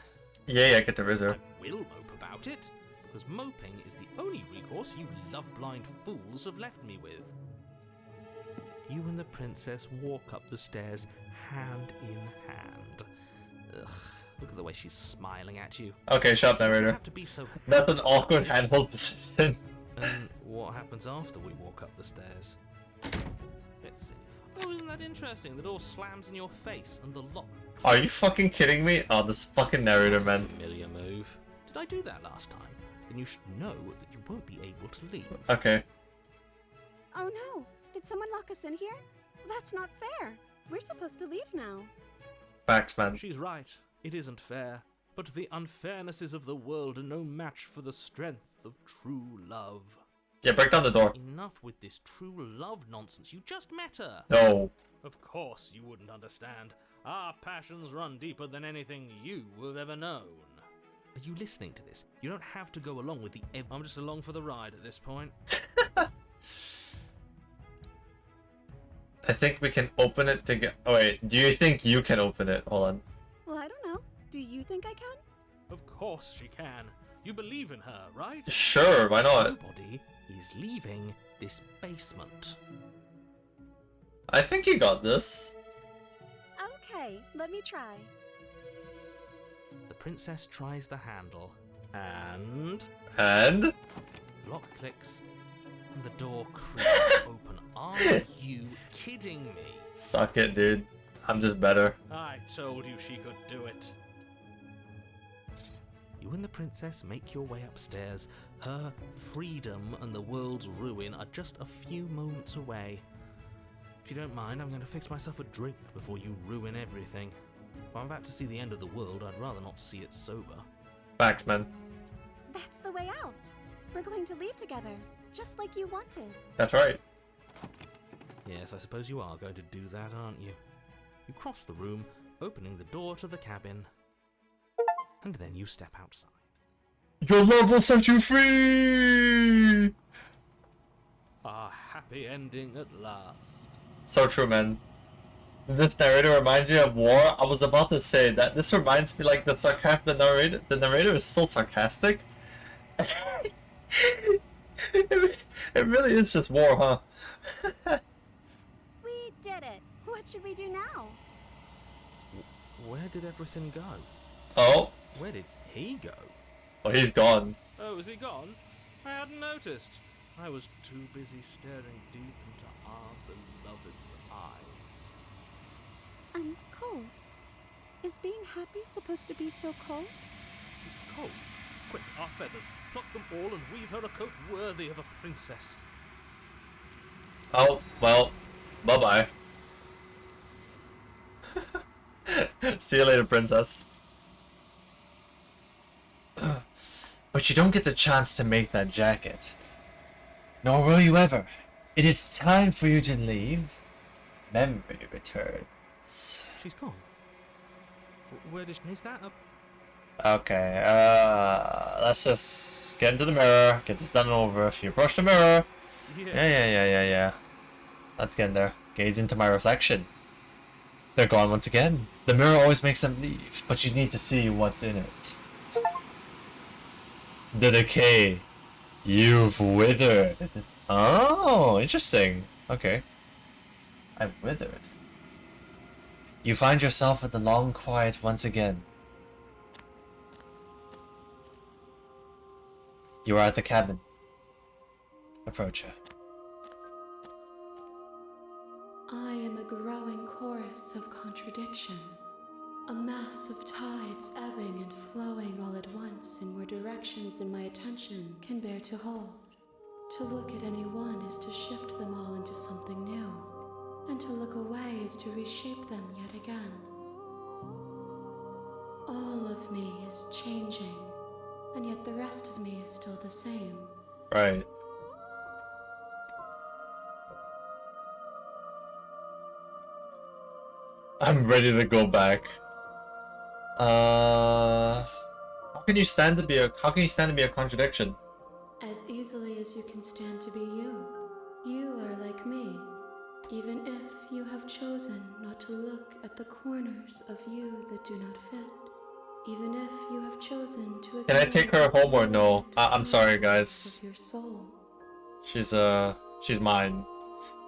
Yeah, get the Rizzer. I will mope about it, because moping is the only recourse you love-blind fools have left me with. You and the princess walk up the stairs hand in hand. Ugh, look at the way she's smiling at you. Okay, shut up, You narrator. have to be so That's an awkward nice. handhold position. And what happens after we walk up the stairs? Let's see. Oh, isn't that interesting? The door slams in your face and the lock. Are you fucking kidding me? Oh, this fucking narrator, That's a man. familiar move. Did I do that last time? Then you should know that you won't be able to leave. Okay. Oh no! Did someone lock us in here? That's not fair. We're supposed to leave now. Facts, man. She's right. It isn't fair. But the unfairnesses of the world are no match for the strength of true love. Yeah, break down the door. Enough with this true love nonsense. You just met her. No. Of course you wouldn't understand. Our passions run deeper than anything you have ever known. Are you listening to this? You don't have to go along with the I'm just along for the ride at this point. I think we can open it together. Oh, wait, do you think you can open it? Hold on. Well, I don't know. Do you think I can? Of course she can. You believe in her, right? Sure, why not? Nobody is leaving this basement. I think you got this. Okay, let me try. The princess tries the handle, and And? the lock clicks, and the door creaks open. Are you kidding me? Suck it, dude. I'm just better. I told you she could do it. You you and the princess make your way upstairs, her freedom and the world's ruin are just a few moments away. If you don't mind, I'm going to fix myself a drink before you ruin everything. If I'm about to see the end of the world, I'd rather not see it sober. Facts, man. That's the way out. We're going to leave together, just like you wanted. That's right. Yes, I suppose you are going to do that, aren't you? You cross the room, opening the door to the cabin, and then you step outside. Your love will set you free! A happy ending at last. So true, man. This narrator reminds you of War. I was about to say that this reminds me like the narrator is so sarcastic. It really is just War, huh? We did it. What should we do now? Where did everything go? Oh, Where did he go? well, he's gone. Oh, is he gone? I hadn't noticed. I was too busy staring deep into our beloved's eyes. Cold. Is being happy supposed to be so cold? She's cold. Quick, our feathers. Pluck them all and weave her a coat worthy of a princess. Oh, well, bye-bye. See you later, princess. But you don't get the chance to make that jacket. Nor will you ever. It is time for you to leave. Memory returns. She's gone. Where did she... Is that a... Okay, let's just get into the mirror, get this done and over. If you brush the mirror, yeah. Let's get in there. Gaze into my reflection. They're gone once again. The mirror always makes them leave, but you need to see what's in it. The decay. You've withered. Oh, interesting. Okay. I'm withered. You find yourself at the long quiet once again. You are at the cabin. Approach her. I am a growing chorus of contradiction, a mass of tides ebbing and flowing all at once in more directions than my attention can bear to hold. To look at any one is to shift them all into something new, and to look away is to reshape them yet again. All of me is changing, and yet the rest of me is still the same. Right. I'm ready to go back. How can you stand to be a contradiction? As easily as you can stand to be you. You are like me, even if you have chosen not to look at the corners of you that do not fit. Even if you have chosen to... Can I take her home or no? I'm sorry, guys. Of your soul. She's mine.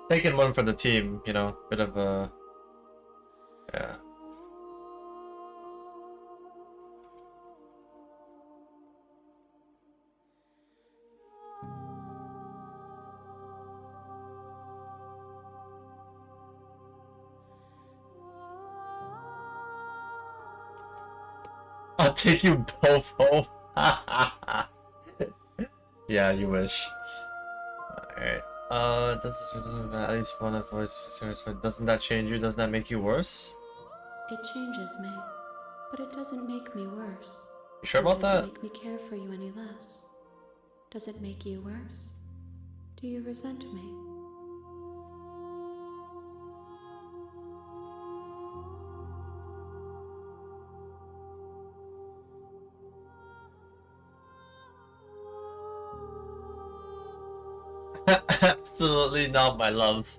Taking one for the team, you know, bit of a... Yeah. I'll take you both home. Yeah, you wish. Alright. At least one of voice. Doesn't that change you? Doesn't that make you worse? It changes me, but it doesn't make me worse. You sure about that? Does it make me care for you any less? Does it make you worse? Do you resent me? Absolutely not, my love.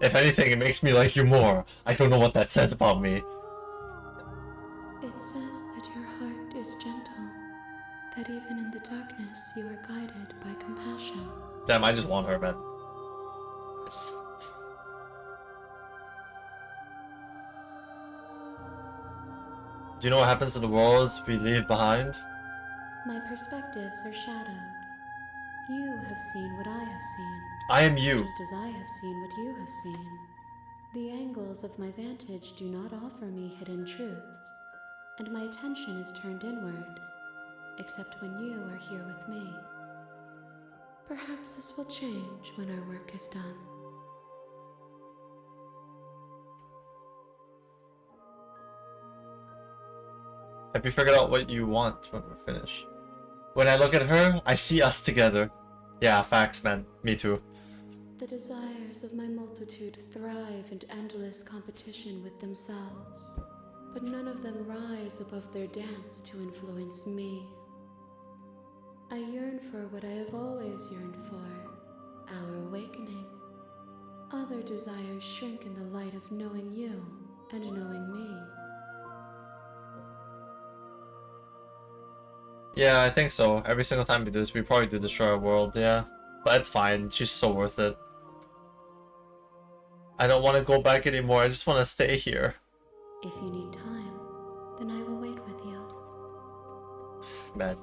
If anything, it makes me like you more. I don't know what that says about me. It says that your heart is gentle, that even in the darkness you are guided by compassion. Damn, I just want her, man. I just... Do you know what happens to the worlds we leave behind? My perspectives are shadowed. You have seen what I have seen. I am you. Just as I have seen what you have seen. The angles of my vantage do not offer me hidden truths, and my attention is turned inward, except when you are here with me. Perhaps this will change when our work is done. Have you figured out what you want when we're finished? When I look at her, I see us together. Yeah, facts, man. Me too. The desires of my multitude thrive in endless competition with themselves, but none of them rise above their dance to influence me. I yearn for what I have always yearned for, our awakening. Other desires shrink in the light of knowing you and knowing me. Yeah, I think so. Every single time we do this, we probably do destroy our world, yeah. But it's fine. She's so worth it. I don't want to go back anymore. I just want to stay here. If you need time, then I will wait with you. Man.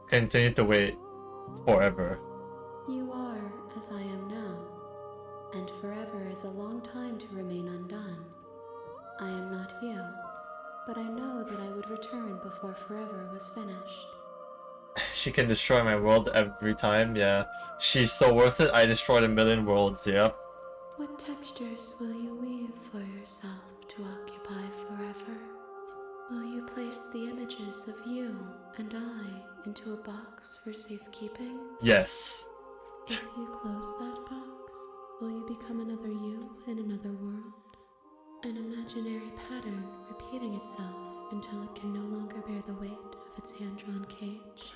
Continue to wait forever. You are as I am now, and forever is a long time to remain undone. I am not you, but I know that I would return before forever was finished. She can destroy my world every time, yeah. She's so worth it. I destroyed 1,000,000 worlds, yep. What textures will you weave for yourself to occupy forever? Will you place the images of you and I into a box for safekeeping? Yes. If you close that box, will you become another you in another world? An imaginary pattern repeating itself until it can no longer bear the weight of its hand-drawn cage?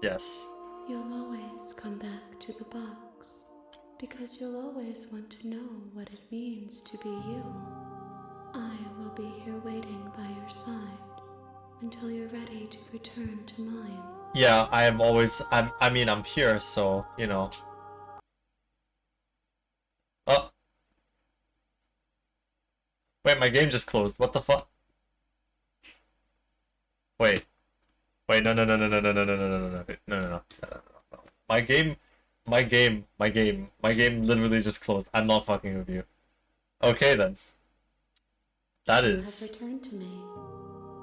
Yes. You'll always come back to the box, because you'll always want to know what it means to be you. I will be here waiting by your side until you're ready to return to mine. Yeah, I am always, I mean, I'm here, so, you know. Oh. Wait, my game just closed. What the fuck? Wait. Wait, no, no, no, no, no, no, no, no, no, no, no, no, no, no, no. My game literally just closed. I'm not fucking with you. Okay, then. That You is... have returned to me.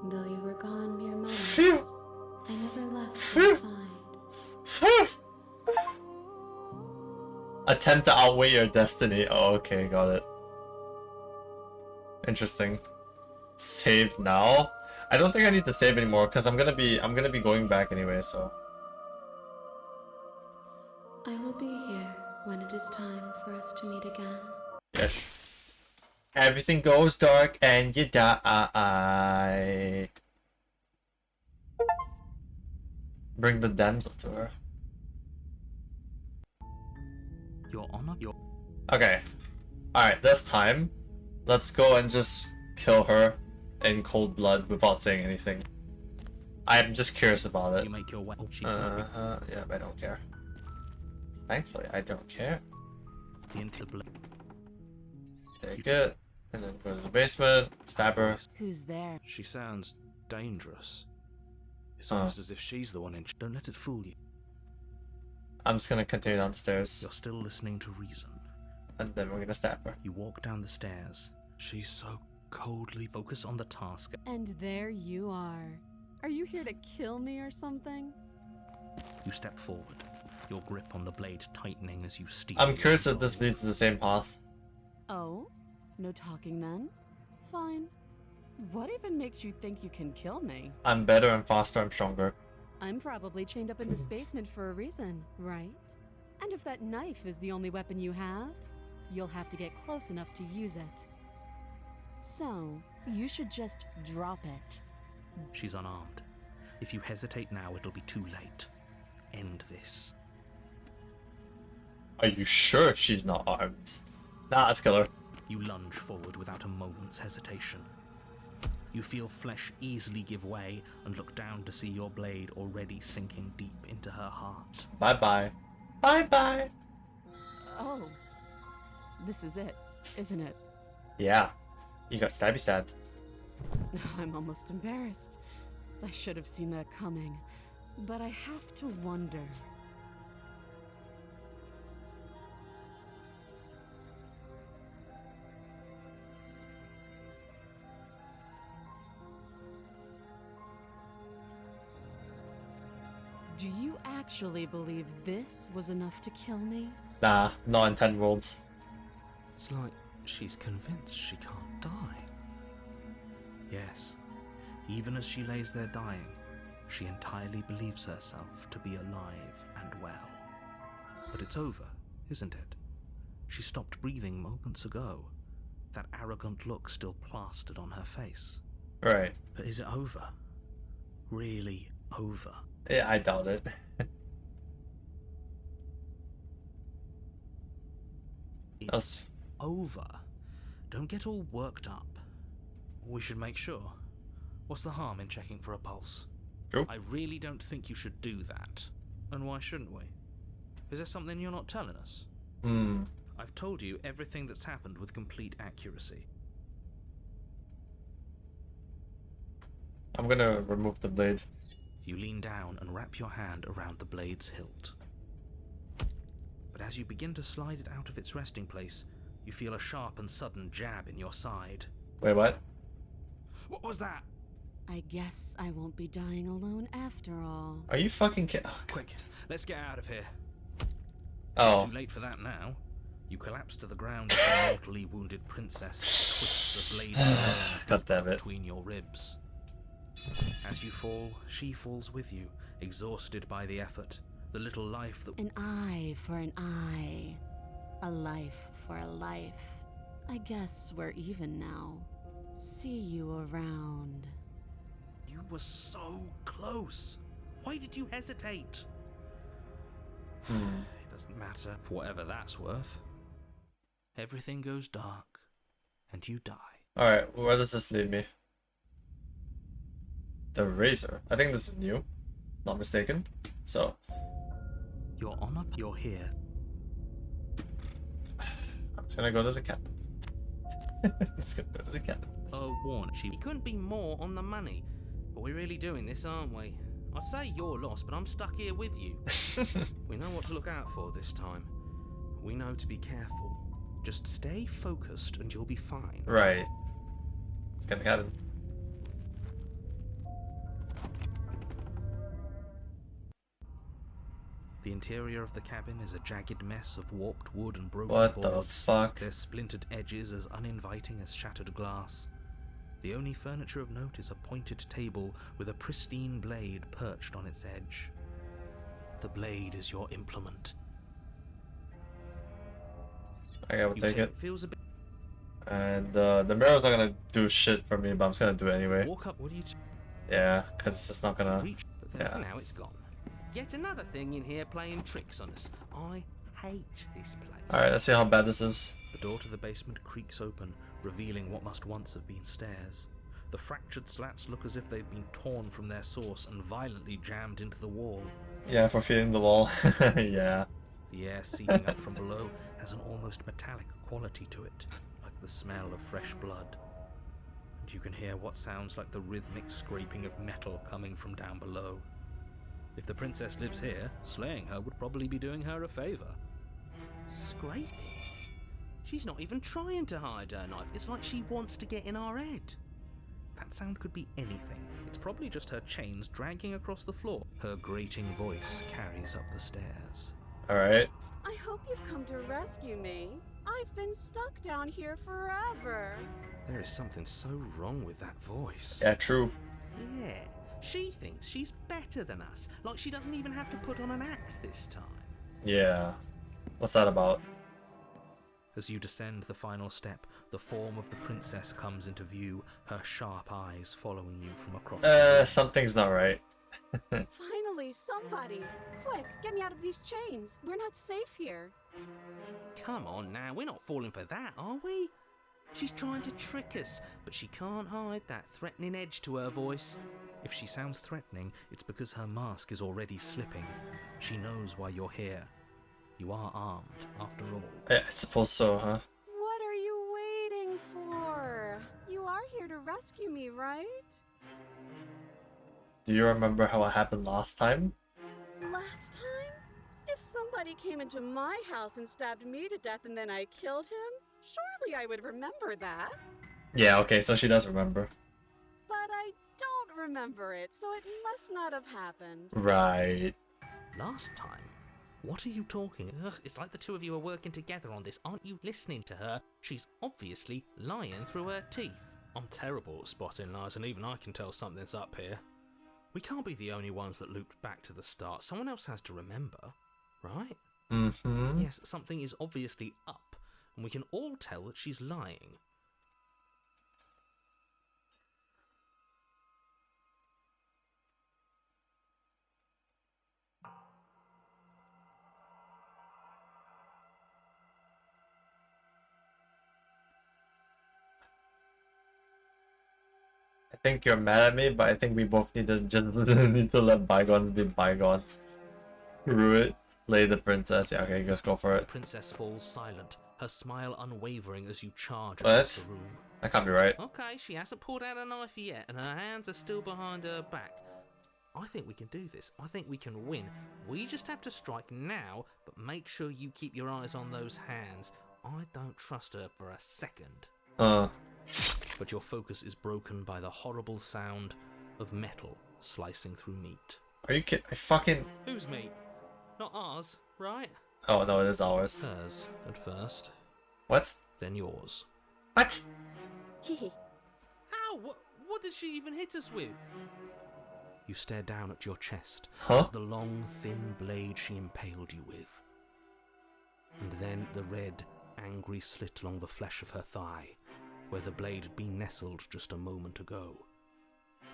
Though you were gone mere moments, Phew. I never left your side. Attempt to outweigh your destiny. Oh, okay, got it. Interesting. Save now? I don't think I need to save anymore because I'm gonna be going back anyway, so. I will be here when it is time for us to meet again. Yes. Everything goes dark and you die. Bring the damsel to her. Your honor, your... Okay. Alright, this time, let's go and just kill her in cold blood without saying anything. I'm just curious about it. You make your way. Yeah, but I don't care. Thankfully, I don't care. Into the blade. Take it, and then go to the basement, stab her. Who's there? She sounds dangerous. It's almost as if she's the one in. Don't let it fool you. I'm just gonna continue downstairs, You're still listening to reason. and then we're gonna stab her. You walk down the stairs. She's so coldly. Focus on the task. And there you are. Are you here to kill me or something? You step forward, your grip on the blade tightening as you steal. I'm curious if this leads to the same path. Oh? No talking then? Fine. What even makes you think you can kill me? I'm better and faster and stronger. I'm probably chained up in this basement for a reason, right? And if that knife is the only weapon you have, you'll have to get close enough to use it. So, you should just drop it. She's unarmed. If you hesitate now, it'll be too late. End this. Are you sure she's not armed? Nah, let's kill her. You lunge forward without a moment's hesitation. You feel flesh easily give way and look down to see your blade already sinking deep into her heart. Bye-bye. Bye-bye. Oh. This is it, isn't it? Yeah. You got stabby stabbed. I'm almost embarrassed. I should have seen that coming. But I have to wonder. Do you actually believe this was enough to kill me? Nah, not in 10 worlds. It's like she's convinced she can't die. Yes, even as she lays there dying, she entirely believes herself to be alive and well. But it's over, isn't it? She stopped breathing moments ago, that arrogant look still plastered on her face. Right. But is it over? Really over? Yeah, I doubt it. It's over. Don't get all worked up. We should make sure. What's the harm in checking for a pulse? True. I really don't think you should do that. And why shouldn't we? Is there something you're not telling us? I've told you everything that's happened with complete accuracy. I'm gonna remove the blade. You lean down and wrap your hand around the blade's hilt. But as you begin to slide it out of its resting place, you feel a sharp and sudden jab in your side. Wait, what? What was that? I guess I won't be dying alone after all. Are you fucking kidding? Oh, Quick, let's get out of here. oh. It's too late for that now. You collapse to the ground as the mortally wounded princess twists the blade God damn it. between your ribs. As you fall, she falls with you, exhausted by the effort. The little life that... An eye for an eye. A life for a life. I guess we're even now. See you around. You were so close. Why did you hesitate? It doesn't matter, for whatever that's worth. Everything goes dark, and you die. Alright, where does this lead me? The razor. I think this is new. Not mistaken. So, You're on up, you're here. I'm just gonna go to the cabin. Just gonna go to the cabin. Warn. We couldn't be more on the money. But we're really doing this, aren't we? I'd say you're lost, but I'm stuck here with you. We know what to look out for this time. We know to be careful. Just stay focused and you'll be fine. Right. Let's get the cabin. The interior of the cabin is a jagged mess of warped wood and broken What the boards. fuck? Their splintered edges as uninviting as shattered glass. The only furniture of note is a pointed table with a pristine blade perched on its edge. The blade is your implement. I will take it. Feels a bit. And the mirror's not gonna do shit for me, but I'm just gonna do it anyway. Walk up. What do you? Yeah, because it's just not gonna. Reach. But then Yeah. Now it's gone. Yet another thing in here playing tricks on us. I hate this place. Alright, let's see how bad this is. The door to the basement creaks open, revealing what must once have been stairs. The fractured slats look as if they've been torn from their source and violently jammed into the wall. Yeah, for feeding the wall. Yeah. The air seeping up from below has an almost metallic quality to it, like the smell of fresh blood. And you can hear what sounds like the rhythmic scraping of metal coming from down below. If the princess lives here, slaying her would probably be doing her a favor. Scraping? She's not even trying to hide her knife. It's like she wants to get in our head. That sound could be anything. It's probably just her chains dragging across the floor. Her grating voice carries up the stairs. Alright. I hope you've come to rescue me. I've been stuck down here forever. There is something so wrong with that voice. Yeah, true. Yeah, she thinks she's better than us. Like she doesn't even have to put on an act this time. Yeah. What's that about? As you descend the final step, the form of the princess comes into view, her sharp eyes following you from across the room. Something's not right. Finally, somebody. Quick, get me out of these chains. We're not safe here. Come on now, we're not falling for that, are we? She's trying to trick us, but she can't hide that threatening edge to her voice. If she sounds threatening, it's because her mask is already slipping. She knows why you're here. You are armed, after all. I suppose so, huh? What are you waiting for? You are here to rescue me, right? Do you remember how it happened last time? Last time? If somebody came into my house and stabbed me to death and then I killed him, surely I would remember that. Yeah, okay, so she does remember. But I don't remember it, so it must not have happened. Right. Last time? What are you talking? Ugh, it's like the two of you are working together on this. Aren't you listening to her? She's obviously lying through her teeth. I'm terrible at spotting lies, and even I can tell something's up here. We can't be the only ones that looped back to the start. Someone else has to remember, right? Mm-hmm. Yes, something is obviously up, and we can all tell that she's lying. I think you're mad at me, but I think we both need to just need to let bygones be bygones. Screw it. Slay the princess. Yeah, okay, just go for The it. princess falls silent, her smile unwavering as you charge What? across the room. That can't be right. Okay, she hasn't pulled out a knife yet, and her hands are still behind her back. I think we can do this. I think we can win. We just have to strike now, but make sure you keep your eyes on those hands. I don't trust her for a second. But your focus is broken by the horrible sound of metal slicing through meat. Are you kidding? I fucking... Whose meat? Not ours, right? Oh no, it is ours. Hers, at first. What? Then yours. What? Hehe. How? What did she even hit us with? You stare down at your chest, Huh? at the long, thin blade she impaled you with. And then the red, angry slit along the flesh of her thigh, where the blade had been nestled just a moment ago.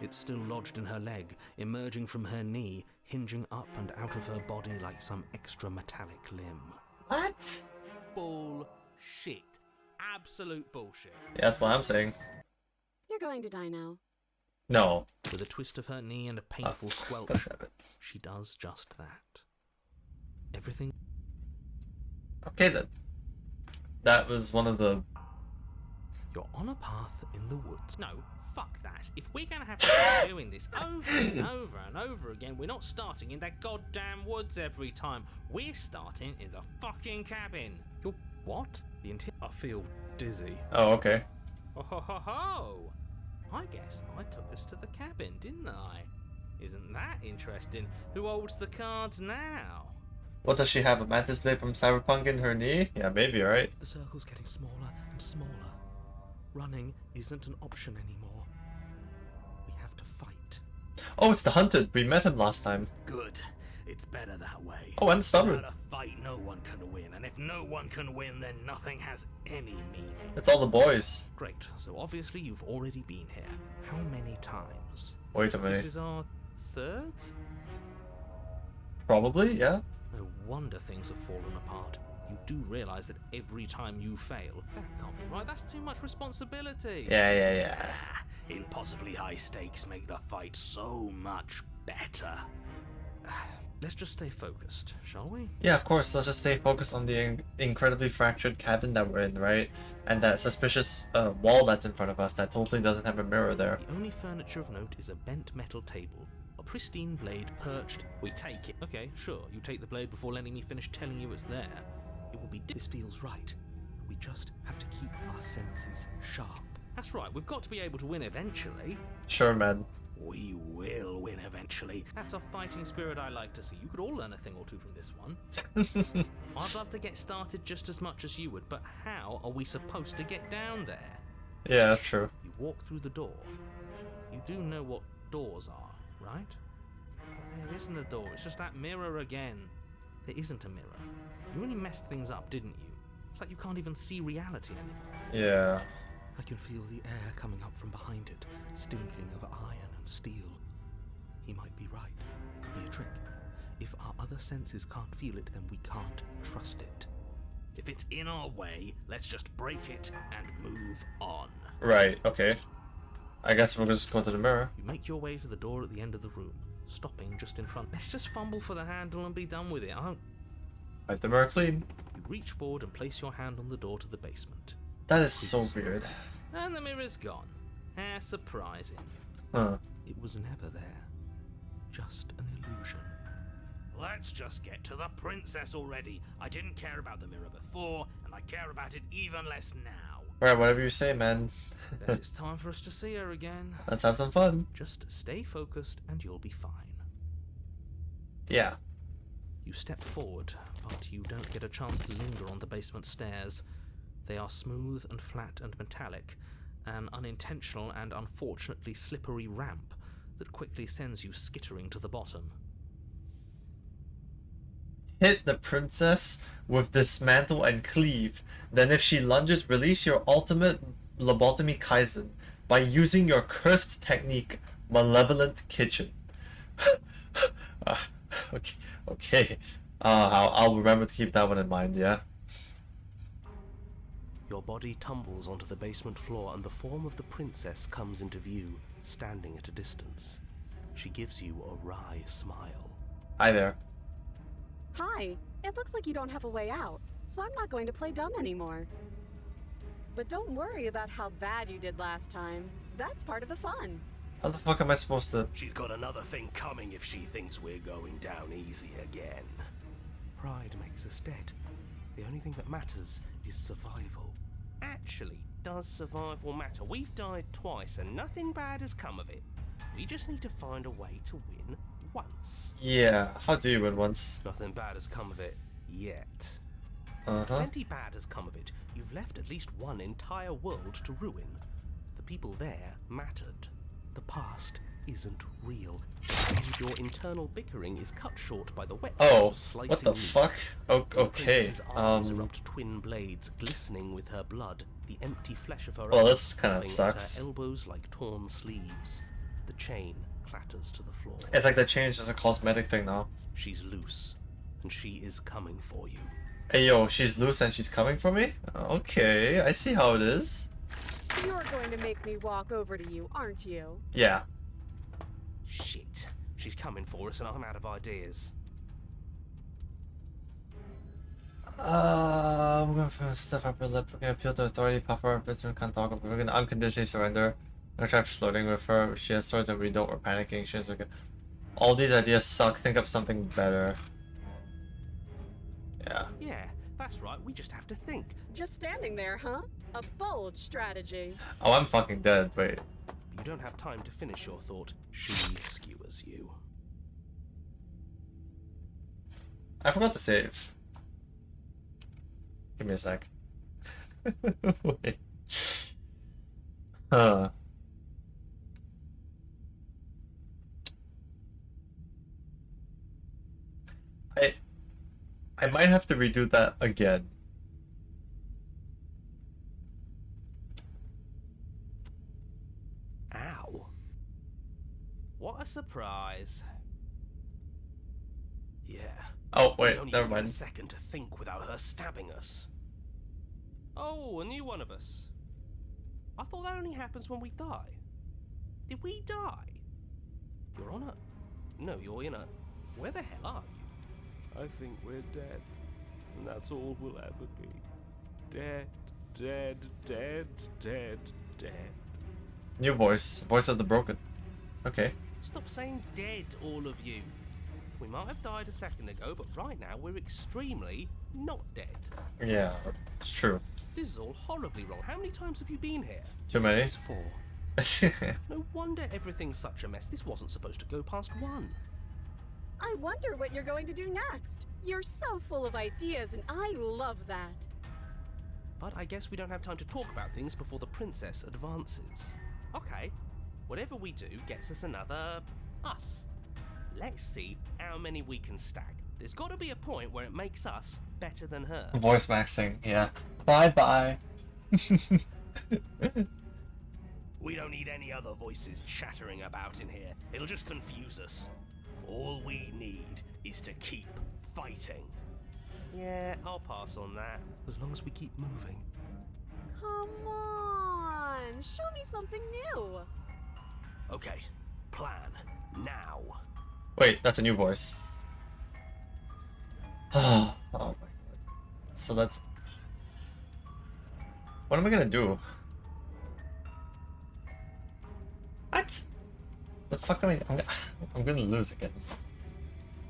It's still lodged in her leg, emerging from her knee, hinging up and out of her body like some extra metallic limb. What? Bullshit. Absolute bullshit. Yeah, that's what I'm saying. You're going to die now. No. With a twist of her knee and a painful squelch, God damn it. she does just that. Everything... Okay then. That was one of the... You're on a path in the woods. No, fuck that. If we're gonna have to keep doing this over and over and over again, we're not starting in that goddamn woods every time. We're starting in the fucking cabin. You're what? I feel dizzy. Oh, okay. Oh ho ho ho! I guess I took us to the cabin, didn't I? Isn't that interesting? Who holds the cards now? What does she have? A mantis blade from Cyberpunk in her knee? Yeah, maybe, right? The circle's getting smaller and smaller. Running isn't an option anymore. We have to fight. Oh, it's the hunted. We met him last time. Good. It's better that way. Oh, and stubborn. Without a fight, no one can win, and if no one can win, then nothing has any meaning. It's all the boys. Great. So obviously you've already been here. How many times? Wait a This minute. is our third? Probably, yeah. No wonder things have fallen apart. You do realise that every time you fail, that can't be right. That's too much responsibility. Yeah. Impossibly high stakes make the fight so much better. Let's just stay focused, shall we? Yeah, of course. Let's just stay focused on the incredibly fractured cabin that we're in, right? And that suspicious wall that's in front of us that totally doesn't have a mirror there. The only furniture of note is a bent metal table. A pristine blade perched. We take it. Okay, sure. You take the blade before letting me finish telling you it's there. It will be... This feels right. We just have to keep our senses sharp. That's right. We've got to be able to win eventually. Sure, man. We will win eventually. That's a fighting spirit I like to see. You could all learn a thing or two from this one. I'd love to get started just as much as you would, but how are we supposed to get down there? Yeah, that's true. You walk through the door. You do know what doors are, right? But there isn't a door. It's just that mirror again. There isn't a mirror. You only messed things up, didn't you? It's like you can't even see reality anymore. Yeah. I can feel the air coming up from behind it, stinking of iron and steel. He might be right. Could be a trick. If our other senses can't feel it, then we can't trust it. If it's in our way, let's just break it and move on. Right, okay. I guess we'll just go to the mirror. You make your way to the door at the end of the room, stopping just in front. Let's just fumble for the handle and be done with it. Wipe the mirror clean. You reach forward and place your hand on the door to the basement. That is so weird. And the mirror's gone. How surprising. Huh. It was never there. Just an illusion. Let's just get to the princess already. I didn't care about the mirror before, and I care about it even less now. Alright, whatever you say, man. Guess it's time for us to see her again. Let's have some fun. Just stay focused and you'll be fine. Yeah. You step forward, but you don't get a chance to linger on the basement stairs. They are smooth and flat and metallic, an unintentional and unfortunately slippery ramp that quickly sends you skittering to the bottom. Hit the princess with dismantle and cleave. Then if she lunges, release your ultimate lobotomy Kaizen by using your cursed technique, Malevolent Kitchen. Okay. Okay. I'll remember to keep that one in mind, yeah? Your body tumbles onto the basement floor and the form of the princess comes into view, standing at a distance. She gives you a wry smile. Hi there. Hi. It looks like you don't have a way out, so I'm not going to play dumb anymore. But don't worry about how bad you did last time. That's part of the fun. How the fuck am I supposed to... She's got another thing coming if she thinks we're going down easy again. Pride makes us dead. The only thing that matters is survival. Actually, does survival matter? We've died twice and nothing bad has come of it. We just need to find a way to win once. Yeah, how do you win once? Nothing bad has come of it yet. Plenty bad has come of it. You've left at least one entire world to ruin. The people there mattered. The past isn't real. And your internal bickering is cut short by the wet Oh, slicing what the meat. fuck? Oh, The okay. princess's arms erupt twin blades, glistening with her blood. The empty flesh of her Well, arms this kind of flapping at sucks. her elbows like torn sleeves. The chain clatters to the floor. It's like the change is a cosmetic thing now. She's loose, and she is coming for you. Hey yo, she's loose and she's coming for me? Okay, I see how it is. You're going to make me walk over to you, aren't you? Yeah. Shit. She's coming for us, and I'm out of ideas. I'm gonna stuff up her lip. We're gonna appeal to authority, puff her up, and can't talk. We're gonna unconditionally surrender. I'm gonna try flirting with her. She has swords and we don't. We're panicking. She has like all these ideas suck. Think of something better. Yeah. Yeah, that's right. We just have to think. Just standing there, huh? A bold strategy. Oh, I'm fucking dead. Wait. You don't have time to finish your thought. She skewers you. I forgot to save. Give me a sec. Wait. Huh. I might have to redo that again. Ow. What a surprise. Yeah. Oh We wait, don't never even get a mind. second to think without her stabbing us. Oh, a new one of us. I thought that only happens when we die. Did we die? You're on a... No, you're in a... Where the hell are you? I think we're dead, and that's all we'll ever be. Dead, dead, dead, dead, dead. New voice. Voice of the broken. Okay. Stop saying dead, all of you. We might have died a second ago, but right now we're extremely not dead. Yeah, it's true. This is all horribly wrong. How many times have you been here? Too many. It's 4. No wonder everything's such a mess. This wasn't supposed to go past 1. I wonder what you're going to do next. You're so full of ideas, and I love that. But I guess we don't have time to talk about things before the princess advances. Okay, whatever we do gets us another us. Let's see how many we can stack. There's got to be a point where it makes us better than her. Voice maxing. Yeah. Bye bye. We don't need any other voices chattering about in here. It'll just confuse us. All we need is to keep fighting. Yeah, I'll pass on that. As long as we keep moving. Come on, show me something new. Okay, plan. Now. Wait, that's a new voice. Oh my god. So that's... What am I gonna do? What? The fuck am I... I'm gonna lose again.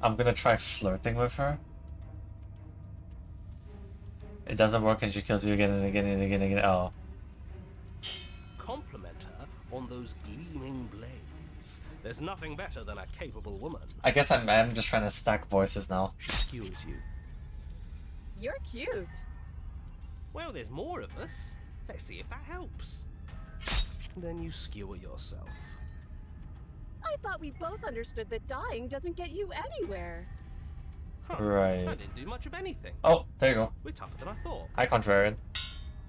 I'm gonna try flirting with her. It doesn't work and she kills you again and again and again and again. Oh. Compliment her on those gleaming blades. prince. There's nothing better than a capable woman. I guess I'm just trying to stack voices now. She skewers you. You're cute. Well, there's more of us. Let's see if that helps. Then you skewer yourself. I thought we both understood that dying doesn't get you anywhere. Huh. Right. I didn't do much of anything. Oh, there you go. We're tougher than I thought. Hi, Contrarian.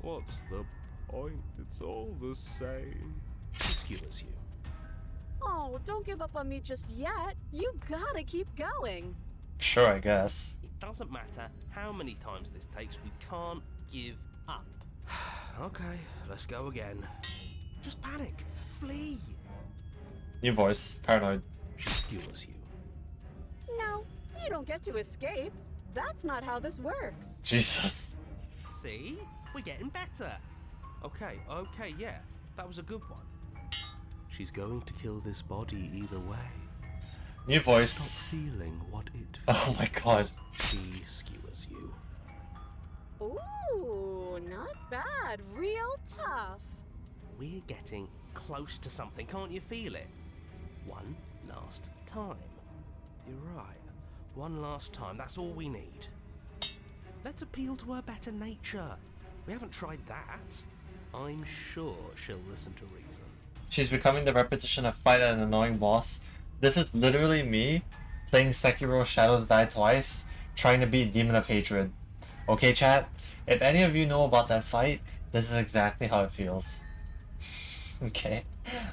What's the point? It's all the same. She skewers you. Oh, don't give up on me just yet. You gotta keep going. Sure, I guess. It doesn't matter how many times this takes, we can't give up. Okay, let's go again. Just panic. Flee. New voice. Paranoid. She skewers you. No, you don't get to escape. That's not how this works. Jesus. See? We're getting better. Okay, yeah. That was a good one. She's going to kill this body either way. New voice. Stop feeling what it Oh my god. She skewers you. Ooh, not bad. Real tough. We're getting close to something. Can't you feel it? One last time. You're right. One last time, that's all we need. Let's appeal to her better nature. We haven't tried that. I'm sure she'll listen to reason. She's becoming the repetition of fight an annoying boss. This is literally me playing Sekiro Shadows Die Twice, trying to beat Demon of Hatred. Okay, chat? If any of you know about that fight, this is exactly how it feels. Okay?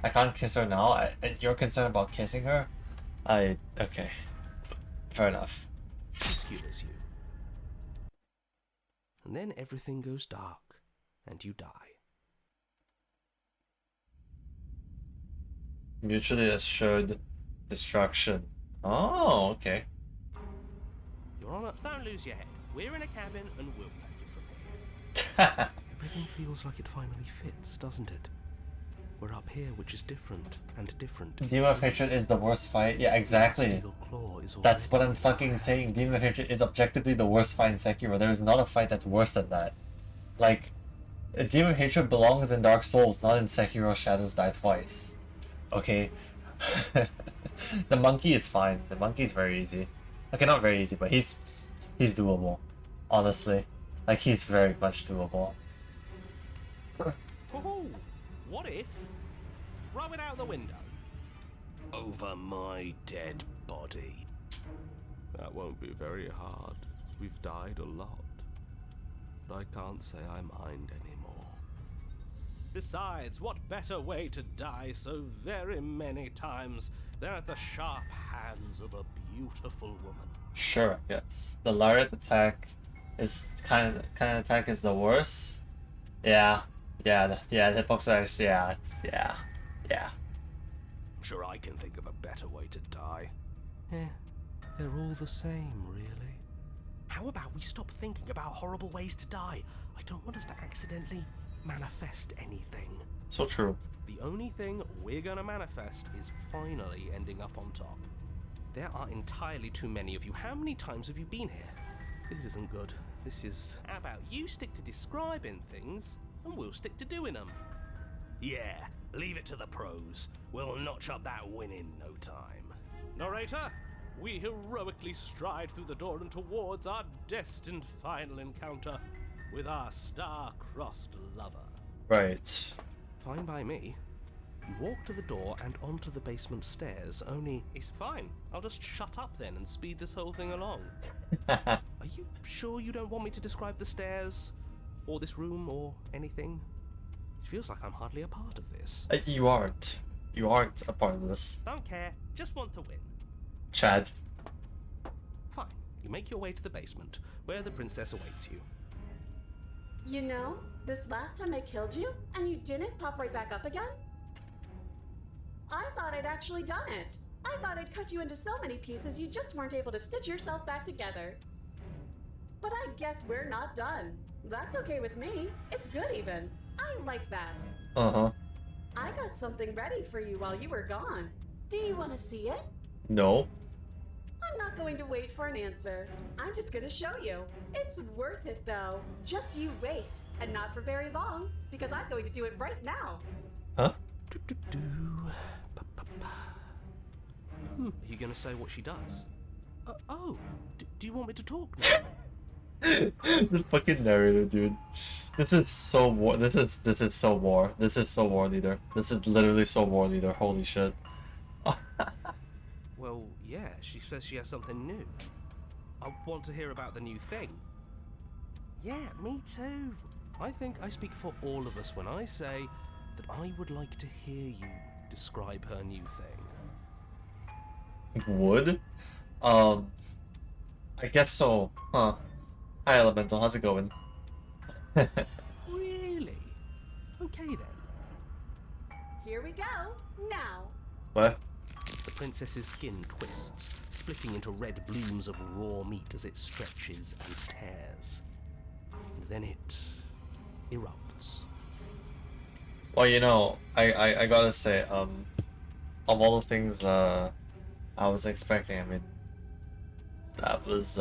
I can't kiss her now. You're concerned about kissing her? Okay. Fair enough. She skewers you. And then everything goes dark, and you die. Mutually assured destruction. Oh, okay. Your Honor, don't lose your head. We're in a cabin and we'll take it from here. Everything feels like it finally fits, doesn't it? We're up here, which is different, and different. Demon of Hatred is the worst fight. Yeah, exactly. Steel Claw is That's what I'm already fucking saying. Demon of Hatred is objectively the worst fight in Sekiro. There is not a fight that's worse than that. Like, Demon of Hatred belongs in Dark Souls, not in Sekiro Shadows Die Twice. Okay? The monkey is fine. The monkey is very easy. Okay, not very easy, but he's doable. Honestly. Like, he's very much doable. Oh, what if? Throw it out the window. over my dead body. That won't be very hard. We've died a lot. But I can't say I mind anymore. Besides, what better way to die so very many times than at the sharp hands of a beautiful woman? Sure, yes. The lariat attack is kind of attack is the worst. Yeah, the hitbox actually, yeah. I'm sure I can think of a better way to die. They're all the same, really. How about we stop thinking about horrible ways to die? I don't want us to accidentally manifest anything. So true. The only thing we're gonna manifest is finally ending up on top. There are entirely too many of you. How many times have you been here? This isn't good. This is... How about you stick to describing things, and we'll stick to doing them? Yeah, leave it to the pros. We'll notch up that win in no time. Narrator, we heroically stride through the door and towards our destined final encounter with our star-crossed lover. Right. Fine by me. You walk to the door and onto the basement stairs, only... It's fine. I'll just shut up then and speed this whole thing along. Are you sure you don't want me to describe the stairs? Or this room, or anything? It feels like I'm hardly a part of this. You aren't. You aren't a part of this. Don't care. Just want to win. Chad. Fine. You make your way to the basement, where the princess awaits you. You know, this last time I killed you, and you didn't pop right back up again? I thought I'd actually done it. I thought I'd cut you into so many pieces you just weren't able to stitch yourself back together. But I guess we're not done. That's okay with me. It's good even. I like that. Uh-huh. I got something ready for you while you were gone. Do you want to see it? No. I'm not going to wait for an answer. I'm just going to show you. It's worth it though. Just you wait. And not for very long, because I'm going to do it right now. Huh? going to say what she does? Do you want me to talk now? The fucking narrator, dude. This is so war. This is so war. This is so war leader. This is literally so war leader. Holy shit. Well, yeah, she says she has something new. I want to hear about the new thing. Yeah, me too. I think I speak for all of us when I say that I would like to hear you describe her new thing. Would? I guess so. Huh. Hi, Elemental. How's it going? Really? Okay then. Here we go. Now. What? The princess's skin twists, splitting into red blooms of raw meat as it stretches and tears. And then it erupts. Well, you know, I gotta say, of all the things I was expecting, I mean, that was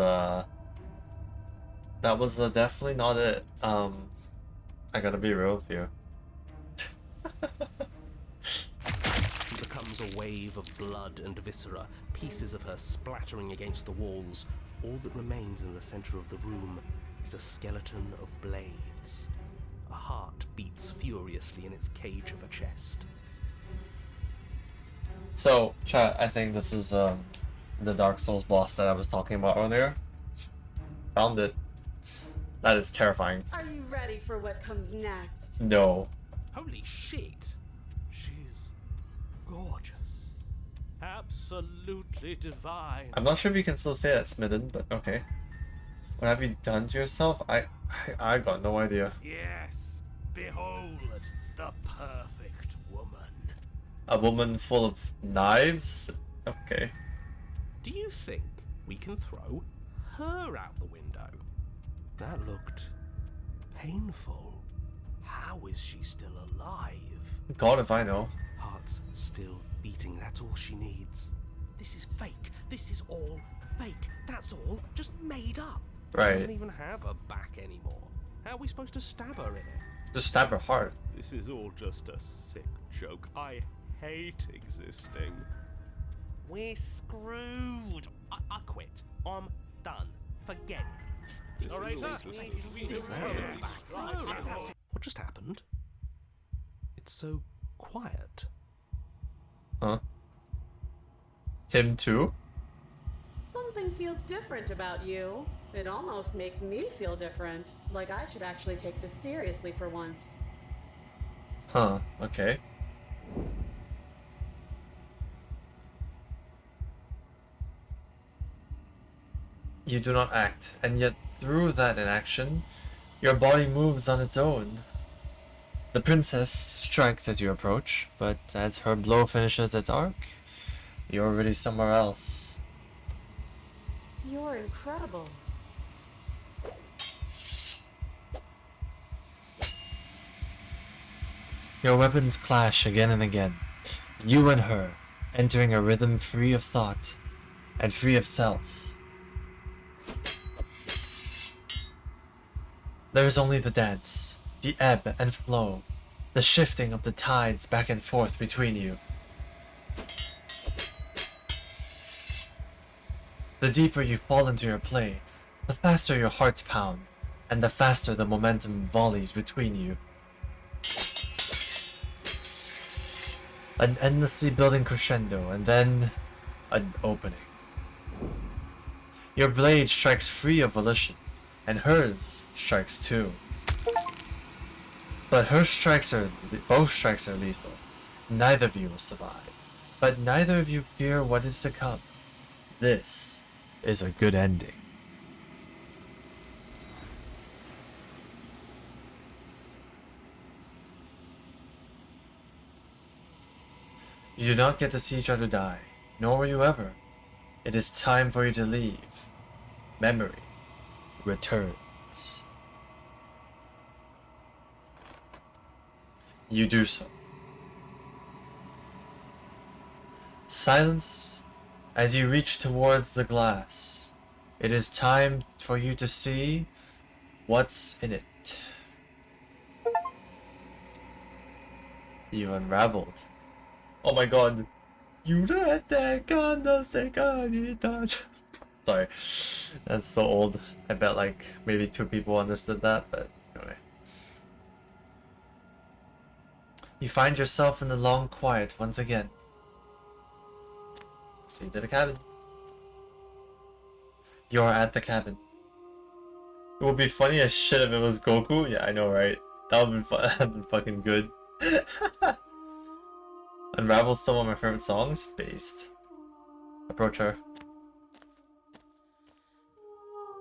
definitely not it. I gotta be real with you. She becomes a wave of blood and viscera, pieces of her splattering against the walls. All that remains in the center of the room is a skeleton of blades. A heart beats furiously in its cage of a chest. So, chat, I think this is the Dark Souls boss that I was talking about earlier. Found it. That is terrifying. Are you ready for what comes next? No. Holy shit! She's gorgeous. Absolutely divine. I'm not sure if you can still say that, Smitten, but okay. What have you done to yourself? I got no idea. Yes, behold the perfect woman. A woman full of knives? Okay. Do you think we can throw her out the window? That looked painful. How is she still alive? God if I know. Heart's still beating, that's all she needs. This is fake. This is all fake. That's all just made up. Right. She doesn't even have a back anymore. How are we supposed to stab her in it? Just stab her heart. This is all just a sick joke. I hate existing. We're screwed. I quit. I'm done. Forget it. This All right, is all sir. just What just happened? It's so quiet. Huh? Him too? Something feels different about you. It almost makes me feel different. Like I should actually take this seriously for once. Huh, okay. You do not act, and yet through that inaction, your body moves on its own. The princess strikes as you approach, but as her blow finishes its arc, you're already somewhere else. You're incredible. Your weapons clash again and again, you and her, entering a rhythm free of thought and free of self. There is only the dance, the ebb and flow, the shifting of the tides back and forth between you. The deeper you fall into your play, the faster your hearts pound, and the faster the momentum volleys between you. An endlessly building crescendo, and then an opening. Your blade strikes free of volition, and hers strikes too. But both strikes are lethal. Neither of you will survive, but neither of you fear what is to come. This is a good ending. You do not get to see each other die, nor will you ever. It is time for you to leave. Memory returns. You do so. Silence as you reach towards the glass. It is time for you to see what's in it. You unraveled. Oh my god. You read that gun, the second he does. Sorry, that's so old. I bet like maybe 2 people understood that, but anyway. You find yourself in the long quiet once again. See to the cabin. You're at the cabin. It would be funny as shit if it was Goku. Yeah, I know, right? That would be that'd be fucking good. Unravel's still one of my favorite songs. Based. Approach her.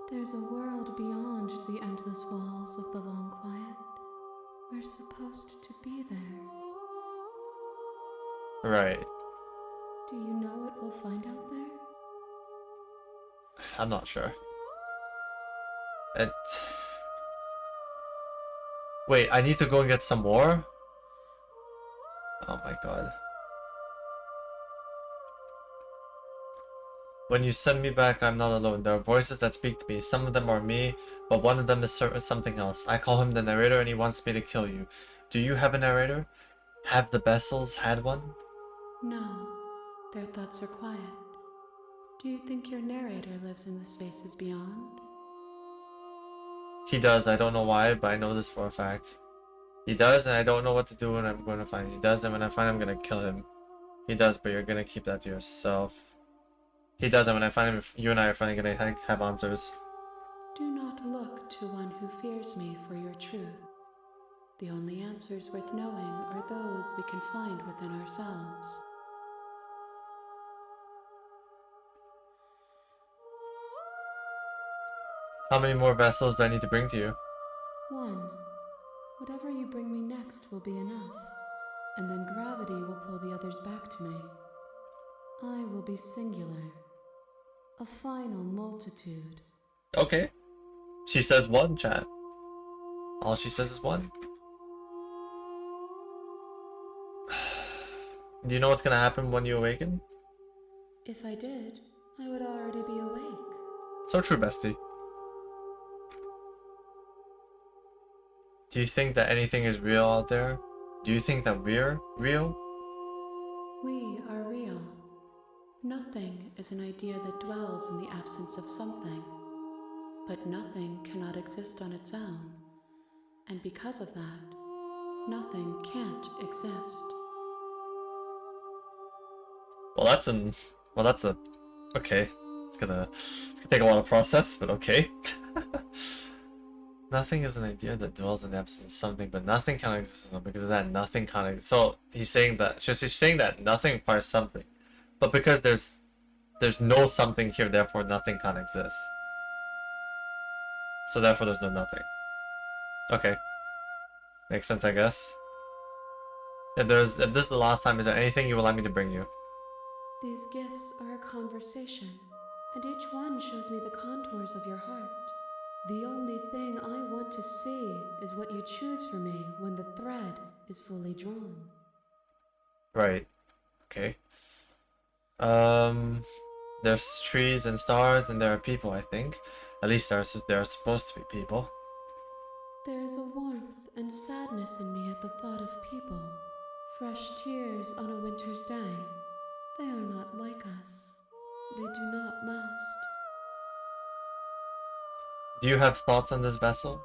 There's a world beyond the endless walls of the long quiet. We're supposed to be there. Right. Do you know what we'll find out there? I'm not sure. Wait, I need to go and get some more? Oh my god. When you send me back, I'm not alone. There are voices that speak to me. Some of them are me, but one of them is something else. I call him the narrator and he wants me to kill you. Do you have a narrator? Have the Bessels had one? No, their thoughts are quiet. Do you think your narrator lives in the spaces beyond? He does. I don't know why, but I know this for a fact. He does, and I don't know what to do when I'm going to find him. He does, and when I find him, I'm going to kill him. He does, but you're going to keep that to yourself. He does, and when I find him, you and I are finally going to have answers. Do not look to one who fears me for your truth. The only answers worth knowing are those we can find within ourselves. How many more vessels do I need to bring to you? One. Whatever you bring me next will be enough, and then gravity will pull the others back to me. I will be singular. A final multitude. Okay. She says one, chat. All she says is one. Do you know what's gonna happen when you awaken? If I did, I would already be awake. So true, bestie. Do you think that anything is real out there? Do you think that we're real? We are real. Nothing is an idea that dwells in the absence of something. But nothing cannot exist on its own. And because of that, nothing can't exist. Okay. It's gonna take a while to process, but okay. Nothing is an idea that dwells in the absence of something, but nothing can exist because of that. Nothing can exist. So she's saying that nothing requires something, but because there's no something here, therefore nothing can exist. So therefore there's no nothing. Okay, makes sense, I guess. If this is the last time, is there anything you would like me to bring you? These gifts are a conversation, and each one shows me the contours of your heart. The only thing I want to see is what you choose for me when the thread is fully drawn. Right. Okay. There's trees and stars, and there are people, I think. At least there are supposed to be people. There is a warmth and sadness in me at the thought of people. Fresh tears on a winter's day. They are not like us. They do not last. Do you have thoughts on this vessel?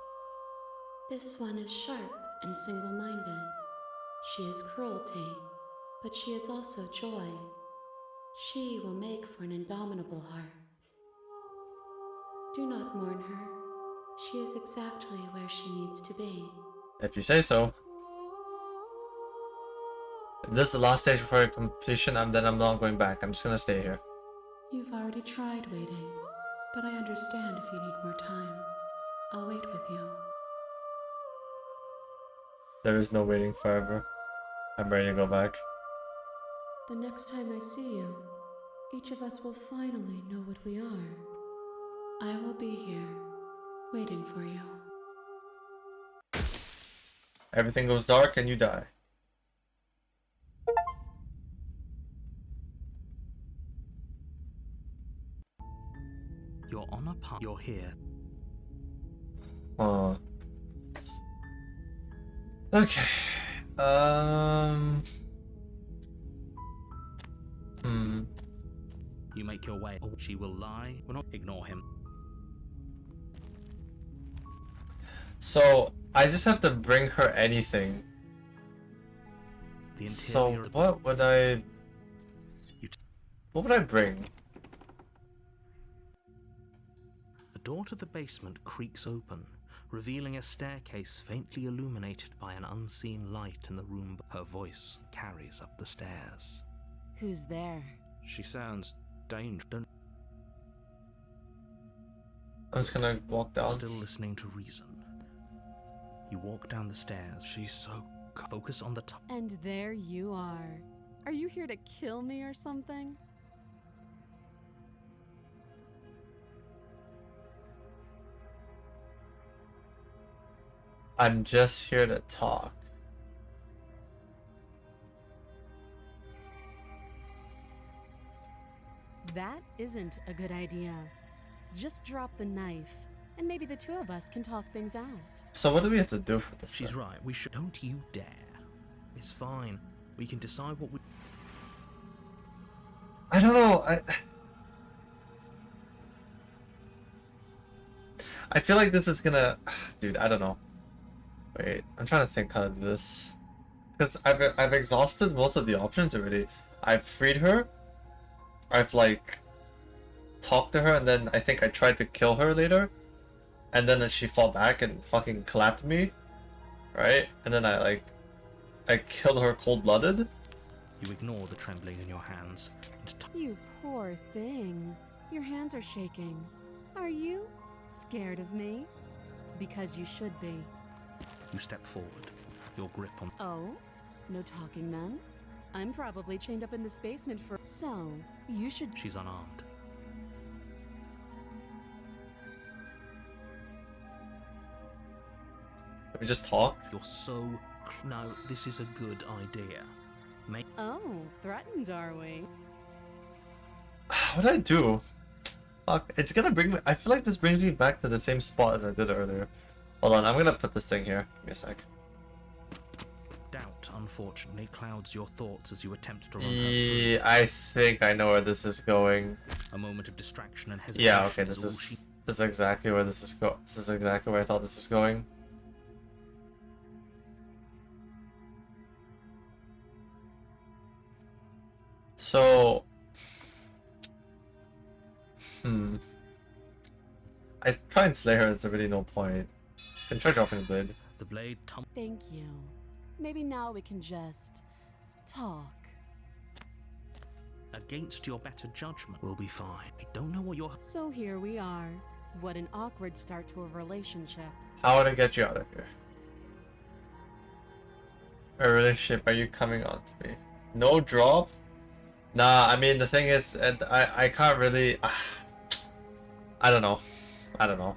This one is sharp and single-minded. She is cruelty, but she is also joy. She will make for an indomitable heart. Do not mourn her. She is exactly where she needs to be. If you say so. If this is the last stage before completion, then I'm not going back. I'm just gonna stay here. You've already tried waiting, but I understand if you need more time. I'll wait with you. There is no waiting forever. I'm ready to go back. The next time I see you, each of us will finally know what we are. I will be here, waiting for you. Everything goes dark and you die. You're on a path. You're here. Okay. make your way. Or she will lie. Will not ignore him. So I just have to bring her anything. The interior So of the what would I? What would I bring? The door to the basement creaks open, revealing a staircase faintly illuminated by an unseen light in the room. Her voice carries up the stairs. Who's there? She sounds dangerous. I'm just gonna walk down. Still listening to reason. You walk down the stairs. She's so... Focus on the top. And there you are. Are you here to kill me or something? I'm just here to talk. That isn't a good idea. Just drop the knife, and maybe the two of us can talk things out. So what do we have to do for this? She's then? right. We should... Don't you dare. It's fine. We can decide what we... I don't know. I feel like this is gonna... Dude, I don't know. Wait, I'm trying to think how to do this. Because I've exhausted most of the options already. I've freed her. I've like talked to her, and then I think I tried to kill her later. And then she fought back and fucking clapped me. Right? And then I killed her cold-blooded. You ignore the trembling in your hands. You poor thing. Your hands are shaking. Are you scared of me? Because you should be. You step forward. Your grip on... Oh? No talking then? I'm probably chained up in this basement for... So, you should... She's unarmed. Can we just talk? You're so... No, this is a good idea. Oh, threatened are we? What did I do? Fuck, it's gonna bring me... I feel like this brings me back to the same spot as I did earlier. Hold on, I'm gonna put this thing here. Give me a sec. Doubt, unfortunately, clouds your thoughts as you attempt to run her Yeah, through. I think I know where this is going. A moment of distraction and hesitation. Yeah, okay, is this is exactly where this is go. This is exactly where I thought this was going. So, I try and slay her. It's really no point. Can try dropping the blade. The blade Thank you. Maybe now we can just... talk. Against your better judgment, will be fine. I don't know what you're... So here we are. What an awkward start to a relationship. How would I get you out of here? A relationship, are you coming on to me? No drop? Nah, I mean, the thing is, I can't really... I don't know. I don't know.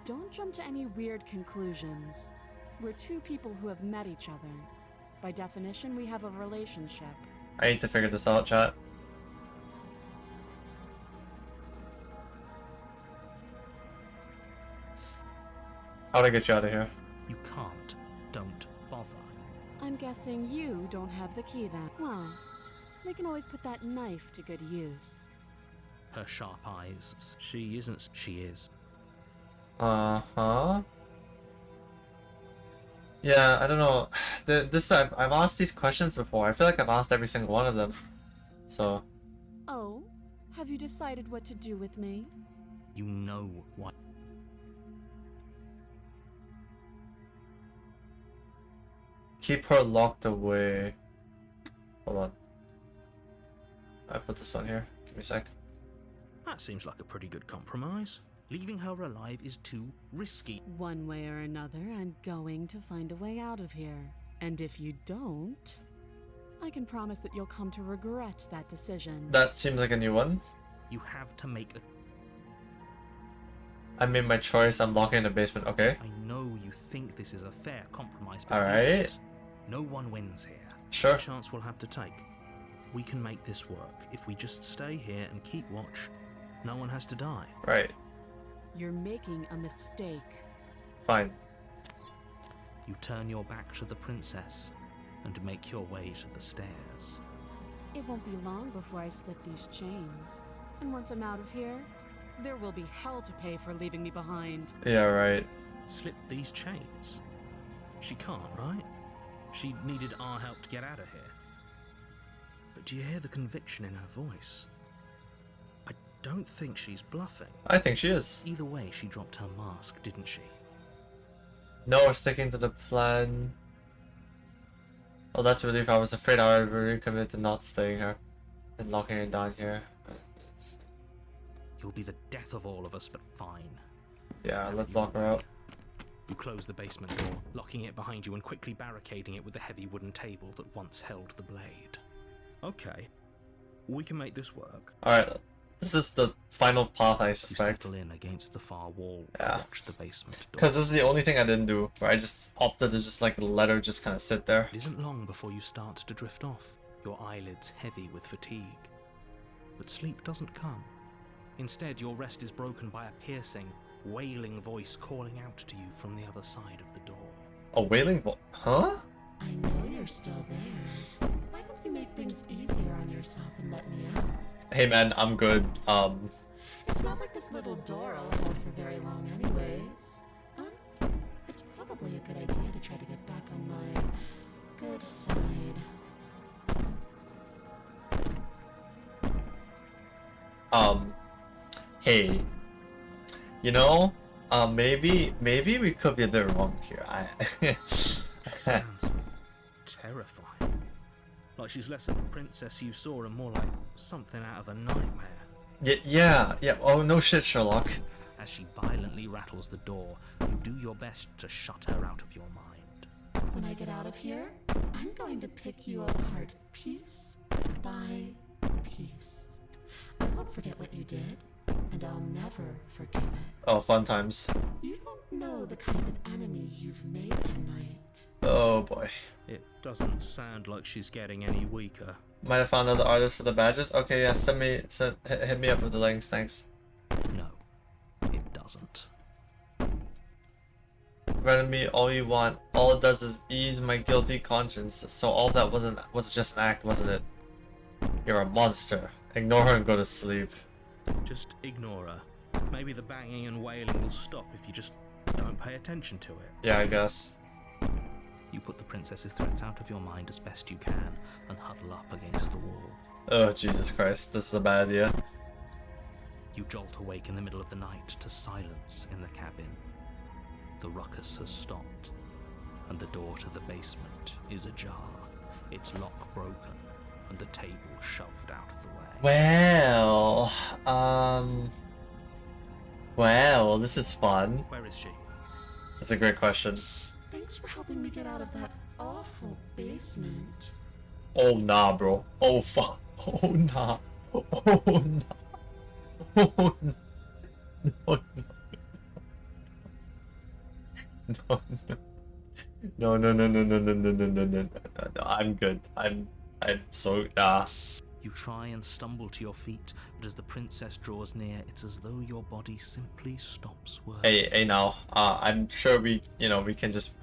Don't jump to any weird conclusions. We're two people who have met each other. By definition, we have a relationship. I need to figure this out, chat. How'd I get you out of here? You can't. Don't bother. I'm guessing you don't have the key then. Well, we can always put that knife to good use. Her sharp eyes. She isn't. She is. Uh-huh. Yeah, I don't know. I've asked these questions before. I feel like I've asked every single one of them. So... Oh? Have you decided what to do with me? You know what. Keep her locked away. Hold on. I put this on here. Give me a sec. That seems like a pretty good compromise. Leaving her alive is too risky. One way or another, I'm going to find a way out of here. And if you don't, I can promise that you'll come to regret that decision. That seems like a new one. You have to make a... I made my choice. I'm locking in the basement. Okay. I know you think this is a fair compromise, but Alright. it isn't. No one wins here. Sure. It's a chance we'll have to take. We can make this work. If we just stay here and keep watch, no one has to die. Right. You're making a mistake. Fine. You turn your back to the princess and make your way to the stairs. It won't be long before I slip these chains. And once I'm out of here, there will be hell to pay for leaving me behind. Yeah, right. Slip these chains? She can't, right? She needed our help to get out of here. But do you hear the conviction in her voice? I don't think she's bluffing. I think she is. Either way, she dropped her mask, didn't she? No, we're sticking to the plan. Oh, that's a relief. I was afraid I would recommit to not staying here and locking her down here. But You'll be the death of all of us, but fine. yeah, let's lock her out. You close the basement door, locking it behind you and quickly barricading it with the heavy wooden table that once held the blade. Okay, we can make this work. Alright, this is the final path, I You suspect. settle in against the far wall Yeah. and watch the basement door. Because this is the only thing I didn't do, where I just opted to just like let her just kind of sit there. It isn't long before you start to drift off, your eyelids heavy with fatigue. But sleep doesn't come. Instead, your rest is broken by a piercing, wailing voice calling out to you from the other side of the door. A wailing voice? Huh? I know you're still there. Why don't you make things easier on yourself and let me out? Hey man, I'm good. It's not like this little door will hold for very long anyways. It's probably a good idea to try to get back on my good side. Hey. You know, maybe we could be a bit wrong here. Sounds terrifying. Like she's less of the princess you saw and more like something out of a nightmare. Yeah. Oh, no shit, Sherlock. As she violently rattles the door, you do your best to shut her out of your mind. When I get out of here, I'm going to pick you apart piece by piece. I won't forget what you did, and I'll never forgive it. Oh, fun times. You don't know the kind of enemy you've made tonight. Oh boy. It doesn't sound like she's getting any weaker. Might have found other artists for the badges. Okay, yeah, hit me up with the links, thanks. No, it doesn't. Run me all you want. All it does is ease my guilty conscience. So all that was just an act, wasn't it? You're a monster. Ignore her and go to sleep. Just ignore her. Maybe the banging and wailing will stop if you just don't pay attention to it. Yeah, I guess. You put the princess's threats out of your mind as best you can and huddle up against the wall. Oh, Jesus Christ. This is a bad idea. You jolt awake in the middle of the night to silence in the cabin. The ruckus has stopped, and the door to the basement is ajar, its lock broken, and the table shoved out of the way. Well, this is fun. Where is she? That's a great question. Thanks for helping me get out of that awful basement. Oh, nah, bro. Oh, fuck. Oh, nah. Oh, nah. Oh, no. No, no. No. I'm good. I'm so, You try and stumble to your feet, but as the princess draws near, it's as though your body simply stops working. Hey now. I'm sure we can just,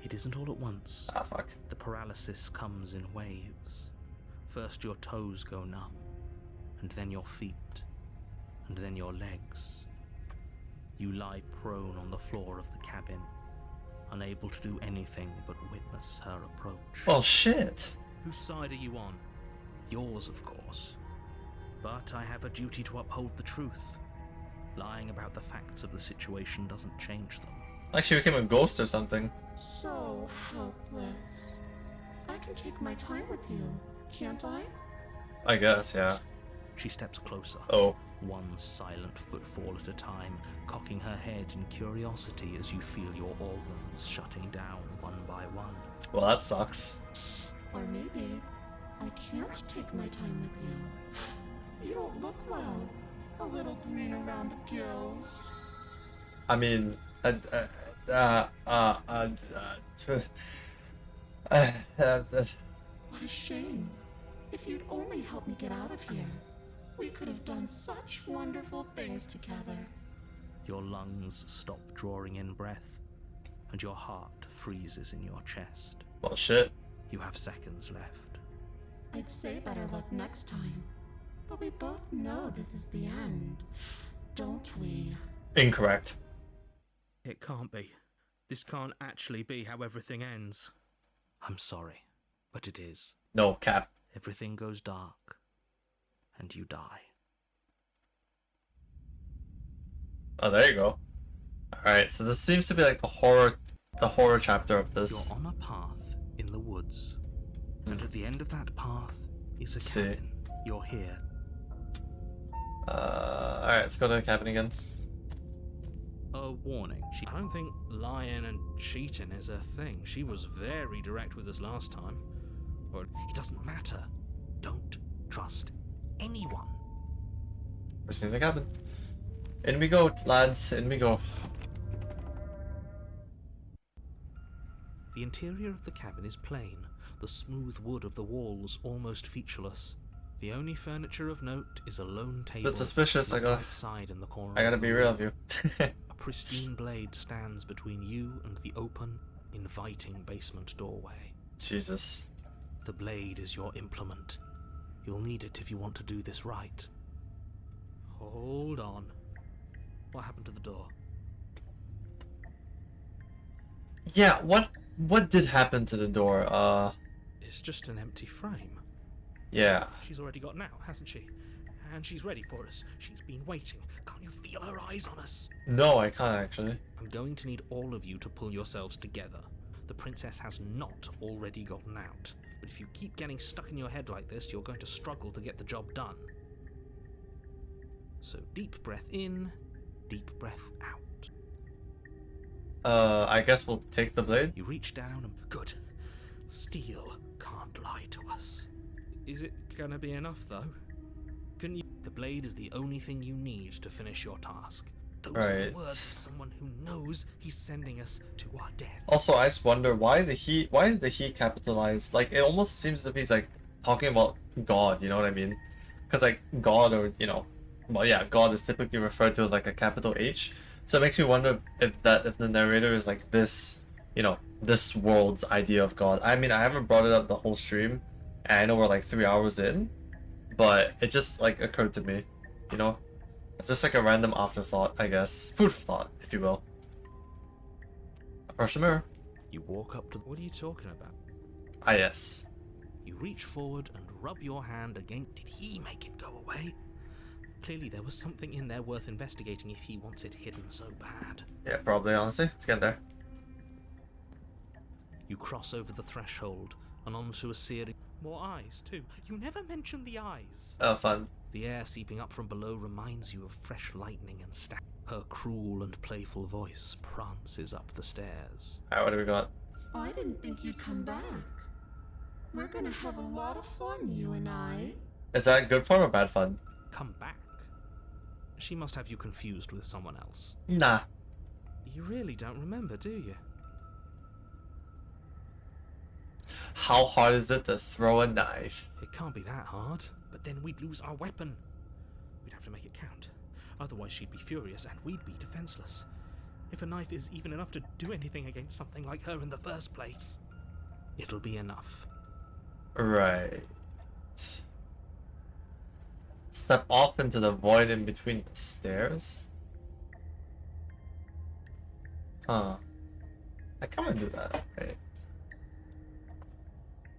It isn't all at once. fuck. The paralysis comes in waves. First your toes go numb, and then your feet, and then your legs. You lie prone on the floor of the cabin, unable to do anything but witness her approach. Well, shit. Whose side are you on? Yours, of course. But I have a duty to uphold the truth. Lying about the facts of the situation doesn't change them. Like she became a ghost or something. So helpless. I can take my time with you, can't I? I guess, yeah. She steps closer. Oh. One silent footfall at a time, cocking her head in curiosity as you feel your organs shutting down one by one. Well, that sucks. Or maybe I can't take my time with you. You don't look well. A little green around the gills. I mean, What a shame. If you'd only help me get out of here, we could have done such wonderful things together. Your lungs stop drawing in breath, and your heart freezes in your chest. well, shit. You have seconds left. I'd say better luck next time. But we both know this is the end, don't we? Incorrect. It can't be. This can't actually be how everything ends. I'm sorry, but it is. No, Cap. Everything goes dark, and you die. Oh, there you go. Alright, so this seems to be like the horror chapter of this. You're on a path in the woods, and at the end of that path is a Let's see. cabin. You're here. Alright, let's go to the cabin again. A warning. I don't think lying and cheating is a thing. She was very direct with us last time. Or it doesn't matter. Don't trust anyone. We're seeing the cabin. In we go, lads. In we go. The interior of the cabin is plain, the smooth wood of the walls almost featureless. The only furniture of note is a lone table. Bit suspicious. I gotta in the corner be real with you. A pristine blade stands between you and the open, inviting basement doorway. Jesus. The blade is your implement. You'll need it if you want to do this right. Hold on. What happened to the door? Yeah, what did happen to the door? It's just an empty frame. Yeah. She's already gotten out, hasn't she? And she's ready for us. She's been waiting. Can't you feel her eyes on us? No, I can't actually. I'm going to need all of you to pull yourselves together. The princess has not already gotten out. But if you keep getting stuck in your head like this, you're going to struggle to get the job done. So deep breath in, deep breath out. I guess we'll take the blade. You reach down and... Good. Steel can't lie to us. Is it gonna be enough, though? Can you... The blade is the only thing you need to finish your task. Those are the Right. words of someone who knows he's sending us to our death. Also, I just wonder why is the he capitalized? Like, it almost seems as if he's like talking about God, you know what I mean? Because like God, or well, yeah, God is typically referred to with like a capital H. So it makes me wonder if the narrator is like this, this world's idea of God. I mean, I haven't brought it up the whole stream, and I know we're like 3 hours in, but it just like occurred to me, It's just like a random afterthought, I guess. Food for thought, if you will. Approach the mirror. You walk up to... What are you talking about? Ah, yes. You reach forward and rub your hand against... Did he make it go away? Clearly there was something in there worth investigating if he wants it hidden so bad. Yeah, probably, honestly. Let's get there. You cross over the threshold and onto a series... More eyes, too. You never mentioned the eyes. Oh, fun. The air seeping up from below reminds you of fresh lightning and stack. Her cruel and playful voice prances up the stairs. Alright, what do we got? I didn't think you'd come back. We're gonna have a lot of fun, you and I. Is that good fun or bad fun? Come back? She must have you confused with someone else. Nah. You really don't remember, do you? How hard is it to throw a knife? It can't be that hard, but then we'd lose our weapon. We'd have to make it count. Otherwise she'd be furious and we'd be defenseless. If a knife is even enough to do anything against something like her in the first place, it'll be enough. Right. Step off into the void in between the stairs? Huh. I can't really do that. Right.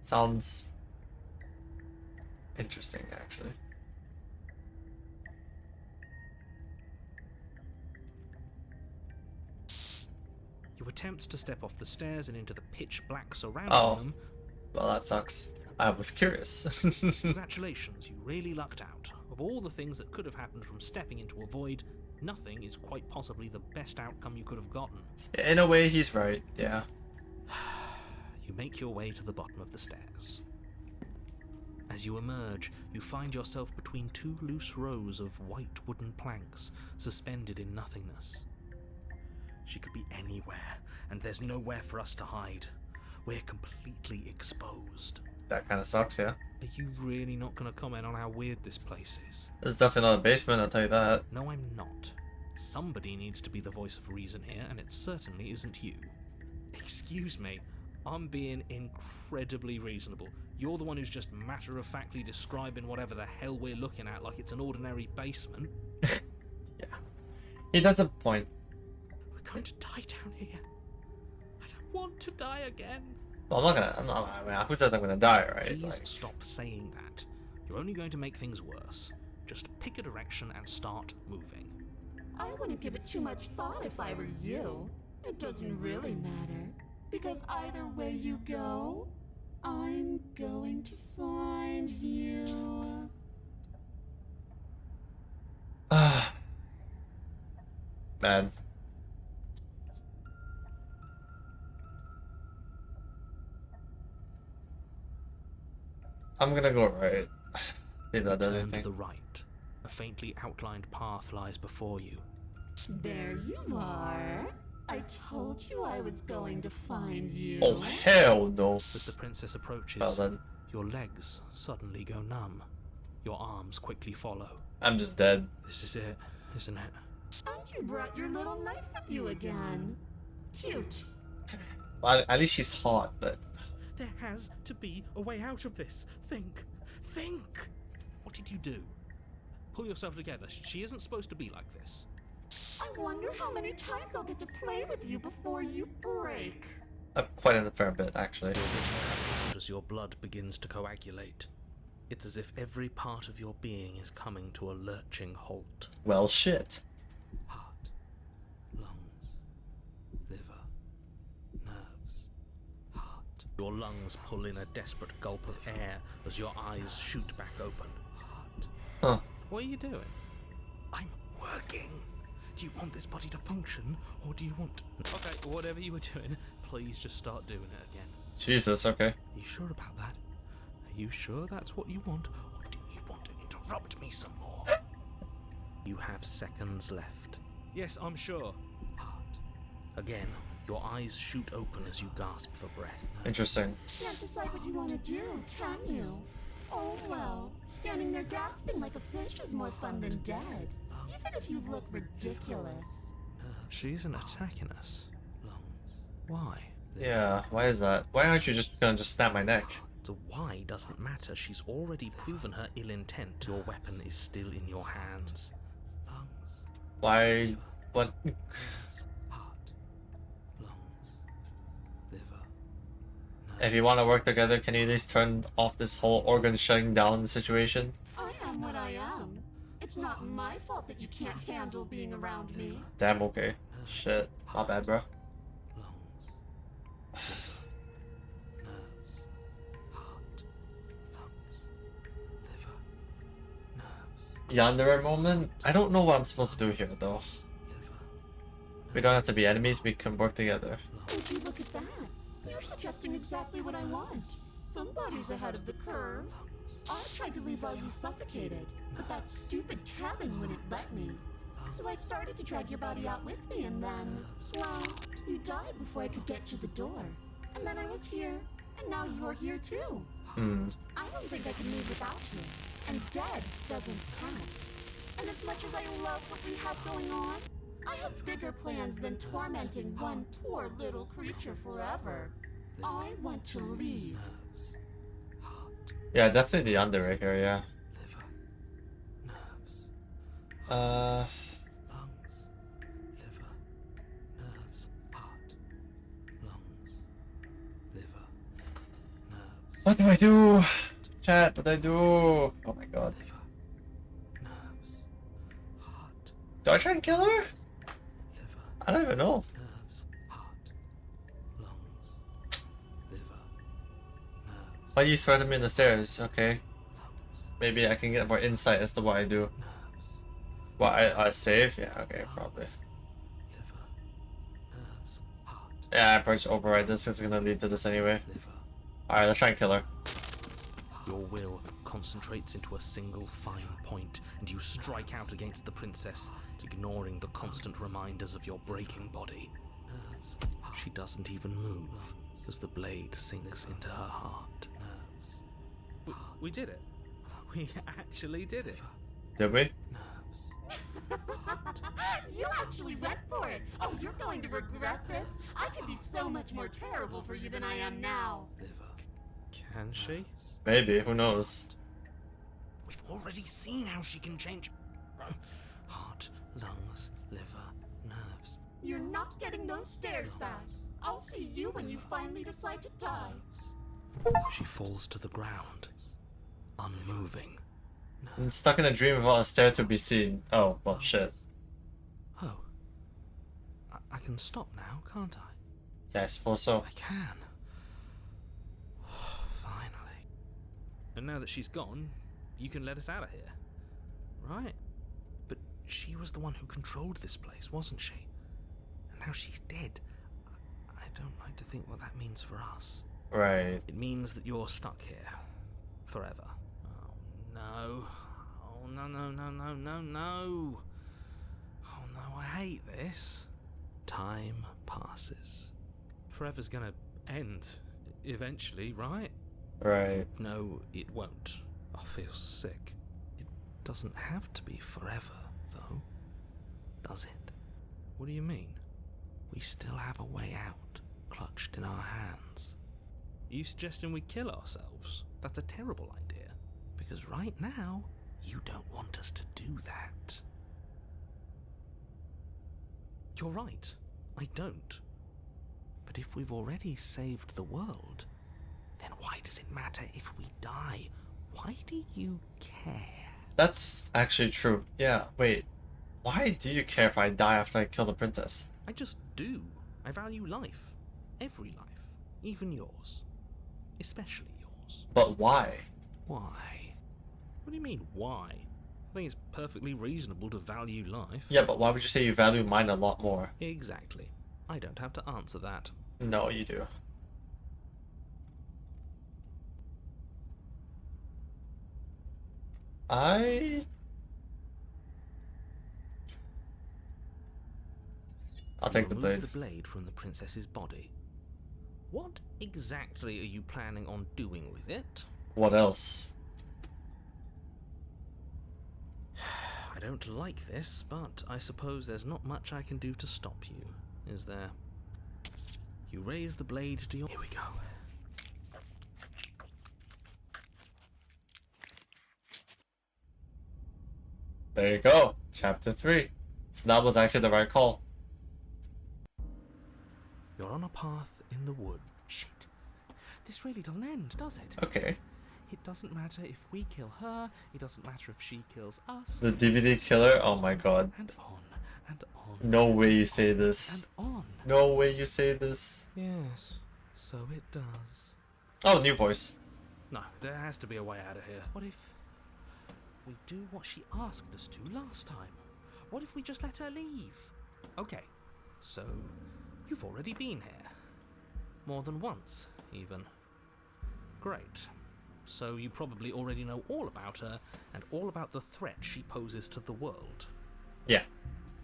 Sounds interesting, actually. You attempt to step off the stairs and into the pitch black surrounding them. Well, that sucks. I was curious. Congratulations, you really lucked out. Of all the things that could have happened from stepping into a void, nothing is quite possibly the best outcome you could have gotten. In a way, he's right, yeah. You make your way to the bottom of the stairs. As you emerge, you find yourself between two loose rows of white wooden planks, suspended in nothingness. She could be anywhere, and there's nowhere for us to hide. We're completely exposed. That kind of sucks, yeah. Are you really not going to comment on how weird this place is? This is definitely not a basement, I'll tell you that. No, I'm not. Somebody needs to be the voice of reason here, and it certainly isn't you. Excuse me, I'm being incredibly reasonable. You're the one who's just matter-of-factly describing whatever the hell we're looking at like it's an ordinary basement. Yeah. He does have a point. We're going to die down here. I don't want to die again. Well, I mean, who says I'm gonna die, right? Please stop saying that. You're only going to make things worse. Just pick a direction and start moving. I wouldn't give it too much thought if I were you. It doesn't really matter, because either way you go, I'm going to find you. Man. I'm gonna go right. See if that does Turn to anything. the right. A faintly outlined path lies before you. There you are. I told you I was going to find you. Oh hell no! As the princess approaches, Well then, your legs suddenly go numb. Your arms quickly follow. I'm just dead. This is it, isn't it? And you brought your little knife with you again. Cute. Well, at least she's hot, but There has to be a way out of this. Think. What did you do? Pull yourself together. She isn't supposed to be like this. I wonder how many times I'll get to play with you before you break. quite a fair bit actually. As your blood begins to coagulate, it's as if every part of your being is coming to a lurching halt. Well, shit. Heart, lungs, liver, nerves, heart. Your lungs pull in a desperate gulp of air as your eyes shoot back open. Heart. Huh. What are you doing? I'm working. Do you want this body to function, or do you want... Okay, whatever you were doing, please just start doing it again. Jesus, okay. You sure about that? Are you sure that's what you want, or do you want to interrupt me some more? You have seconds left. Yes, I'm sure. Heart. Again, your eyes shoot open as you gasp for breath. Interesting. Can't decide what you want to do, can you? Oh well, standing there gasping like a fish is more fun than dead. Even if you look ridiculous. She isn't attacking us. Lungs. Why? Yeah, why is that? Why aren't you just gonna snap my neck? The why doesn't matter. She's already proven her ill intent. Your weapon is still in your hands. Lungs. Why? What? Heart. Lungs. Liver. If you want to work together, can you at least turn off this whole organ shutting down situation? I am what I am. It's not my fault that you can't handle being around me. Damn, okay. Shit. My bad, bro. Lungs. Liver. Nerves. Heart. Lungs. Liver. Nerves. Yandere moment? I don't know what I'm supposed to do here, though. Liver. We don't have to be enemies, we can work together. Would you look at that? You're suggesting exactly what I want. Somebody's ahead of the curve. I tried to leave while you suffocated, but that stupid cabin wouldn't let me. So I started to drag your body out with me, and then, well, you died before I could get to the door. And then I was here, and now you're here too. I don't think I can move without you, and dead doesn't count. And as much as I love what we have going on, I have bigger plans than tormenting one poor little creature forever. I want to leave. Yeah, definitely the Yandere here, yeah. Liver. Nerves. Lungs. Liver. Nerves. Heart. Lungs. Liver. Nerves. What do I do? Chat, what do I do? Oh my god. Liver. Nerves. Heart. Do I try and kill her? Liver. I don't even know. Nerves. Heart. Lungs. Liver. Nerves. Why you threaten me in the stairs? Okay. Lungs. Maybe I can get more insight as to what I do. Nerves. What, I save? Yeah, okay, probably. Liver. Nerves. Heart. Yeah, I probably should override this because it's gonna lead to this anyway. Liver. Alright, let's try and kill her. Your will concentrates into a single fine point, and you strike out against the princess, ignoring the constant reminders of your breaking body. She doesn't even move as the blade sinks into her heart. We did it. We actually did it. Did we? Nerves. You actually went for it. Oh, you're going to regret this. I can be so much more terrible for you than I am now. Can she? Maybe, who knows? We've already seen how she can change heart, lungs, liver, nerves. You're not getting those stares back. I'll see you when you finally decide to die. She falls to the ground, unmoving. I'm stuck in a dream without a stare to be seen. Oh, well, shit. Oh. I can stop now, can't I? Yeah, I suppose so. I can. Finally. And now that she's gone, you can let us out of here. Right? But she was the one who controlled this place, wasn't she? And now she's dead. I don't like to think what that means for us. Right. It means that you're stuck here. Forever. Oh, no. Oh, no, no, no, no, no, no. Oh, no, I hate this. Time passes. Forever's gonna end. Eventually, right? Right. No, it won't. I feel sick. It doesn't have to be forever, though. Does it? What do you mean? We still have a way out, clutched in our hands. Are you suggesting we kill ourselves? That's a terrible idea. Because right now, you don't want us to do that. You're right. I don't. But if we've already saved the world, then why does it matter if we die? Why do you care? That's actually true. Yeah, wait. Why do you care if I die after I kill the princess? I just do. I value life. Every life. Even yours. Especially yours. But why? Why? What do you mean, why? I think it's perfectly reasonable to value life. Yeah, but why would you say you value mine a lot more? Exactly. I don't have to answer that. No, you do. I'll take the Remove blade. the blade from the princess's body. What exactly are you planning on doing with it? What else? I don't like this, but I suppose there's not much I can do to stop you, is there? You raise the blade to your... Here we go. There you go. Chapter 3. So that was actually the right call. You're on a path in the wood. Shit. This really doesn't end, does it? Okay. It doesn't matter if we kill her. It doesn't matter if she kills us. The DVD killer? Oh my god. And on. And on. No way you say this. And on. No way you say this. Yes. So it does. Oh, new voice. No, there has to be a way out of here. What if we do what she asked us to last time? What if we just let her leave? Okay, so you've already been here. More than once, even. Great. So you probably already know all about her and all about the threat she poses to the world. Yeah.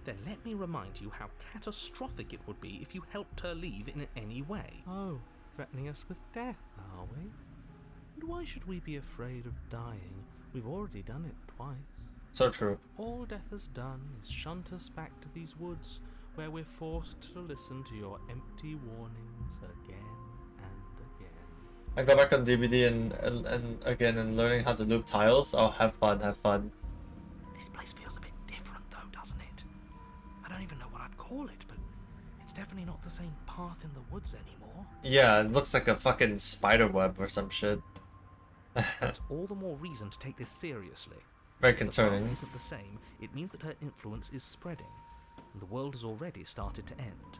Then let me remind you how catastrophic it would be if you helped her leave in any way. Oh, threatening us with death, are we? And why should we be afraid of dying? We've already done it twice. So true. All death has done is shunt us back to these woods, where we're forced to listen to your empty warnings again and again. I go back on DVD and again and learning how to loop tiles. Oh, have fun, have fun. This place feels a bit different though, doesn't it? I don't even know what I'd call it, but it's definitely not the same path in the woods anymore. Yeah, it looks like a fucking spider web or some shit. That's all the more reason to take this seriously. Very If the concerning. path isn't the same, it means that her influence is spreading, and the world has already started to end.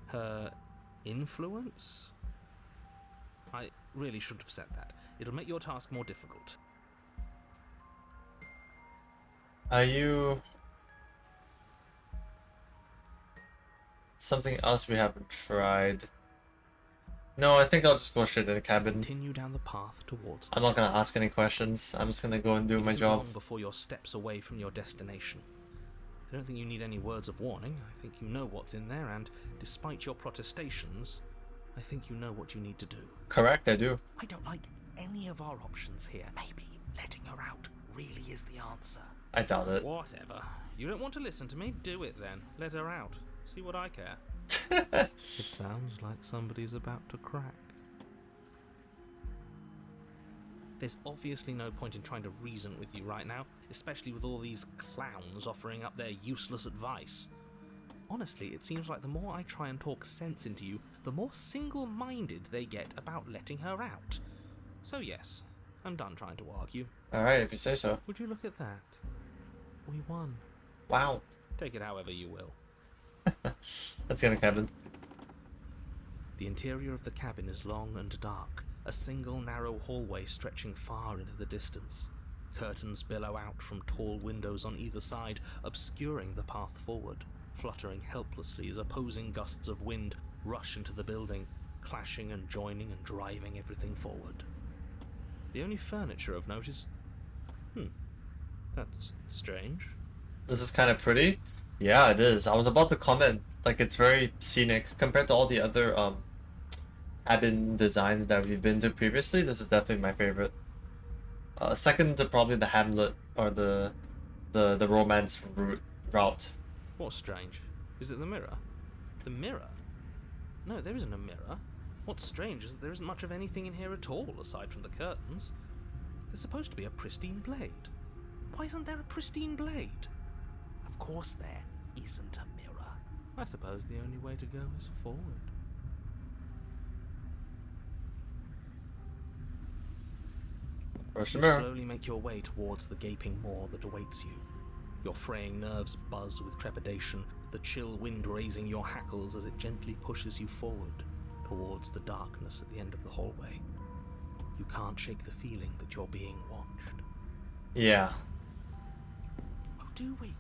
Her influence? I really shouldn't have said that. It'll make your task more difficult. Are you... Something else we haven't tried? No, I think I'll just go straight to the cabin. Continue down the path towards the I'm not gonna ask any questions. I'm just gonna go and do It my isn't job. long before you're steps away from your destination. I don't think you need any words of warning. I think you know what's in there, and despite your protestations, I think you know what you need to do. Correct, I do. I don't like any of our options here. letting her out really is the answer. I doubt it. Whatever. You don't want to listen to me? Do it then. Let her out. See what I care. It sounds like somebody's about to crack. There's obviously no point in trying to reason with you right now, especially with all these clowns offering up their useless advice. Honestly, it seems like the more I try and talk sense into you, the more single-minded they get about letting her out. So yes, I'm done trying to argue. Alright, if you say so. Would you look at that? We won. Wow. Take it however you will. Let's get a cabin. The interior of the cabin is long and dark, a single narrow hallway stretching far into the distance. Curtains billow out from tall windows on either side, obscuring the path forward, fluttering helplessly as opposing gusts of wind rush into the building, clashing and joining and driving everything forward. The only furniture of note is... that's strange. This is kind of pretty. Yeah, it is. I was about to comment, like, it's very scenic compared to all the other cabin designs that we've been to previously. This is definitely my favorite. Second to probably the Hamlet or the romance route. What's strange? Is it the mirror? The mirror? No, there isn't a mirror. What's strange is that there isn't much of anything in here at all, aside from the curtains. There's supposed to be a pristine blade. Why isn't there a pristine blade? Of course there isn't a mirror. I suppose the only way to go is forward. Approach the You mirror. slowly make your way towards the gaping maw that awaits you. Your fraying nerves buzz with trepidation, the chill wind raising your hackles as it gently pushes you forward towards the darkness at the end of the hallway. You can't shake the feeling that you're being watched. Yeah. Oh, do we?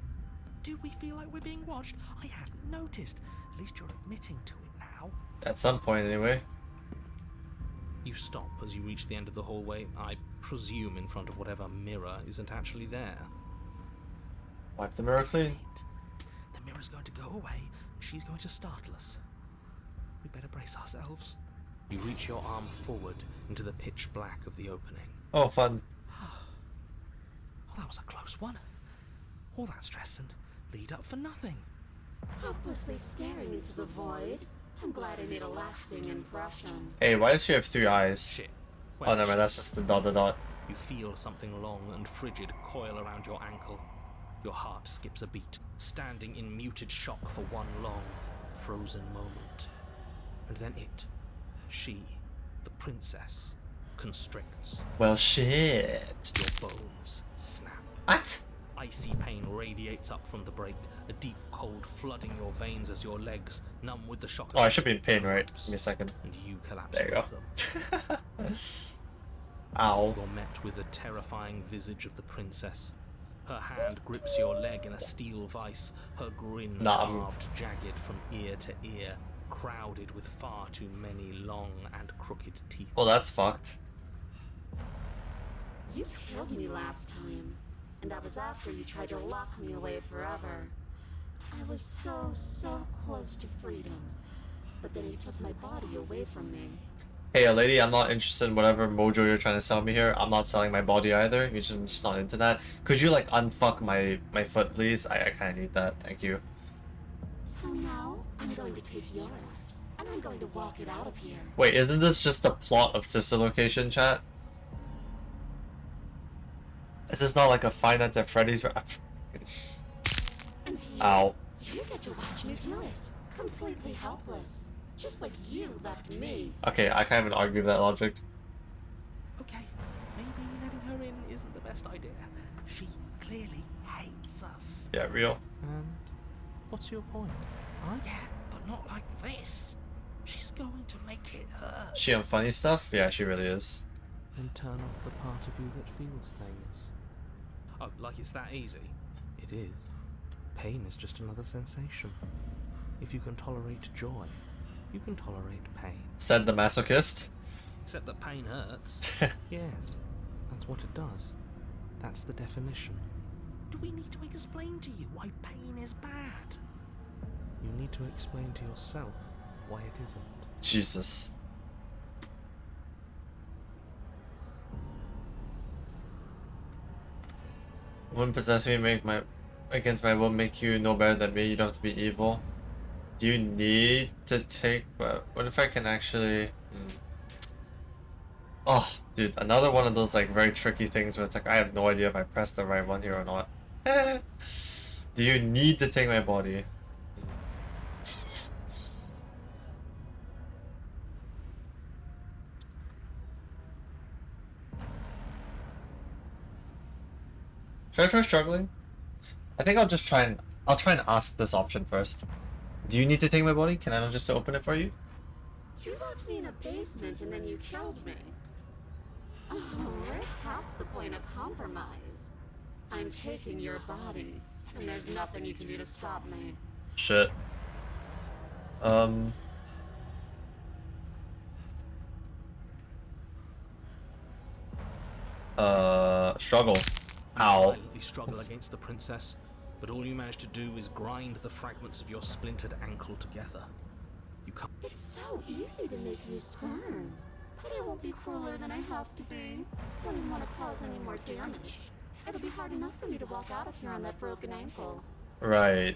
Do we feel like we're being watched? I hadn't noticed. At least you're admitting to it now. At some point, anyway. You stop as you reach the end of the hallway, I presume in front of whatever mirror isn't actually there. Wipe the mirror This is clean. it. The mirror's going to go away, and she's going to startle us. We better brace ourselves. You reach your arm forward into the pitch black of the opening. Oh, fun. Oh, that was a close one. All that stress and lead up for nothing. Helplessly staring into the void. I'm glad I made a lasting impression. Hey, why does she have 3 eyes? Shit. Oh, never mind, that's just the dot. You feel something long and frigid coil around your ankle. Your heart skips a beat, standing in muted shock for one long, frozen moment. And then she, the princess, constricts. Well, shit. Your bones snap. What? Icy pain radiates up from the break, a deep cold flooding your veins as your legs, numb with the shock. Oh, I should be in pain, right? Give me a second. And you collapse There you with go. them. Ow. You're met with the terrifying visage of the princess. Her hand grips your leg in a steel vice, her grin carved jagged from ear to ear, crowded with far too many long and crooked teeth. Well, that's fucked. You killed me last time, and that was after you tried to lock me away forever. I was so close to freedom, but then you took my body away from me. Hey, lady, I'm not interested in whatever mojo you're trying to sell me here. I'm not selling my body either. I'm just not into that. Could you, like, unfuck my foot, please? I kind of need that. Thank you. So now, I'm going to take yours, and I'm going to walk it out of here. Wait, isn't this just the plot of Sister Location, chat? Is this not like a Five Nights at Freddy's? And Ow. you get to watch me do it, completely helpless. Just like you left me. Okay, I can't even argue with that logic. Okay, maybe letting her in isn't the best idea. She clearly hates us. Yeah, real. And what's your point? Yeah, but not like this. She's going to make it hurt. She on funny stuff? Yeah, she really is. Then turn off the part of you that feels things. Oh, like it's that easy? It is. Pain is just another sensation. If you can tolerate joy, you can tolerate pain. Said the masochist. Except that pain hurts. Yes, that's what it does. That's the definition. Do we need to explain to you why pain is bad? You need to explain to yourself why it isn't. Jesus. Wouldn't possess me make my against my will make you no better than me. You don't have to be evil. Do you need to take? What if I can actually? Oh, dude, another one of those like very tricky things where it's like I have no idea if I pressed the right one here or not. Do you need to take my body? Should I try struggling? I think I'll just try and ask this option first. Do you need to take my body? Can I not just open it for you? You locked me in a basement and then you killed me. Oh, we're past the point of compromise. I'm taking your body, and there's nothing you can do to stop me. Shit. Struggle. Ow. Violently struggle against the princess, but all you manage to do is grind the fragments of your splintered ankle together. You can't. It's so easy to make you squirm, but I won't be crueler than I have to be. I don't even want to cause any more damage. It'll be hard enough for me to walk out of here on that broken ankle. Right.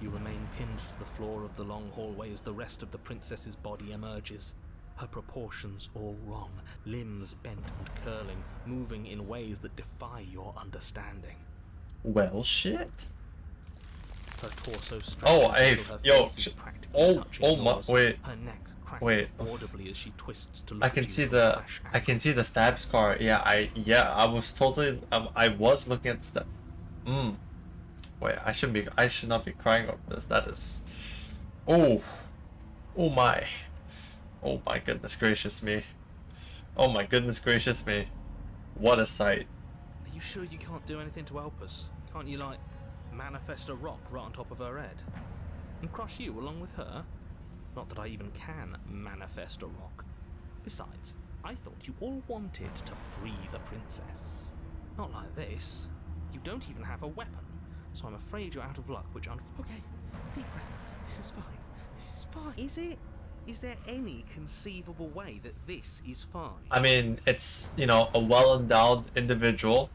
You remain pinned to the floor of the long hallway as the rest of the princess's body emerges. Her proportions all wrong, limbs bent and curling, moving in ways that defy your understanding. Well, shit. Her torso stretches Oh, hey, till her yo, face is practically touching my, yours. wait, Her neck crackles wait. audibly as she twists to look I at can you see from the, a fresh I can see the stab scar. Yeah, I was totally, I was looking at the stab. Wait, I should not be crying over this. That is, oh my goodness gracious me. Oh my goodness gracious me. What a sight. Are you sure you can't do anything to help us? Can't you, like, manifest a rock right on top of her head? And crush you along with her? Not that I even can manifest a rock. Besides, I thought you all wanted to free the princess. Not like this. You don't even have a weapon, so I'm afraid you're out of luck, which Okay, deep breath. This is fine. This is fine. Is it? Is there any conceivable way that this is fine? I mean, it's, you know, a well-endowed individual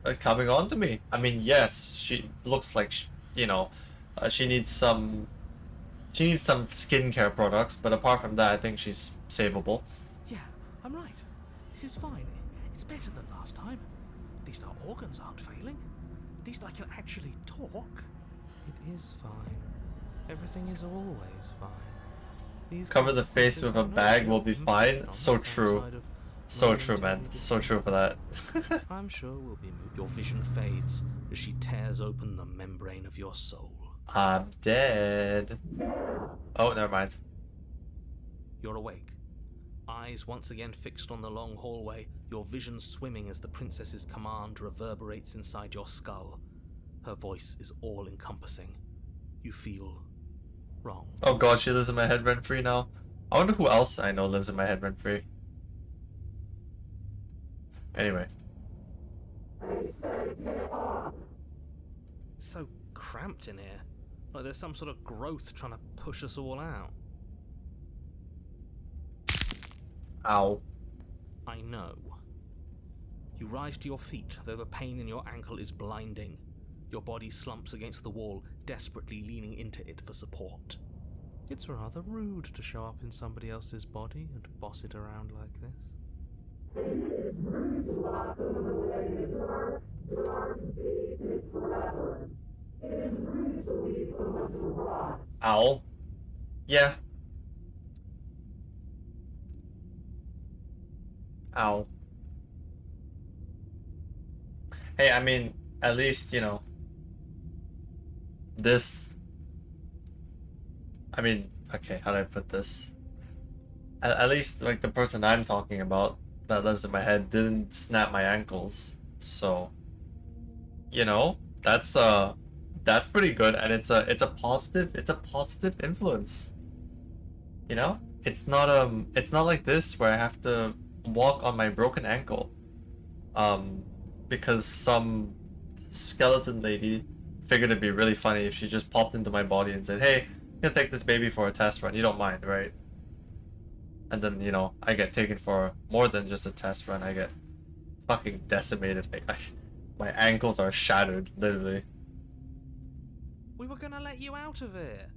that's coming on to me. I mean, yes, she looks like, you know, she needs some skincare products, but apart from that, I think she's savable. Yeah, I'm right. This is fine. It's better than last time. At least our organs aren't failing. At least I can actually talk. It is fine. Everything is always fine. These Cover the consequences face with are a no bag will joke. be fine. On So the true. downside of So running true, man. into So true for that. I'm sure we'll be moved. Your vision fades as she tears open the membrane of your soul. I'm dead. Oh, never mind. You're awake. Eyes once again fixed on the long hallway, your vision swimming as the princess's command reverberates inside your skull. Her voice is all-encompassing. You feel wrong. Oh god, she lives in my head rent-free now. I wonder who else I know lives in my head rent-free. Anyway. It's so cramped in here. Like there's some sort of growth trying to push us all out. Ow. I know. You rise to your feet, though the pain in your ankle is blinding. Your body slumps against the wall, desperately leaning into it for support. It's rather rude to show up in somebody else's body and boss it around like this. Ow. Yeah. Ow. Hey, I mean, at least, you know, this... I mean, okay, how do I put this? At least, like, the person I'm talking about that lives in my head didn't snap my ankles. So, you know, that's pretty good, and it's a positive influence. You know? It's not like this where I have to walk on my broken ankle. Because some skeleton lady figured it'd be really funny if she just popped into my body and said, "Hey, I'm gonna take this baby for a test run. You don't mind, right?" And then, you know, I get taken for more than just a test run. I get fucking decimated. My ankles are shattered, literally. We were gonna let you out of here.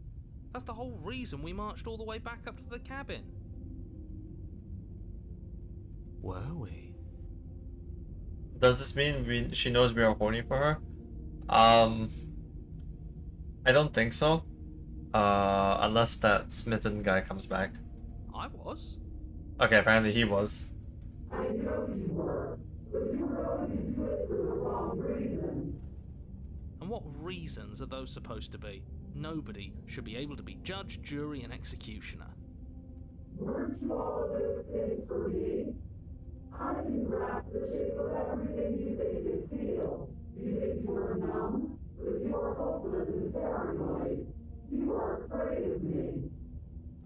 That's the whole reason we marched all the way back up to the cabin. Were we? Does this mean she knows we are horny for her? I don't think so. Unless that smitten guy comes back. I was. Okay, apparently he was. And what reasons are those supposed to be? Nobody should be able to be judge, jury, and executioner.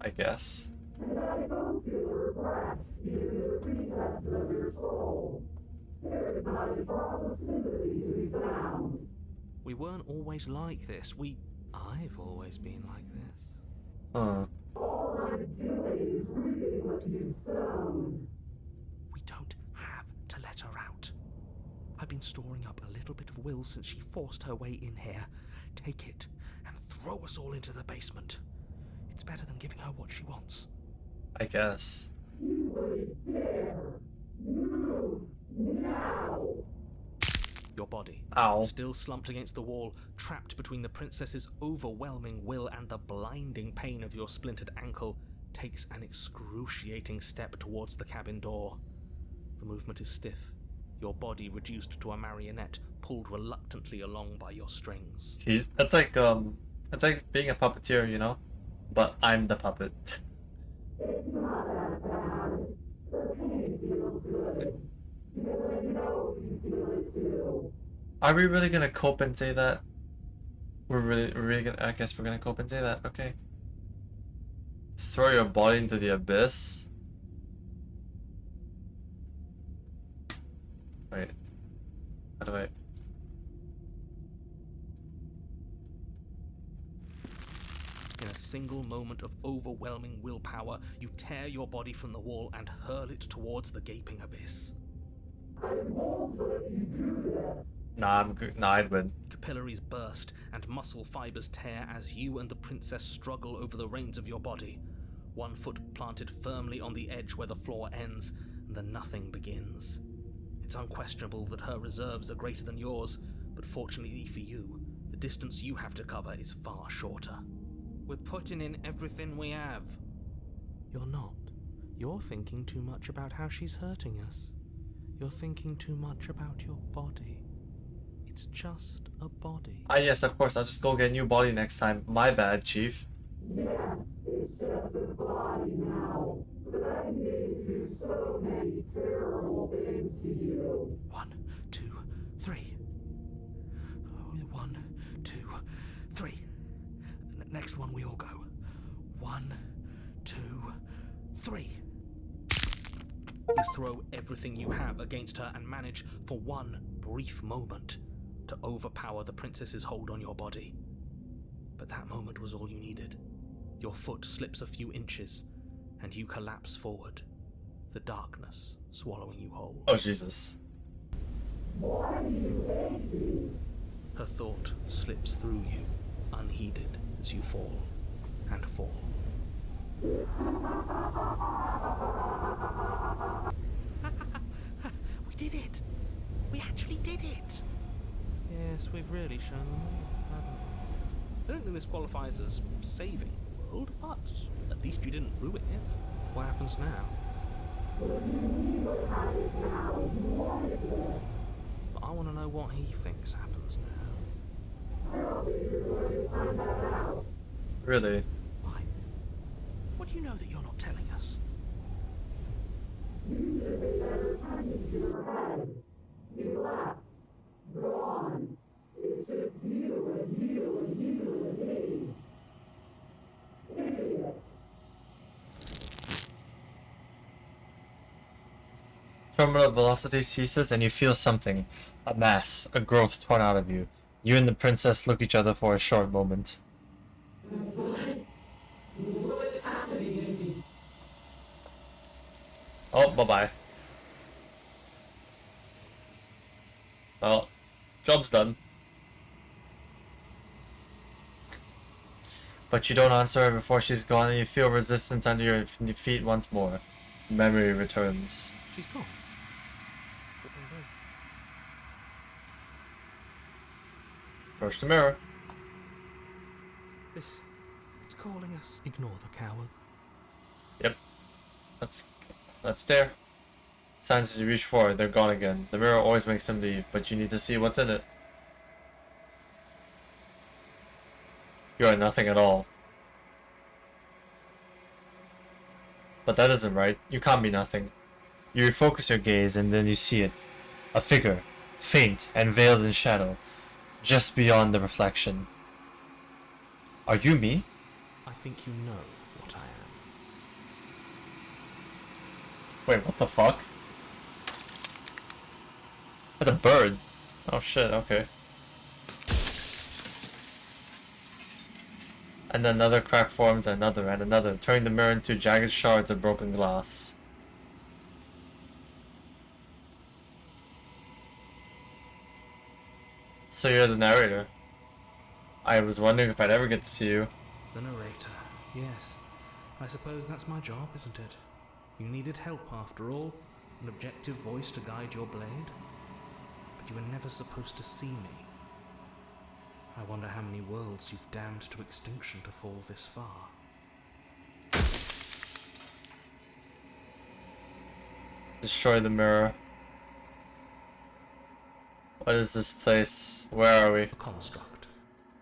I guess. We weren't always like this. I've always been like this. Huh. We don't have to let her out. I've been storing up a little bit of will since she forced her way in here. Take it and throw us all into the basement. It's better than giving her what she wants. I guess. Your body, Ow. still slumped against the wall, trapped between the princess's overwhelming will and the blinding pain of your splintered ankle, takes an excruciating step towards the cabin door. The movement is stiff, your body reduced to a marionette, pulled reluctantly along by your strings. Jeez, that's like being a puppeteer, you know? But I'm the puppet. Are we really gonna cope and say that? We're really gonna, I guess we're gonna cope and say that, okay. Throw your body into the abyss? Wait. How do I... In a single moment of overwhelming willpower, you tear your body from the wall and hurl it towards the gaping abyss. Nah, I'm good. Nah, I'd win. Capillaries burst and muscle fibers tear as you and the princess struggle over the reins of your body. One foot planted firmly on the edge where the floor ends, and the nothing begins. It's unquestionable that her reserves are greater than yours, but fortunately for you, the distance you have to cover is far shorter. We're putting in everything we have. You're not. You're thinking too much about how she's hurting us. You're thinking too much about your body. It's just a body. Ah, yes, of course. I'll just go get a new body next time. My bad, Chief. One, two, three. 1, 2, 3. Next one, we all go. 1, 2, 3. You throw everything you have against her and manage, for one brief moment, to overpower the princess's hold on your body. But that moment was all you needed. Your foot slips a few inches, and you collapse forward, the darkness swallowing you whole. Oh, Jesus. Her thought slips through you, unheeded, as you fall and fall. We did it! We actually did it! Yes, we've really shown them all, haven't we? I don't think this qualifies as saving the world, but at least you didn't ruin it. What happens now? But I want to know what he thinks happens now. Really? Why? What do you know that you're not telling us? Terminal velocity ceases and you feel something. A mass, a growth torn out of you. You and the princess look each other for a short moment. Oh, bye-bye. Well, Job's done. But you don't answer her before she's gone, and you feel resistance under your feet once more. Memory returns. She's gone. But then there's... Approach the mirror. It's calling us. Ignore the coward. Yep. Let's stare. Signs as you reach forward, they're gone again. The mirror always makes them leave, but you need to see what's in it. You are nothing at all. But that isn't right. You can't be nothing. You refocus your gaze and then you see it. A figure, faint and veiled in shadow, just beyond the reflection. Are you me? I think you know what I am. Wait, what the fuck? That's a bird. Oh shit, okay. And another crack forms, another and another, turning the mirror into jagged shards of broken glass. So you're the narrator. I was wondering if I'd ever get to see you. The narrator. Yes. I suppose that's my job, isn't it? You needed help after all. An objective voice to guide your blade. But you were never supposed to see me. I wonder how many worlds you've damned to extinction to fall this far. Destroy the mirror. What is this place? Where are we? A construct.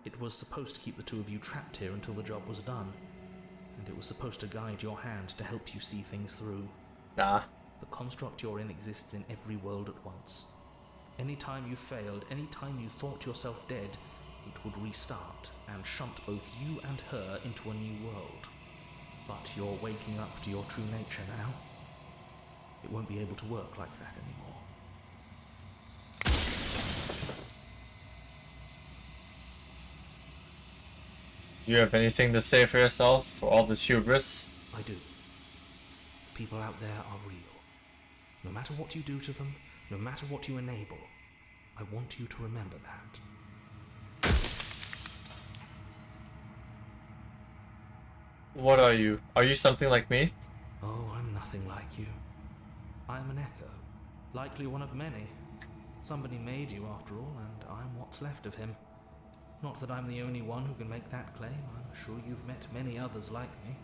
It was supposed to keep the two of you trapped here until the job was done. And it was supposed to guide your hand to help you see things through. Nah. The construct you're in exists in every world at once. Any time you failed, any time you thought yourself dead, it would restart and shunt both you and her into a new world. But you're waking up to your true nature now. It won't be able to work like that anymore. Do you have anything to say for yourself for all this hubris? I do. People out there are real. No matter what you do to them, no matter what you enable, I want you to remember that. What are you? Are you something like me? Oh, I'm nothing like you. I'm an echo, likely one of many. Somebody made you after all, and I'm what's left of him. Not that I'm the only one who can make that claim. I'm sure you've met many others like me.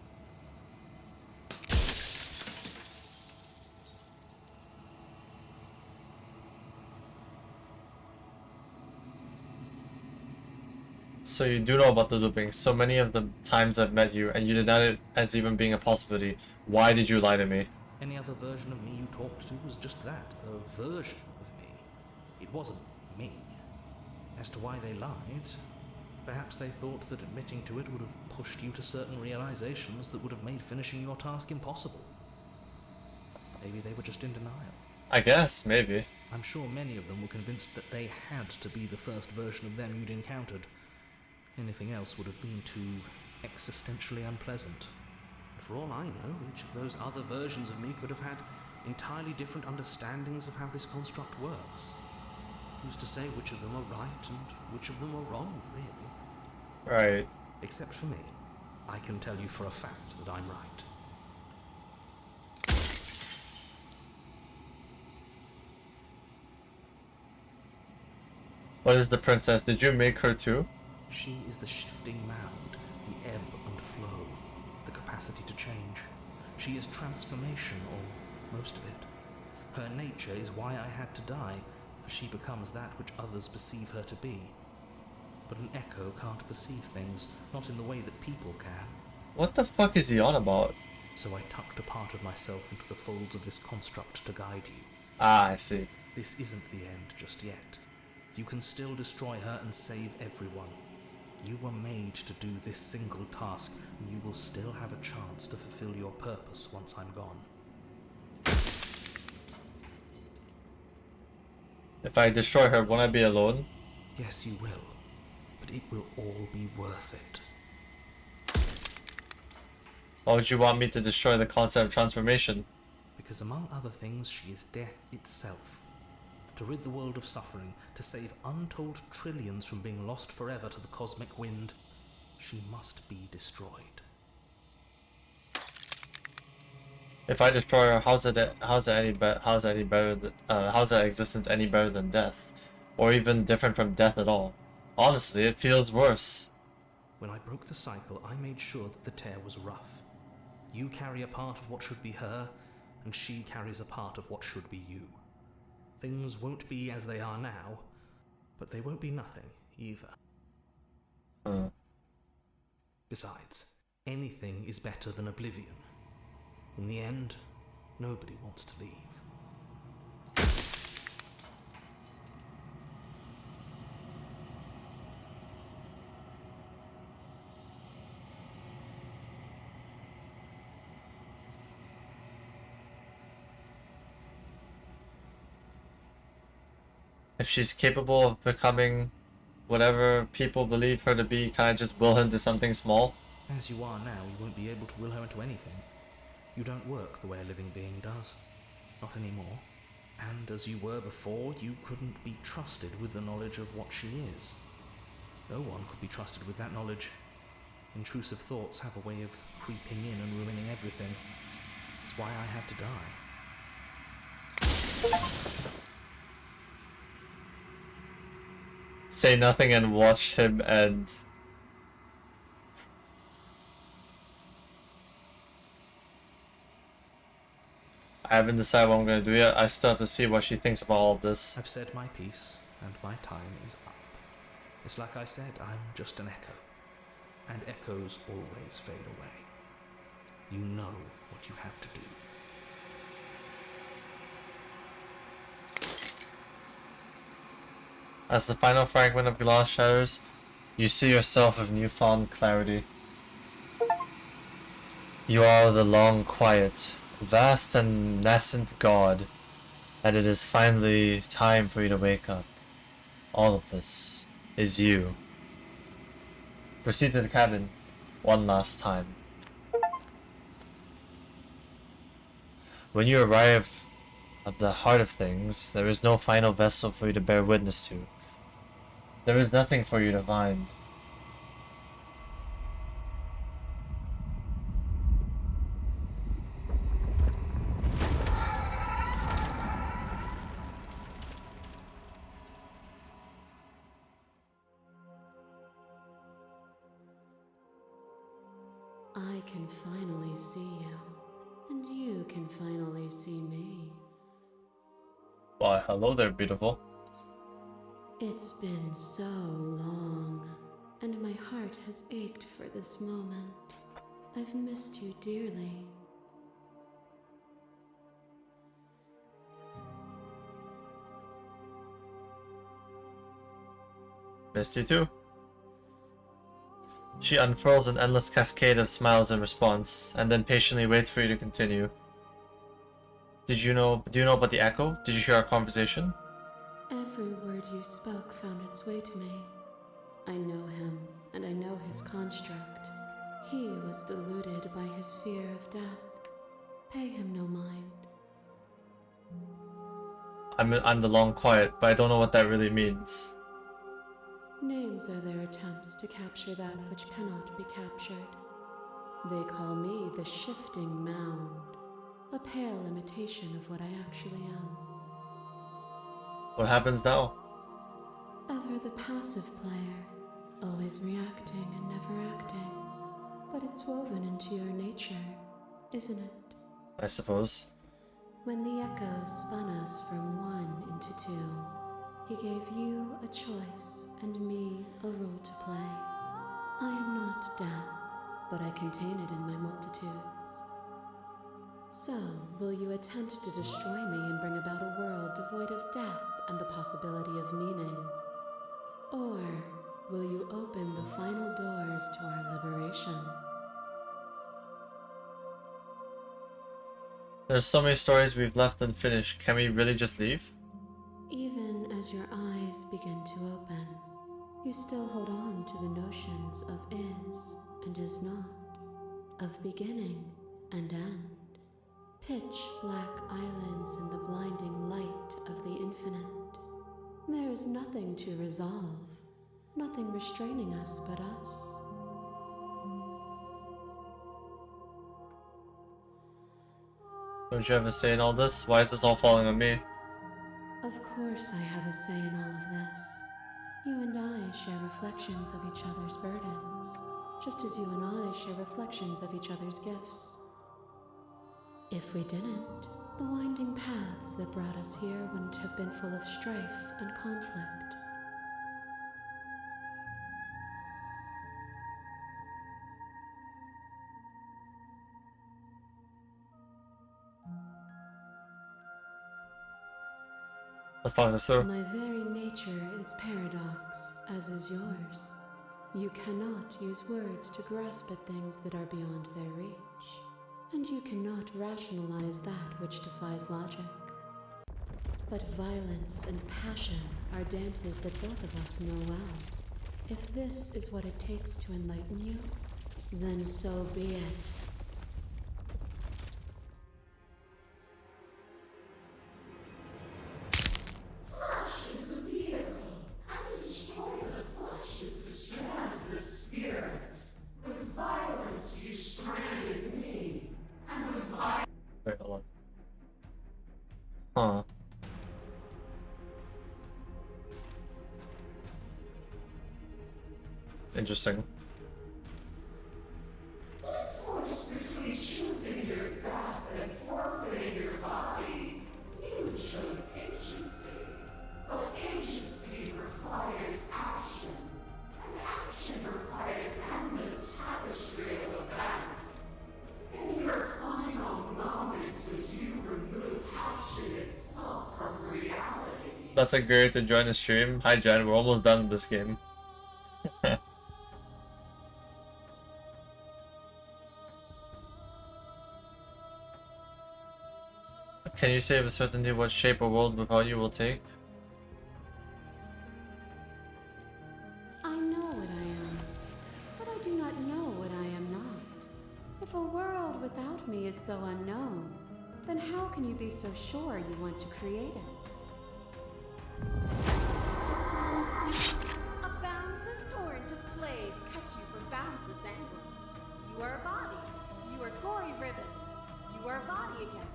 So you do know about the looping. So many of the times I've met you, and you denied it as even being a possibility. Why did you lie to me? Any other version of me you talked to was just that, a version of me. It wasn't me. As to why they lied, perhaps they thought that admitting to it would have pushed you to certain realizations that would have made finishing your task impossible. Maybe they were just in denial. I guess, maybe. I'm sure many of them were convinced that they had to be the first version of them you'd encountered. Anything else would have been too existentially unpleasant. For all I know, each of those other versions of me could have had entirely different understandings of how this construct works. Who's to say which of them are right and which of them are wrong, really? Right. Except for me. I can tell you for a fact that I'm right. What is the princess? Did you make her too? She is the shifting mound, the ebb and flow, the capacity to change. She is transformation, or most of it. Her nature is why I had to die, for she becomes that which others perceive her to be. But an echo can't perceive things, not in the way that people can. What the fuck is he on about? So I tucked a part of myself into the folds of this construct to guide you. Ah, I see. This isn't the end just yet. You can still destroy her and save everyone. You were made to do this single task, and you will still have a chance to fulfill your purpose once I'm gone. If I destroy her, won't I be alone? Yes, you will. But it will all be worth it. Why would you want me to destroy the concept of transformation? Because among other things, she is death itself. A to rid the world of suffering, to save untold trillions from being lost forever to the cosmic wind, she must be destroyed. If I destroy her, how's that existence any better than death? Or even different from death at all? Honestly, it feels worse. When I broke the cycle, I made sure that the tear was rough. You carry a part of what should be her, and she carries a part of what should be you. Things won't be as they are now, but they won't be nothing either. Besides, anything is better than oblivion. In the end, nobody wants to leave. If she's capable of becoming whatever people believe her to be, can I just will her into something small? As you are now, you won't be able to will her into anything. You don't work the way a living being does. Not anymore. And as you were before, you couldn't be trusted with the knowledge of what she is. No one could be trusted with that knowledge. Intrusive thoughts have a way of creeping in and ruining everything. It's why I had to die. Say nothing and watch him end. I haven't decided what I'm going to do yet. I still have to see what she thinks about all of this. I've said my piece, and my time is up. It's like I said, I'm just an echo. And echoes always fade away. You know what you have to do. As the final fragment of glass shatters, you see yourself with newfound clarity. You are the long quiet, vast and nascent God, and it is finally time for you to wake up. All of this is you. Proceed to the cabin one last time. When you arrive at the heart of things, there is no final vessel for you to bear witness to. There is nothing for you to find. I can finally see you, and you can finally see me. Why, hello there, beautiful. It's been so long, and my heart has ached for this moment. I've missed you dearly. Missed you too. She unfurls an endless cascade of smiles in response, and then patiently waits for you to continue. Do you know about the echo? Did you hear our conversation? Every word you spoke found its way to me. I know him, and I know his construct. He was deluded by his fear of death. Pay him no mind. I'm the long quiet, but I don't know what that really means. Names are their attempts to capture that which cannot be captured. They call me the shifting mound, a pale imitation of what I actually am. What happens now? Ever the passive player, always reacting and never acting. But it's woven into your nature, isn't it? I suppose. When the echo spun us from one into two, he gave you a choice and me a role to play. I am not death, but I contain it in my multitudes. So, will you attempt to destroy me and bring about a world devoid of death and the possibility of meaning? Or will you open the final doors to our liberation? There's so many stories we've left unfinished. Can we really just leave? Even as your eyes begin to open, you still hold on to the notions of is and is not, of beginning and end, pitch black islands in the blinding light of the infinite. nothing to resolve, nothing restraining us but us. Don't you have a say in all this? Why is this all falling on me? Of course I have a say in all of this. You and I share reflections of each other's burdens, just as you and I share reflections of each other's gifts. If we didn't, the winding paths that brought us here wouldn't have been full of strife and conflict. Let's talk this through. My very nature is paradox, as is yours. You cannot use words to grasp at things that are beyond their reach, and you cannot rationalize that which defies logic. But violence and passion are dances that both of us know well. If this is what it takes to enlighten you, then so be it. Wait, hold on. Huh. Interesting. That's a great to join the stream. Hi Jen, we're almost done with this game. Can you say with certainty what shape a world without you will take? I know what I am, but I do not know what I am not. If a world without me is so unknown, then how can you be so sure you want to create it? A boundless torrent of blades cut you from boundless angles. You are a body. You are gory ribbons. You are a body again.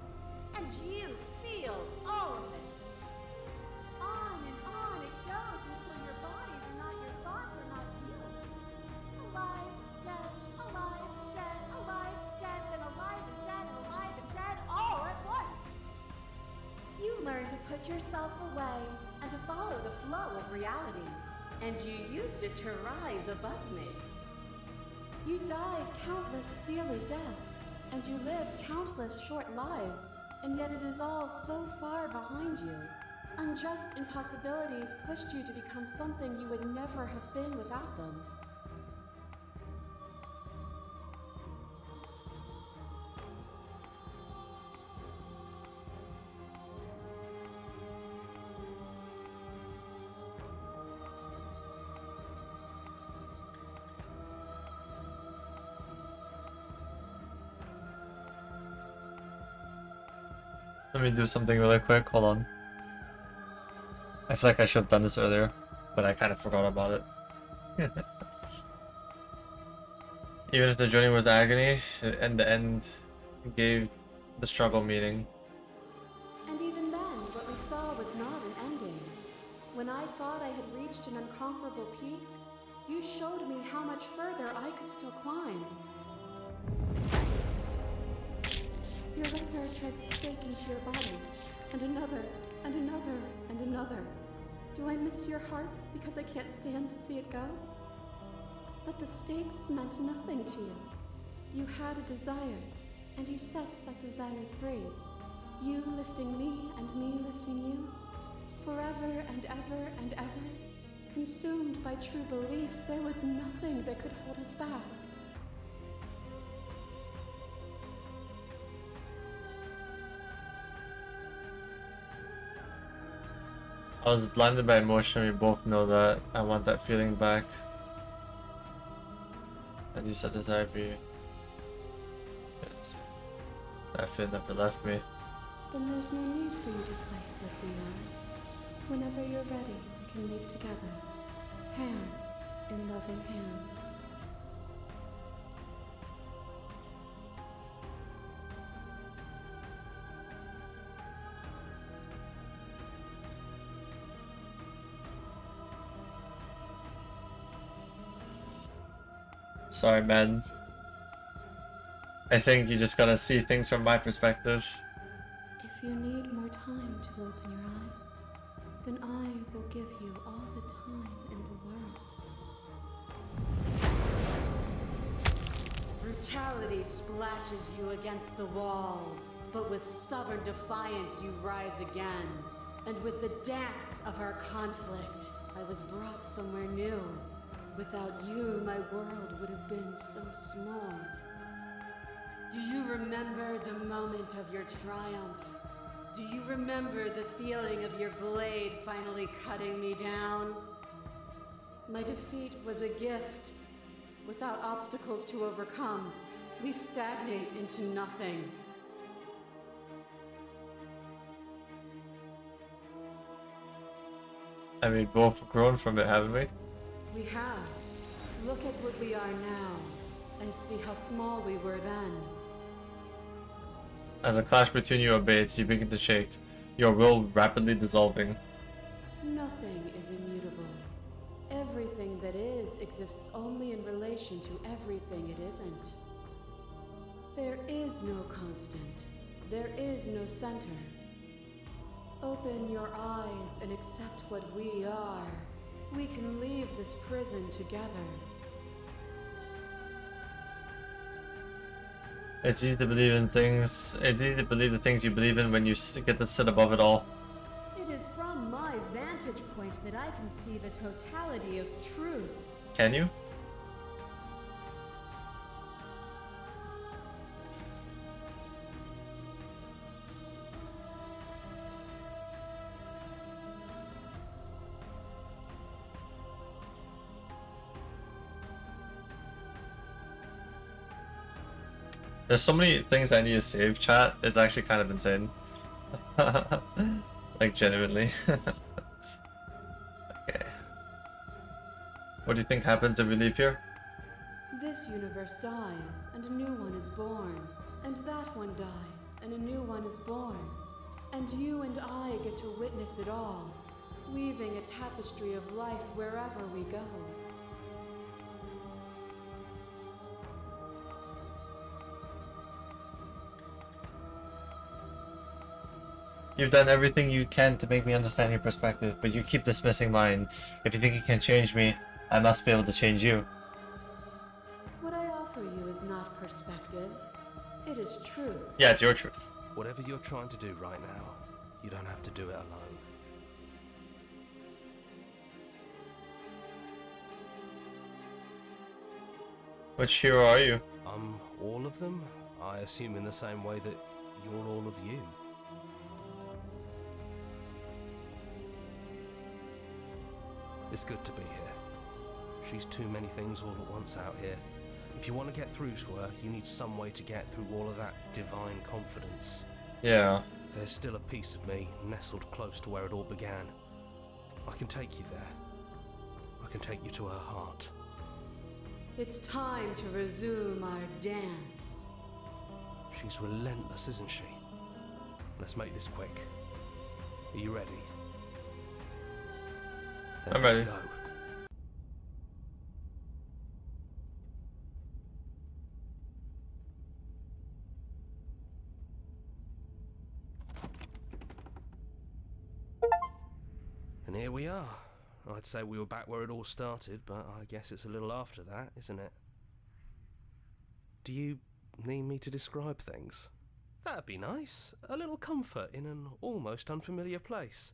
And you feel all of it. On and on it goes until your bodies are not your thoughts, are not you. Alive, dead, alive, dead, alive, dead, then alive and dead, and alive and dead, all at once. You learn to put yourself away and to follow the flow of reality. And you used it to rise above me. You died countless steely deaths, and you lived countless short lives, and yet it is all so far behind you. Unjust impossibilities pushed you to become something you would never have been without them. Let me do something really quick, hold on. I feel like I should have done this earlier, but I kind of forgot about it. Even if the journey was agony, and the end gave the struggle meaning. And even then, what we saw was not an ending. When I thought I had reached an unconquerable peak, you showed me how much further I could still climb. Your left arm drives a stake into your body, and another, and another, and another. Do I miss your heart because I can't stand to see it go? But the stakes meant nothing to you. You had a desire, and you set that desire free. You lifting me and me lifting you, forever and ever and ever. Consumed by true belief, there was nothing that could hold us back. I was blinded by emotion, we both know that. I want that feeling back. And you said desire for you. Yes. That feeling never left me. Then there's no need for you to fight like we are. Whenever you're ready, can leave together, hand in loving hand. Sorry, man. I think you just gotta see things from my perspective. If you need more time to open your eyes, then I will give you all the time in the world. Brutality splashes you against the walls, but with stubborn defiance you rise again. And with the dance of our conflict, I was brought somewhere new. Without you, my world would have been so small. Do you remember the moment of your triumph? Do you remember the feeling of your blade finally cutting me down? My defeat was a gift. Without obstacles to overcome, we stagnate into nothing. I mean, both grown from it, haven't we? We have. Look at what we are now, and see how small we were then. As a clash between you abates, you begin to shake, your will rapidly dissolving. Nothing is immutable. Everything that is exists only in relation to everything it isn't. There is no constant. There is no center. Open your eyes and accept what we are. We can leave this prison together. It's easy to believe in things. It's easy to believe the things you believe in when you get to sit above it all. It is from my vantage point that I can see the totality of truth. Can you? There's so many things I need to save, chat. It's actually kind of insane. Like, genuinely. Okay. What do you think happens if we leave here? This universe dies, and a new one is born. And that one dies, and a new one is born. And you and I get to witness it all, weaving a tapestry of life wherever we go. You've done everything you can to make me understand your perspective, but you keep dismissing mine. If you think you can change me, I must be able to change you. What I offer you is not perspective. It is truth. Yeah, it's your truth. Whatever you're trying to do right now, you don't have to do it alone. Which hero are you? I'm all of them, I assume in the same way that you're all of you. It's good to be here. She's too many things all at once out here. If you want to get through to her, you need some way to get through all of that divine confidence. Yeah. There's still a piece of me nestled close to where it all began. I can take you there. I can take you to her heart. It's time to resume our dance. She's relentless, isn't she? Let's make this quick. Are you ready? Then I'm let's ready. go. And here we are. I'd say we were back where it all started, but I guess it's a little after that, isn't it? Do you need me to describe things? That'd be nice. A little comfort in an almost unfamiliar place.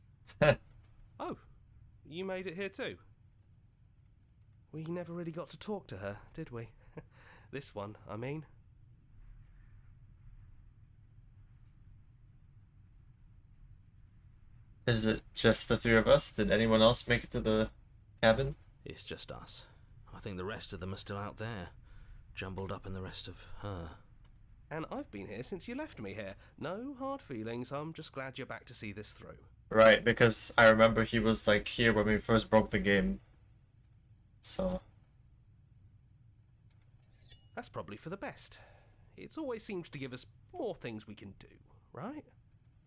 Oh, you made it here too? We never really got to talk to her, did we? This one, I mean. Is it just the three of us? Did anyone else make it to the cabin? It's just us. I think the rest of them are still out there, jumbled up in the rest of her. And I've been here since you left me here. No hard feelings, I'm just glad you're back to see this through. Right, because I remember he was like here when we first broke the game. So That's probably for the best. It's always seems to give us more things we can do, right?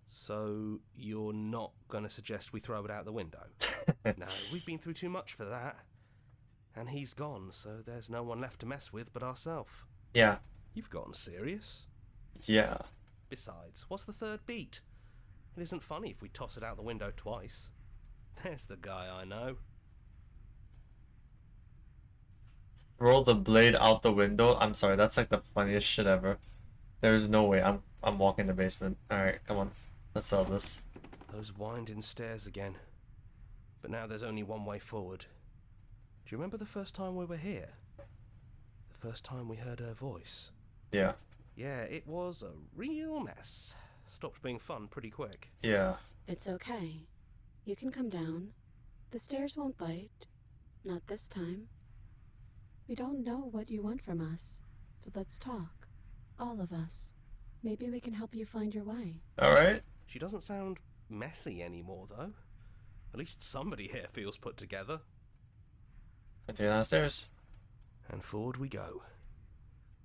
So you're not gonna suggest we throw it out the window? No, we've been through too much for that. And he's gone, so there's no one left to mess with but ourselves. yeah. You've gotten serious. Yeah. Besides, what's the third beat? It isn't funny if we toss it out the window twice. There's the guy I know. Throw the blade out the window. I'm sorry, that's like the funniest shit ever. There's no way. I'm walking the basement. Alright, come on. Let's sell this. Those winding stairs again. But now there's only one way forward. Do you remember the first time we were here? The first time we heard her voice? Yeah. Yeah, it was a real mess. Stopped being fun pretty quick. Yeah. It's okay. You can come down. The stairs won't bite. Not this time. We don't know what you want from us, but let's talk. All of us. Maybe we can help you find your way. Alright. She doesn't sound messy anymore, though. At least somebody here feels put together. Continue downstairs. And forward we go.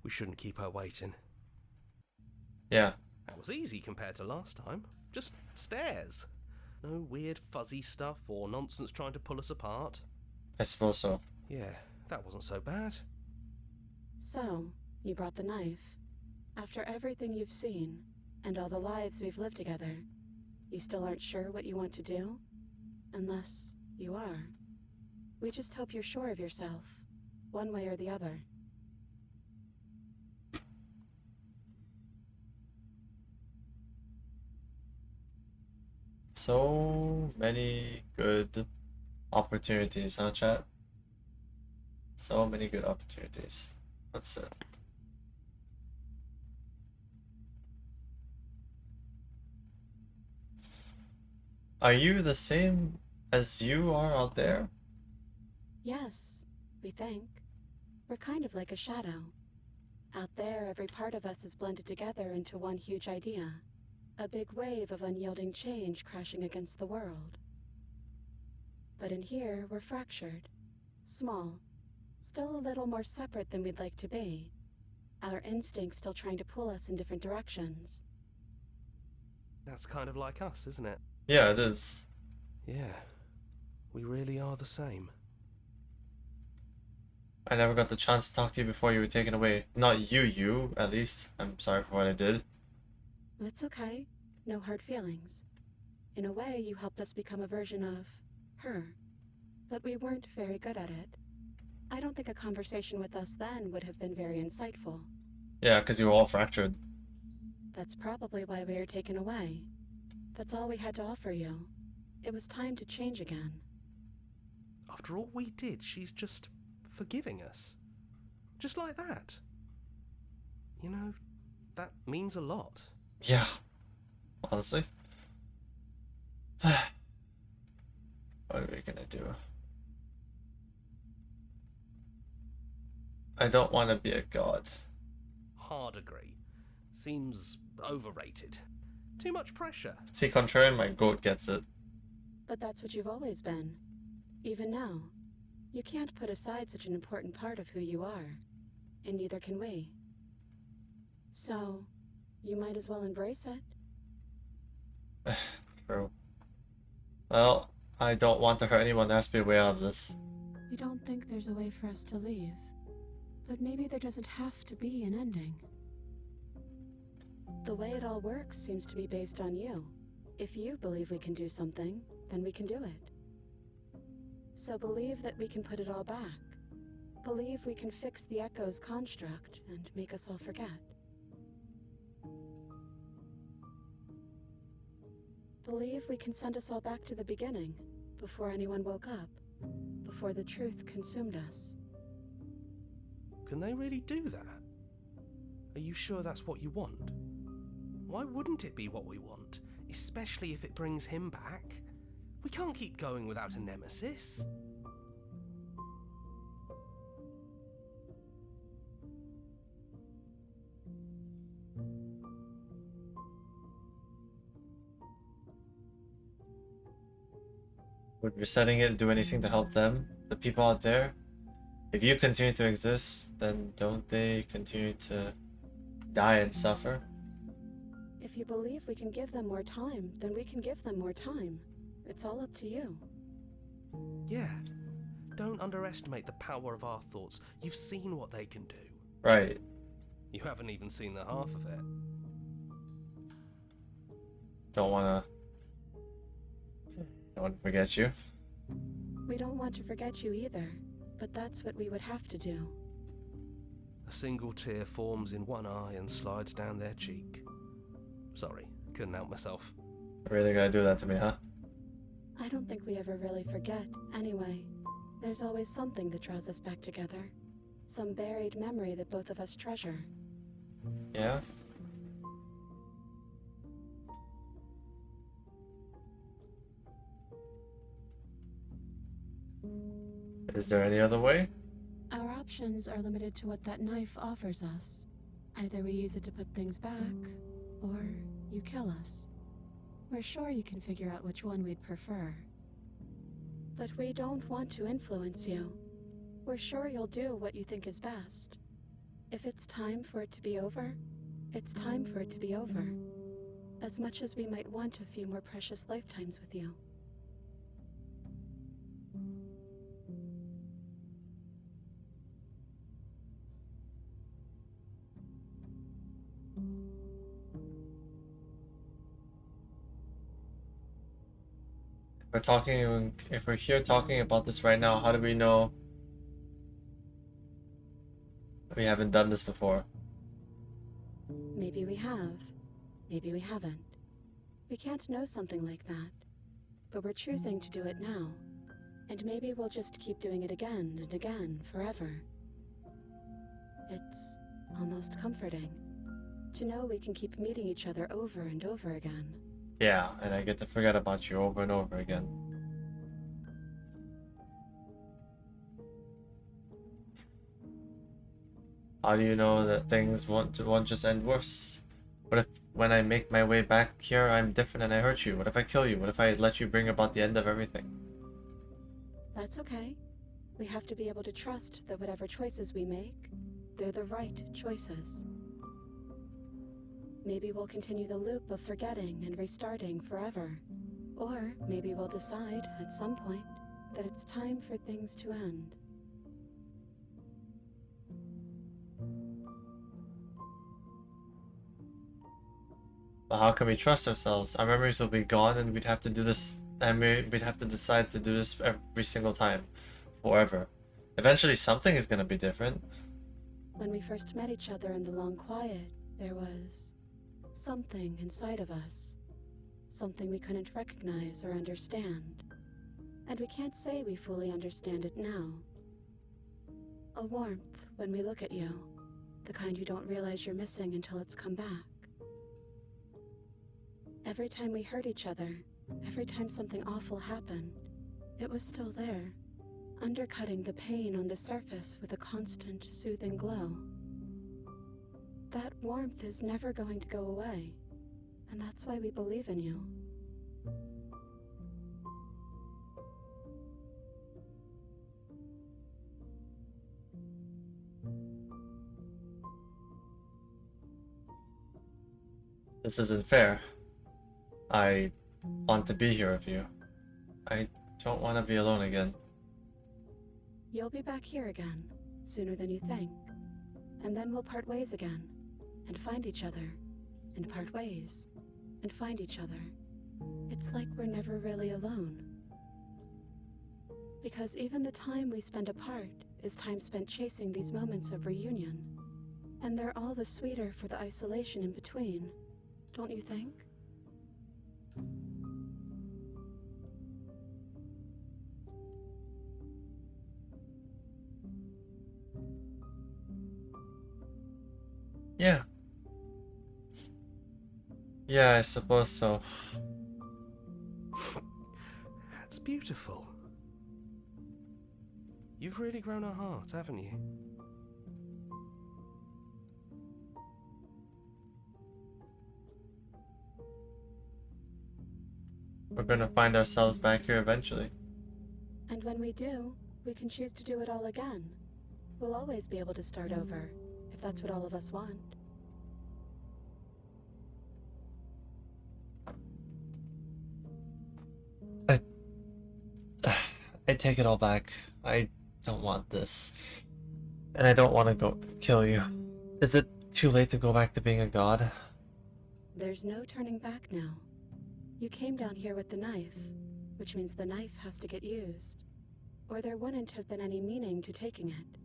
We shouldn't keep her waiting. Yeah. That was easy compared to last time. Just stairs. No weird fuzzy stuff or nonsense trying to pull us apart. I suppose so. Yeah, that wasn't so bad. So, you brought the knife. After everything you've seen, and all the lives we've lived together, you still aren't sure what you want to do? Unless you are. We just hope you're sure of yourself, one way or the other. So many good opportunities, huh, chat? So many good opportunities. That's it. Are you the same as you are out there? Yes, we think. We're kind of like a shadow. Out there, every part of us is blended together into one huge idea. A big wave of unyielding change crashing against the world. But in here, we're fractured. Small. Still a little more separate than we'd like to be. Our instincts still trying to pull us in different directions. That's kind of like us, isn't it? Yeah, it is. Yeah. We really are the same. I never got the chance to talk to you before you were taken away. Not you, at least. I'm sorry for what I did. It's okay. No hard feelings. In a way, you helped us become a version of her. But we weren't very good at it. I don't think a conversation with us then would have been very insightful. Yeah, because you were all fractured. That's probably why we were taken away. That's all we had to offer you. It was time to change again. After all we did, she's just forgiving us. Just like that. You know, that means a lot. Yeah. Honestly. What are we gonna do? I don't want to be a god. Hard agree. Seems overrated. Too much pressure. See, contrary, my goat gets it. But that's what you've always been. Even now. You can't put aside such an important part of who you are. And neither can we. So, you might as well embrace it. True. Well, I don't want to hurt anyone. There has to be a way out of this. We don't think there's a way for us to leave. But maybe there doesn't have to be an ending. The way it all works seems to be based on you. If you believe we can do something, then we can do it. So believe that we can put it all back. Believe we can fix the Echo's construct and make us all forget. Believe we can send us all back to the beginning, before anyone woke up, before the truth consumed us. Can they really do that? Are you sure that's what you want? Why wouldn't it be what we want? Especially if it brings him back? We can't keep going without a nemesis. Would resetting it do anything to help them, the people out there? If you continue to exist, then don't they continue to die and suffer? If you believe we can give them more time, then we can give them more time. It's all up to you. Yeah. Don't underestimate the power of our thoughts. You've seen what they can do. Right. You haven't even seen the half of it. Don't wanna forget you. We don't want to forget you either, but that's what we would have to do. A single tear forms in one eye and slides down their cheek. Sorry, couldn't help myself. Really gotta do that to me, huh? I don't think we ever really forget, anyway. There's always something that draws us back together. Some buried memory that both of us treasure. Yeah? Is there any other way? Our options are limited to what that knife offers us. Either we use it to put things back, or you kill us. We're sure you can figure out which one we'd prefer. But we don't want to influence you. We're sure you'll do what you think is best. If it's time for it to be over, it's time for it to be over. As much as we might want a few more precious lifetimes with you. If we're here talking about this right now, how do we know we haven't done this before? Maybe we have. Maybe we haven't. We can't know something like that. But we're choosing to do it now. And maybe we'll just keep doing it again and again, forever. It's almost comforting to know we can keep meeting each other over and over again. Yeah, and I get to forget about you over and over again. How do you know that things won't just end worse? What if when I make my way back here, I'm different and I hurt you? What if I kill you? What if I let you bring about the end of everything? That's okay. We have to be able to trust that whatever choices we make, they're the right choices. Maybe we'll continue the loop of forgetting and restarting forever. Or maybe we'll decide, at some point, that it's time for things to end. But how can we trust ourselves? Our memories will be gone and we'd have to do this, and we'd have to decide to do this every single time. Forever. Eventually something is gonna be different. When we first met each other in the long quiet, there was something inside of us. Something we couldn't recognize or understand. And we can't say we fully understand it now. A warmth when we look at you. The kind you don't realize you're missing until it's come back. Every time we hurt each other, every time something awful happened, it was still there, undercutting the pain on the surface with a constant, soothing glow. That warmth is never going to go away, and that's why we believe in you. This isn't fair. I want to be here with you. I don't want to be alone again. You'll be back here again, sooner than you think. And then we'll part ways again, and find each other, and part ways, and find each other. It's like we're never really alone. Because even the time we spend apart is time spent chasing these moments of reunion. And they're all the sweeter for the isolation in between, don't you think? Yeah. Yeah, I suppose so. That's beautiful. You've really grown a heart, haven't you? We're gonna find ourselves back here eventually. And when we do, we can choose to do it all again. We'll always be able to start over, if that's what all of us want. I take it all back. I don't want this. And I don't want to go kill you. Is it too late to go back to being a god? There's no turning back now. You came down here with the knife, which means the knife has to get used. Or there wouldn't have been any meaning to taking it.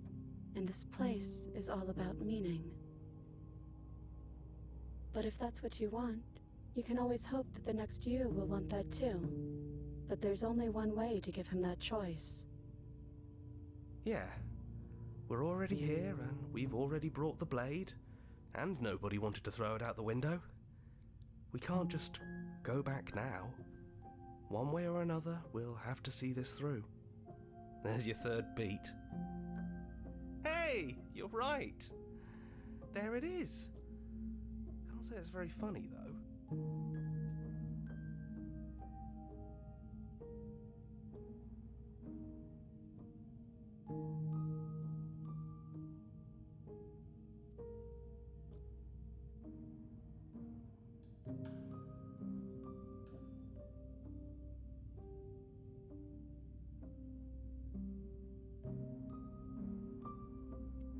And this place is all about meaning. But if that's what you want, you can always hope that the next you will want that too. But there's only one way to give him that choice. Yeah. We're already here, and we've already brought the blade, and nobody wanted to throw it out the window. We can't just go back now. One way or another, we'll have to see this through. There's your third beat. Hey, you're right. There it is. Can't say it's very funny, though.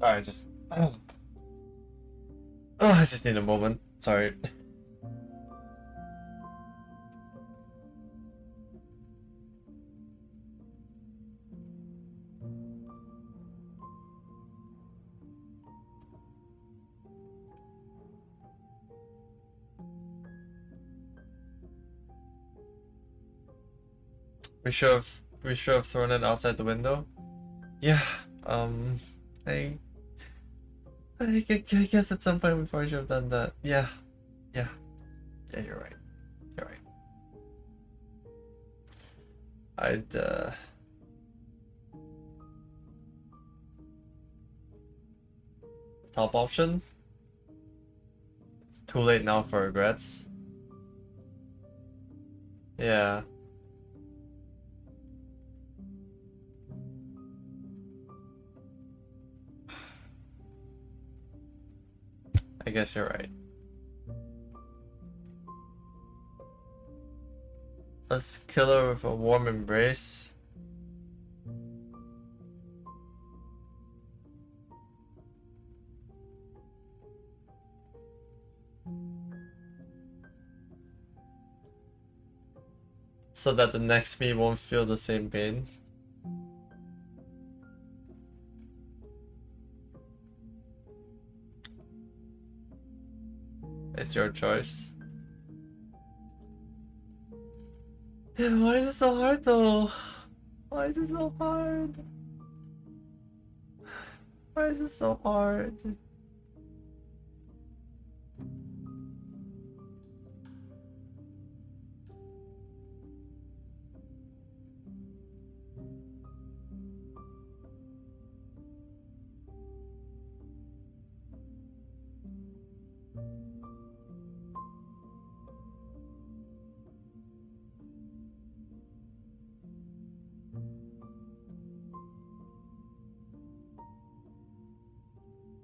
Alright, just... Oh, I just need a moment. Sorry. We should have thrown it outside the window. Yeah, I guess at some point we probably should have done that. Yeah, you're right. You're right. Top option? It's too late now for regrets. Yeah. I guess you're right. Let's kill her with a warm embrace. So that the next me won't feel the same pain. It's your choice. Yeah, why is it so hard though? Why is it so hard? Why is it so hard?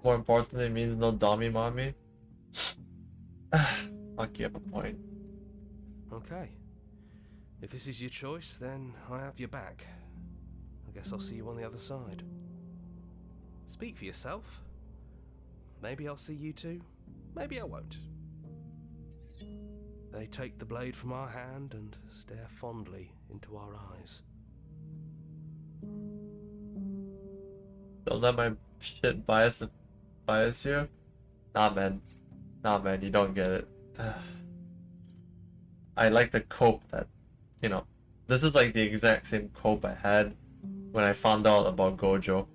More importantly, it means no Dommy mommy. Fuck, you have a point. Okay. If this is your choice, then I have your back. I guess I'll see you on the other side. Speak for yourself. Maybe I'll see you too. Maybe I won't. They take the blade from our hand and stare fondly into our eyes. Don't let my shit bias you. Nah, man, you don't get it. I like the cope that, you know, this is like the exact same cope I had when I found out about Gojo.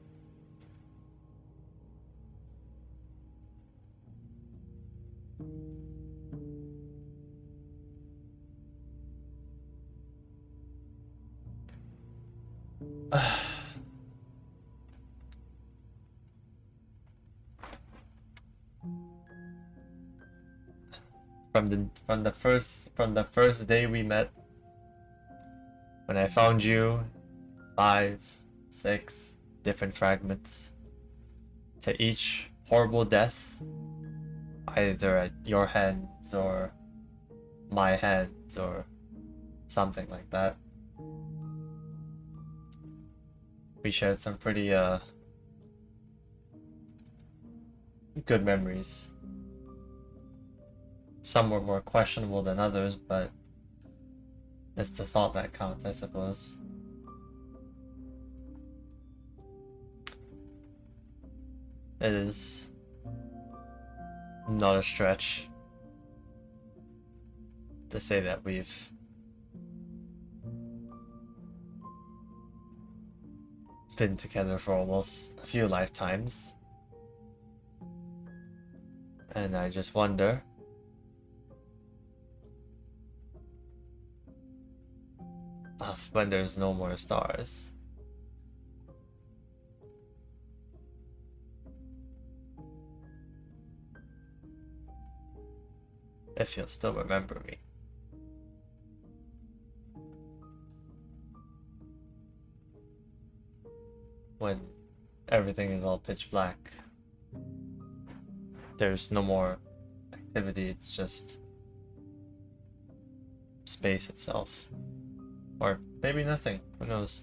From the first day we met, when I found you 5, 6 different fragments. To each horrible death, either at your hands or my hands or something like that. We shared some pretty good memories. Some were more questionable than others, but it's the thought that counts, I suppose. It is not a stretch to say that we've been together for almost a few lifetimes. And I just wonder when there's no more stars, if you'll still remember me. When everything is all pitch black, there's no more activity, it's just space itself. Or maybe nothing, who knows?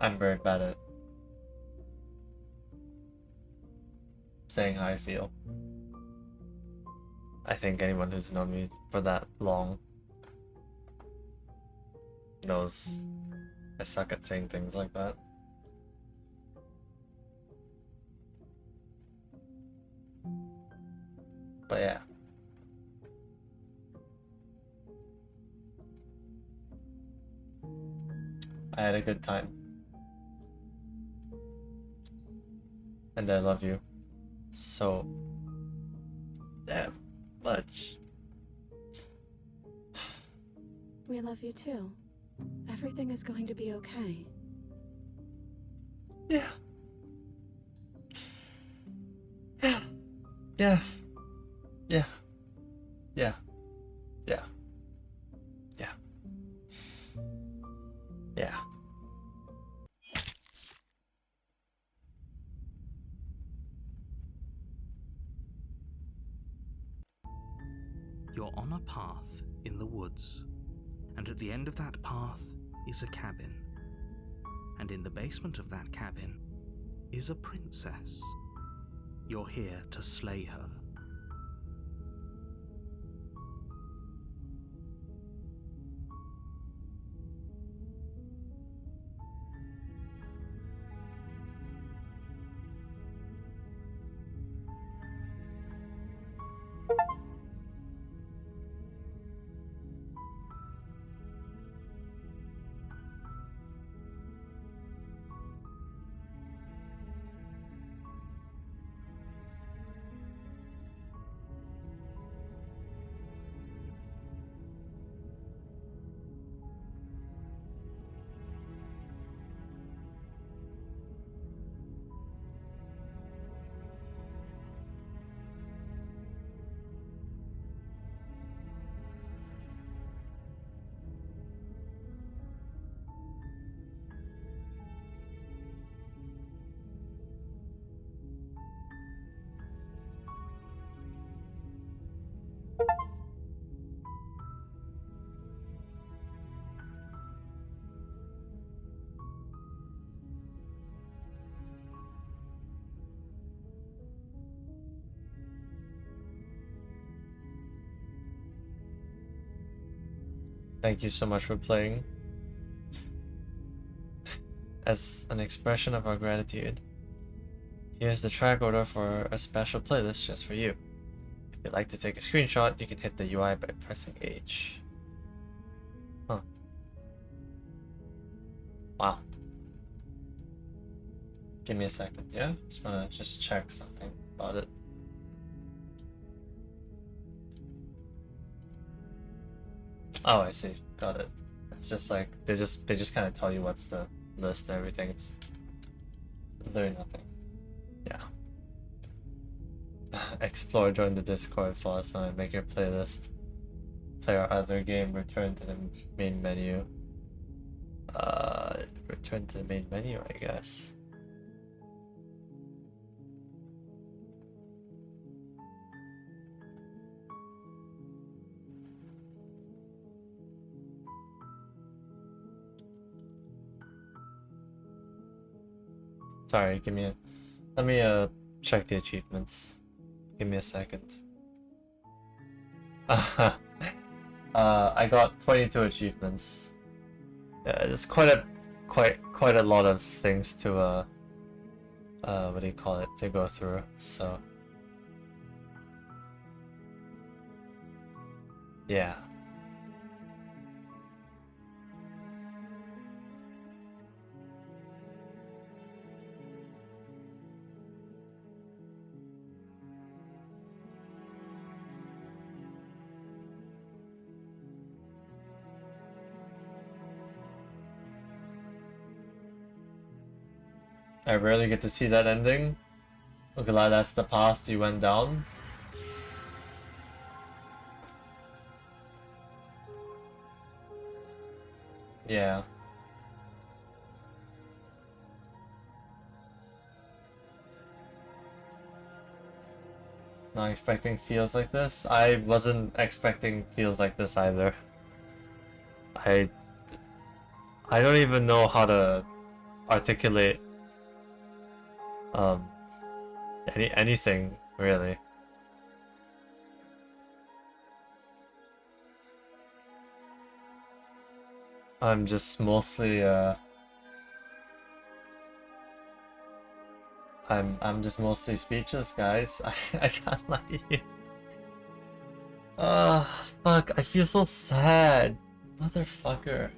I'm very bad at saying how I feel. I think anyone who's known me for that long knows I suck at saying things like that. But yeah. I had a good time. And I love you so damn much. We love you too. Everything is going to be okay. Yeah. Yeah. Yeah. Yeah. Yeah. Yeah. Yeah. Yeah. You're on a path in the woods, and at the end of that path is a cabin. And in the basement of that cabin is a princess. You're here to slay her. Thank you so much for playing. As an expression of our gratitude, here's the track order for a special playlist just for you. If you'd like to take a screenshot, you can hit the UI by pressing H. Huh. Wow. Give me a second, yeah? Just wanna check something about it. Oh, I see. Got it. It's just like they just kind of tell you what's the list and everything. It's literally nothing. Yeah. Explore, join the Discord, follow us on, make your playlist. play our other game, return to the main menu. Return to the main menu, I guess. Sorry, let me check the achievements. Give me a second. I got 22 achievements. Yeah, it's quite a lot of things to what do you call it, to go through, so yeah. I rarely get to see that ending. Look at that, that's the path you went down. Yeah. Not expecting feels like this. I wasn't expecting feels like this either. I don't even know how to articulate anything really. I'm just mostly I'm just mostly speechless, guys. I can't lie to you. Fuck, I feel so sad. Motherfucker.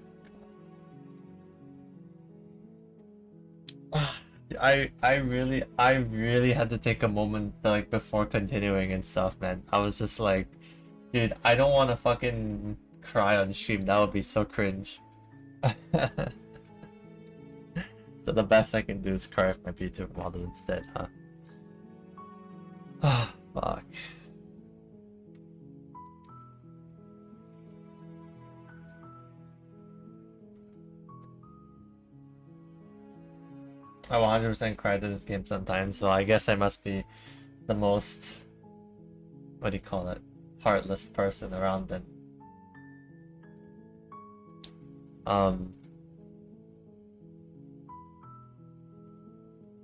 I really had to take a moment like before continuing and stuff, man. I was just like, dude, I don't want to fucking cry on stream. That would be so cringe. So the best I can do is cry with my VTuber model instead, huh? Ah, fuck. I 100% cry to this game sometimes, so I guess I must be the most, what do you call it, heartless person around then.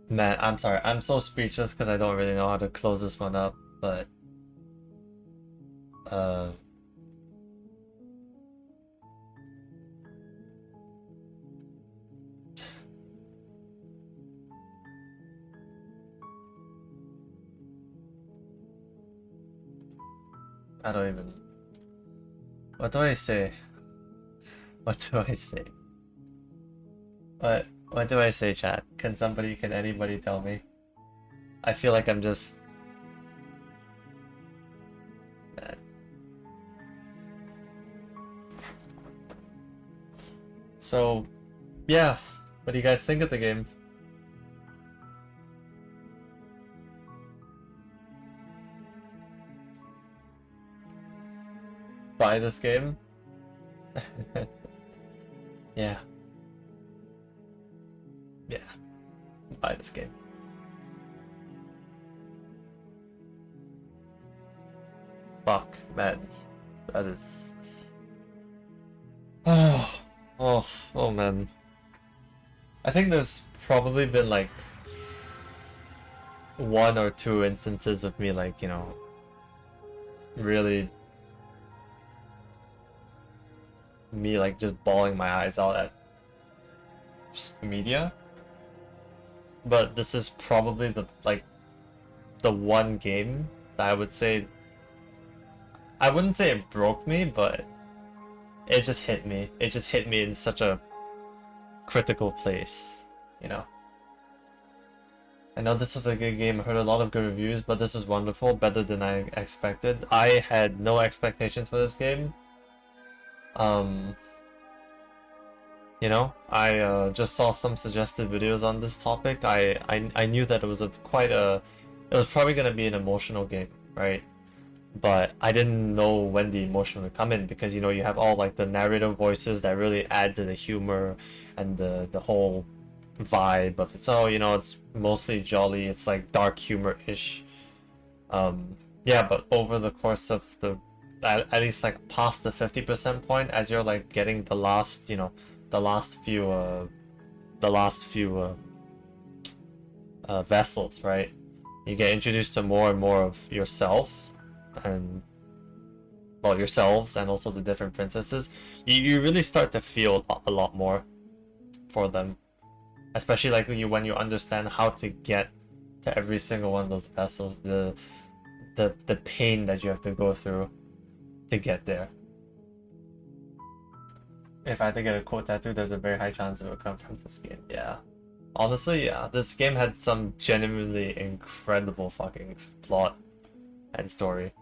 Man, I'm sorry, I'm so speechless because I don't really know how to close this one up, but I don't even... What do I say? What do I say? What do I say, chat? Can anybody tell me? I feel like I'm just... Man. So, yeah. What do you guys think of the game? Buy this game? Yeah. Yeah. Buy this game. Fuck, man. That is... Oh man. I think there's probably been like 1 or 2 instances of me like, you know, really me like just bawling my eyes out at media, but this is probably the one game that I would say, I wouldn't say it broke me, but it just hit me. It just hit me in such a critical place, you know. I know this was a good game, I heard a lot of good reviews, but this is wonderful, better than I expected. I had no expectations for this game. You know, I just saw some suggested videos on this topic. I knew that it was it was probably gonna be an emotional game, right? but I didn't know when the emotion would come in because, you know, you have all like the narrative voices that really add to the humor and the whole vibe of it. So, you know, it's mostly jolly, it's like dark humor-ish. Yeah, but over the course of the at least like past the 50% point, as you're like getting the last, you know, the last few vessels, right? You get introduced to more and more of yourself and, well, yourselves and also the different princesses. You really start to feel a lot more for them, especially like when you understand how to get to every single one of those vessels, the pain that you have to go through to get there. If I had to get a quote tattoo, there's a very high chance it would come from this game. Yeah. Honestly, yeah. This game had some genuinely incredible fucking plot and story.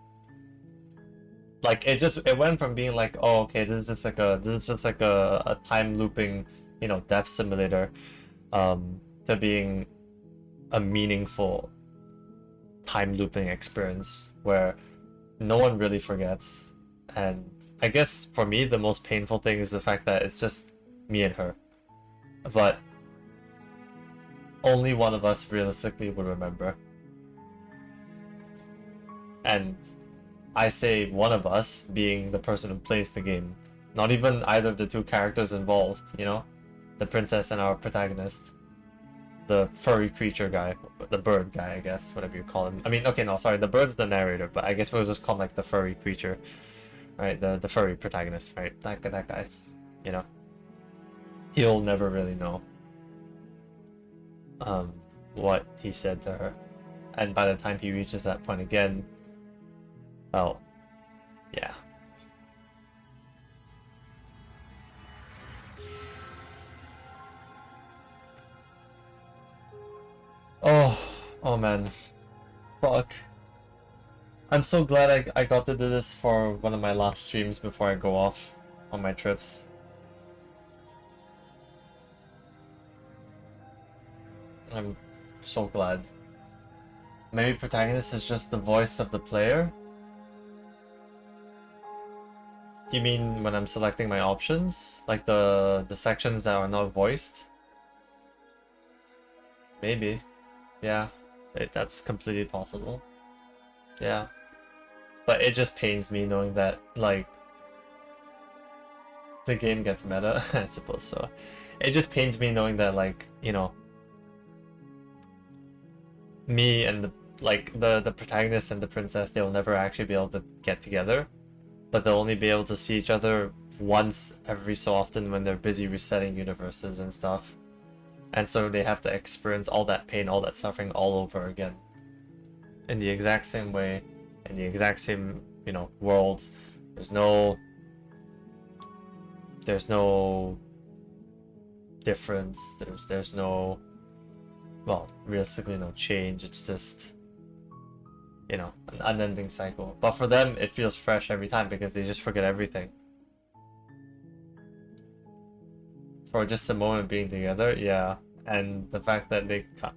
Like it went from being like, oh, okay, this is just like a time looping, you know, death simulator, to being a meaningful time looping experience where no one really forgets. And I guess for me the most painful thing is the fact that it's just me and her, but only one of us realistically would remember. And I say one of us being the person who plays the game, not even either of the two characters involved, you know, the princess and our protagonist, the furry creature guy, the bird guy, I guess, whatever you call him. I mean, okay, no, sorry, the bird's the narrator, but I guess we'll just call him like the furry creature, right? The furry protagonist, right? That guy, you know, he'll never really know what he said to her, and by the time he reaches that point again, oh, yeah. Oh man, fuck. I'm so glad I got to do this for one of my last streams before I go off on my trips. I'm so glad. Maybe protagonist is just the voice of the player? You mean when I'm selecting my options? Like the sections that are not voiced? Maybe. Yeah. That's completely possible. Yeah. But it just pains me knowing that, like, the game gets meta, I suppose so. It just pains me knowing that, like, you know, me and the protagonist and the princess, they'll never actually be able to get together, but they'll only be able to see each other once every so often when they're busy resetting universes and stuff. And so they have to experience all that pain, all that suffering all over again. In the exact same way, in the exact same, you know, world. There's no difference, there's no, well, realistically no change, it's just, you know, an unending cycle. But for them, it feels fresh every time because they just forget everything. For just a moment being together, yeah. And the fact that they can't...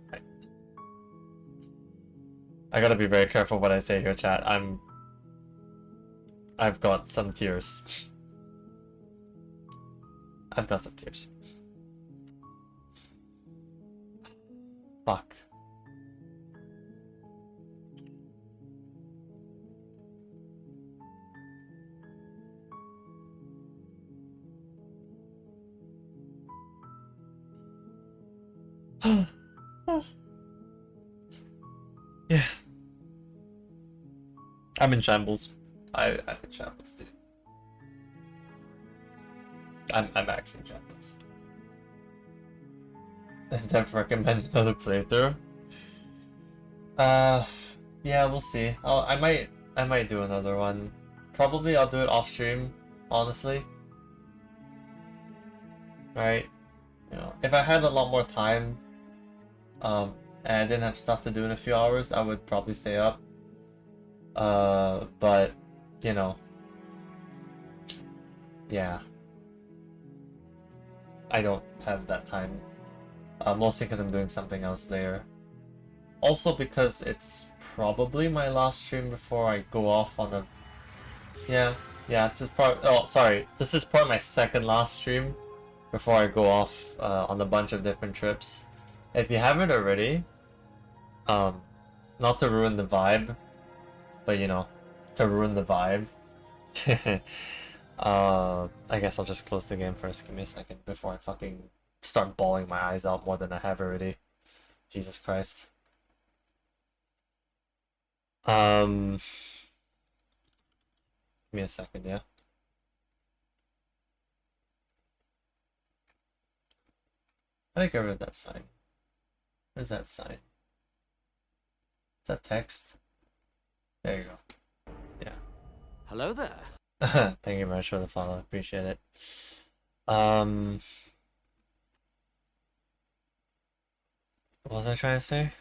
I gotta be very careful what I say here, chat. I've got some tears. I've got some tears. Fuck. Yeah. I'm in shambles. I'm in shambles, dude. I'm actually in shambles. Dev recommend another playthrough. Yeah, we'll see. I might do another one. Probably I'll do it off stream, honestly. Right? You know, if I had a lot more time, and I didn't have stuff to do in a few hours, I would probably stay up. But, you know, yeah. I don't have that time. Mostly because I'm doing something else later. Also because it's probably my last stream before I go off on a... Yeah, this is part... Oh, sorry. This is part of my second last stream before I go off on a bunch of different trips. If you haven't already, not to ruin the vibe, but you know, to ruin the vibe. I guess I'll just close the game first. Give me a second before I fucking start bawling my eyes out more than I have already. Jesus Christ. Give me a second, yeah. How do I get rid of that sign? What is that sign? Is that text? There you go. Yeah. Hello there. Thank you very much for the follow. Appreciate it. What was I trying to say?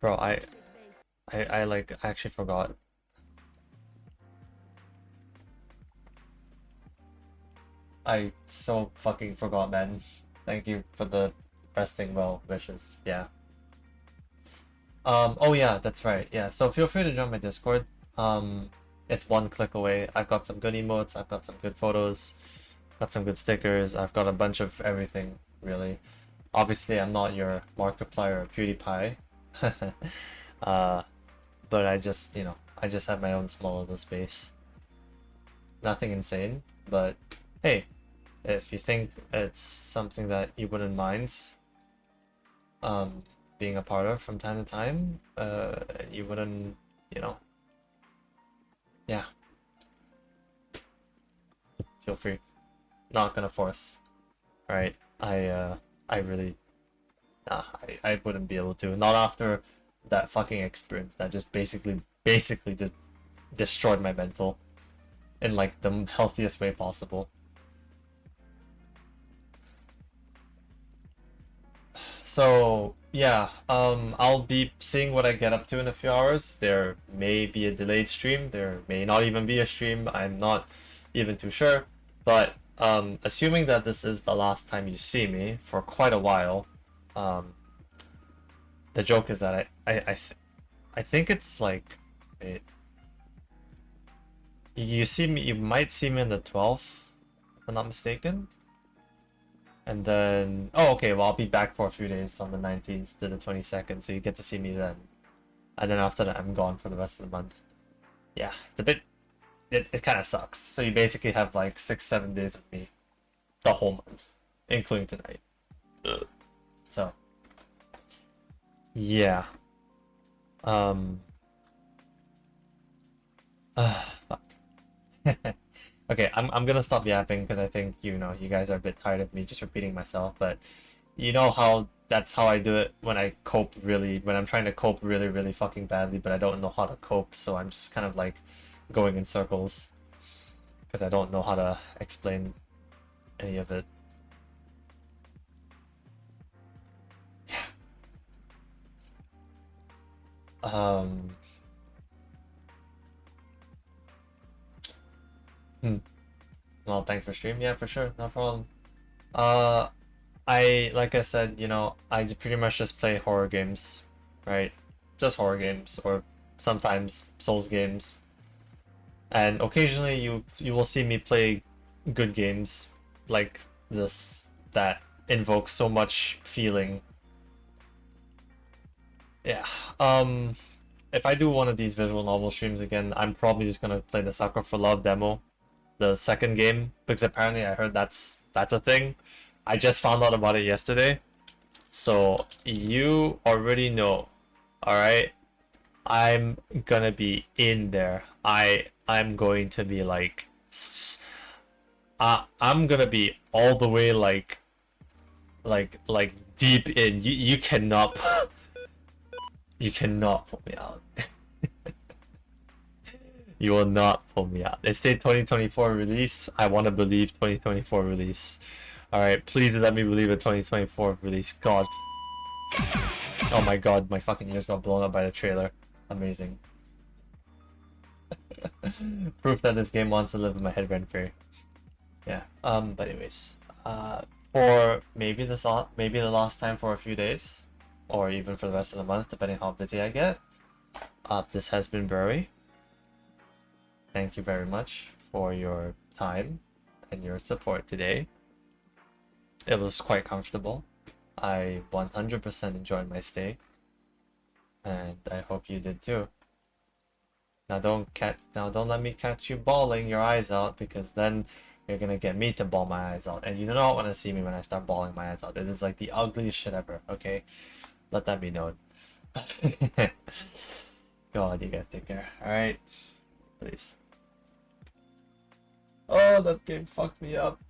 Bro, I like actually forgot. I so fucking forgot, man. Thank you for the resting well wishes. Yeah. Oh yeah, that's right. Yeah, so feel free to join my Discord. It's one click away. I've got some good emotes, I've got some good photos, got some good stickers, I've got a bunch of everything, really. Obviously, I'm not your Markiplier or PewDiePie. But I just, you know, I just have my own small little space. Nothing insane, but hey, if you think it's something that you wouldn't mind being a part of from time to time, you wouldn't, you know, yeah, feel free. Not gonna force, right? I really, nah, I wouldn't be able to. Not after that fucking experience that just basically just destroyed my mental in like the healthiest way possible. So yeah, I'll be seeing what I get up to in a few hours. There may be a delayed stream, there may not even be a stream, I'm not even too sure. But assuming that this is the last time you see me for quite a while, the joke is that I think it's like, wait, you might see me on the 12th, if I'm not mistaken. And then, oh, okay, well, I'll be back for a few days on the 19th to the 22nd, so you get to see me then. And then after that, I'm gone for the rest of the month. Yeah, it's a bit, it kind of sucks. So you basically have like 6-7 days of me the whole month, including tonight. So, yeah. Fuck. Okay, I'm gonna stop yapping because I think, you know, you guys are a bit tired of me just repeating myself, but you know how that's how I do it when I cope when I'm trying to cope really, really fucking badly, but I don't know how to cope, so I'm just kind of like going in circles because I don't know how to explain any of it. Yeah. Well, thanks for stream. Yeah, for sure, no problem. Like I said, you know, I pretty much just play horror games, right? Just horror games, or sometimes Souls games. And occasionally you will see me play good games like this that invoke so much feeling. Yeah. If I do one of these visual novel streams again, I'm probably just gonna play the Sucker for Love demo, the second game, because apparently I heard that's a thing. I just found out about it yesterday, so you already know. All right, I'm gonna be in there. I'm going to be like, I'm gonna be all the way like deep in. You cannot. You cannot pull me out. You will not pull me out. They say 2024 release. I want to believe 2024 release. Alright, please let me believe a 2024 release. God. Oh my god, my fucking ears got blown up by the trailer. Amazing. Proof that this game wants to live in my head rent free. Yeah. But anyways. For maybe the last time for a few days. or even for the rest of the month, depending how busy I get. This has been Berwi. Thank you very much for your time and your support today. It was quite comfortable. I 100% enjoyed my stay, and I hope you did too. Now don't let me catch you bawling your eyes out, because then you're gonna get me to bawl my eyes out, and you do not want to see me when I start bawling my eyes out. It is like the ugliest shit ever. Okay, let that be known. God, you guys take care. All right, please. Oh, that game fucked me up.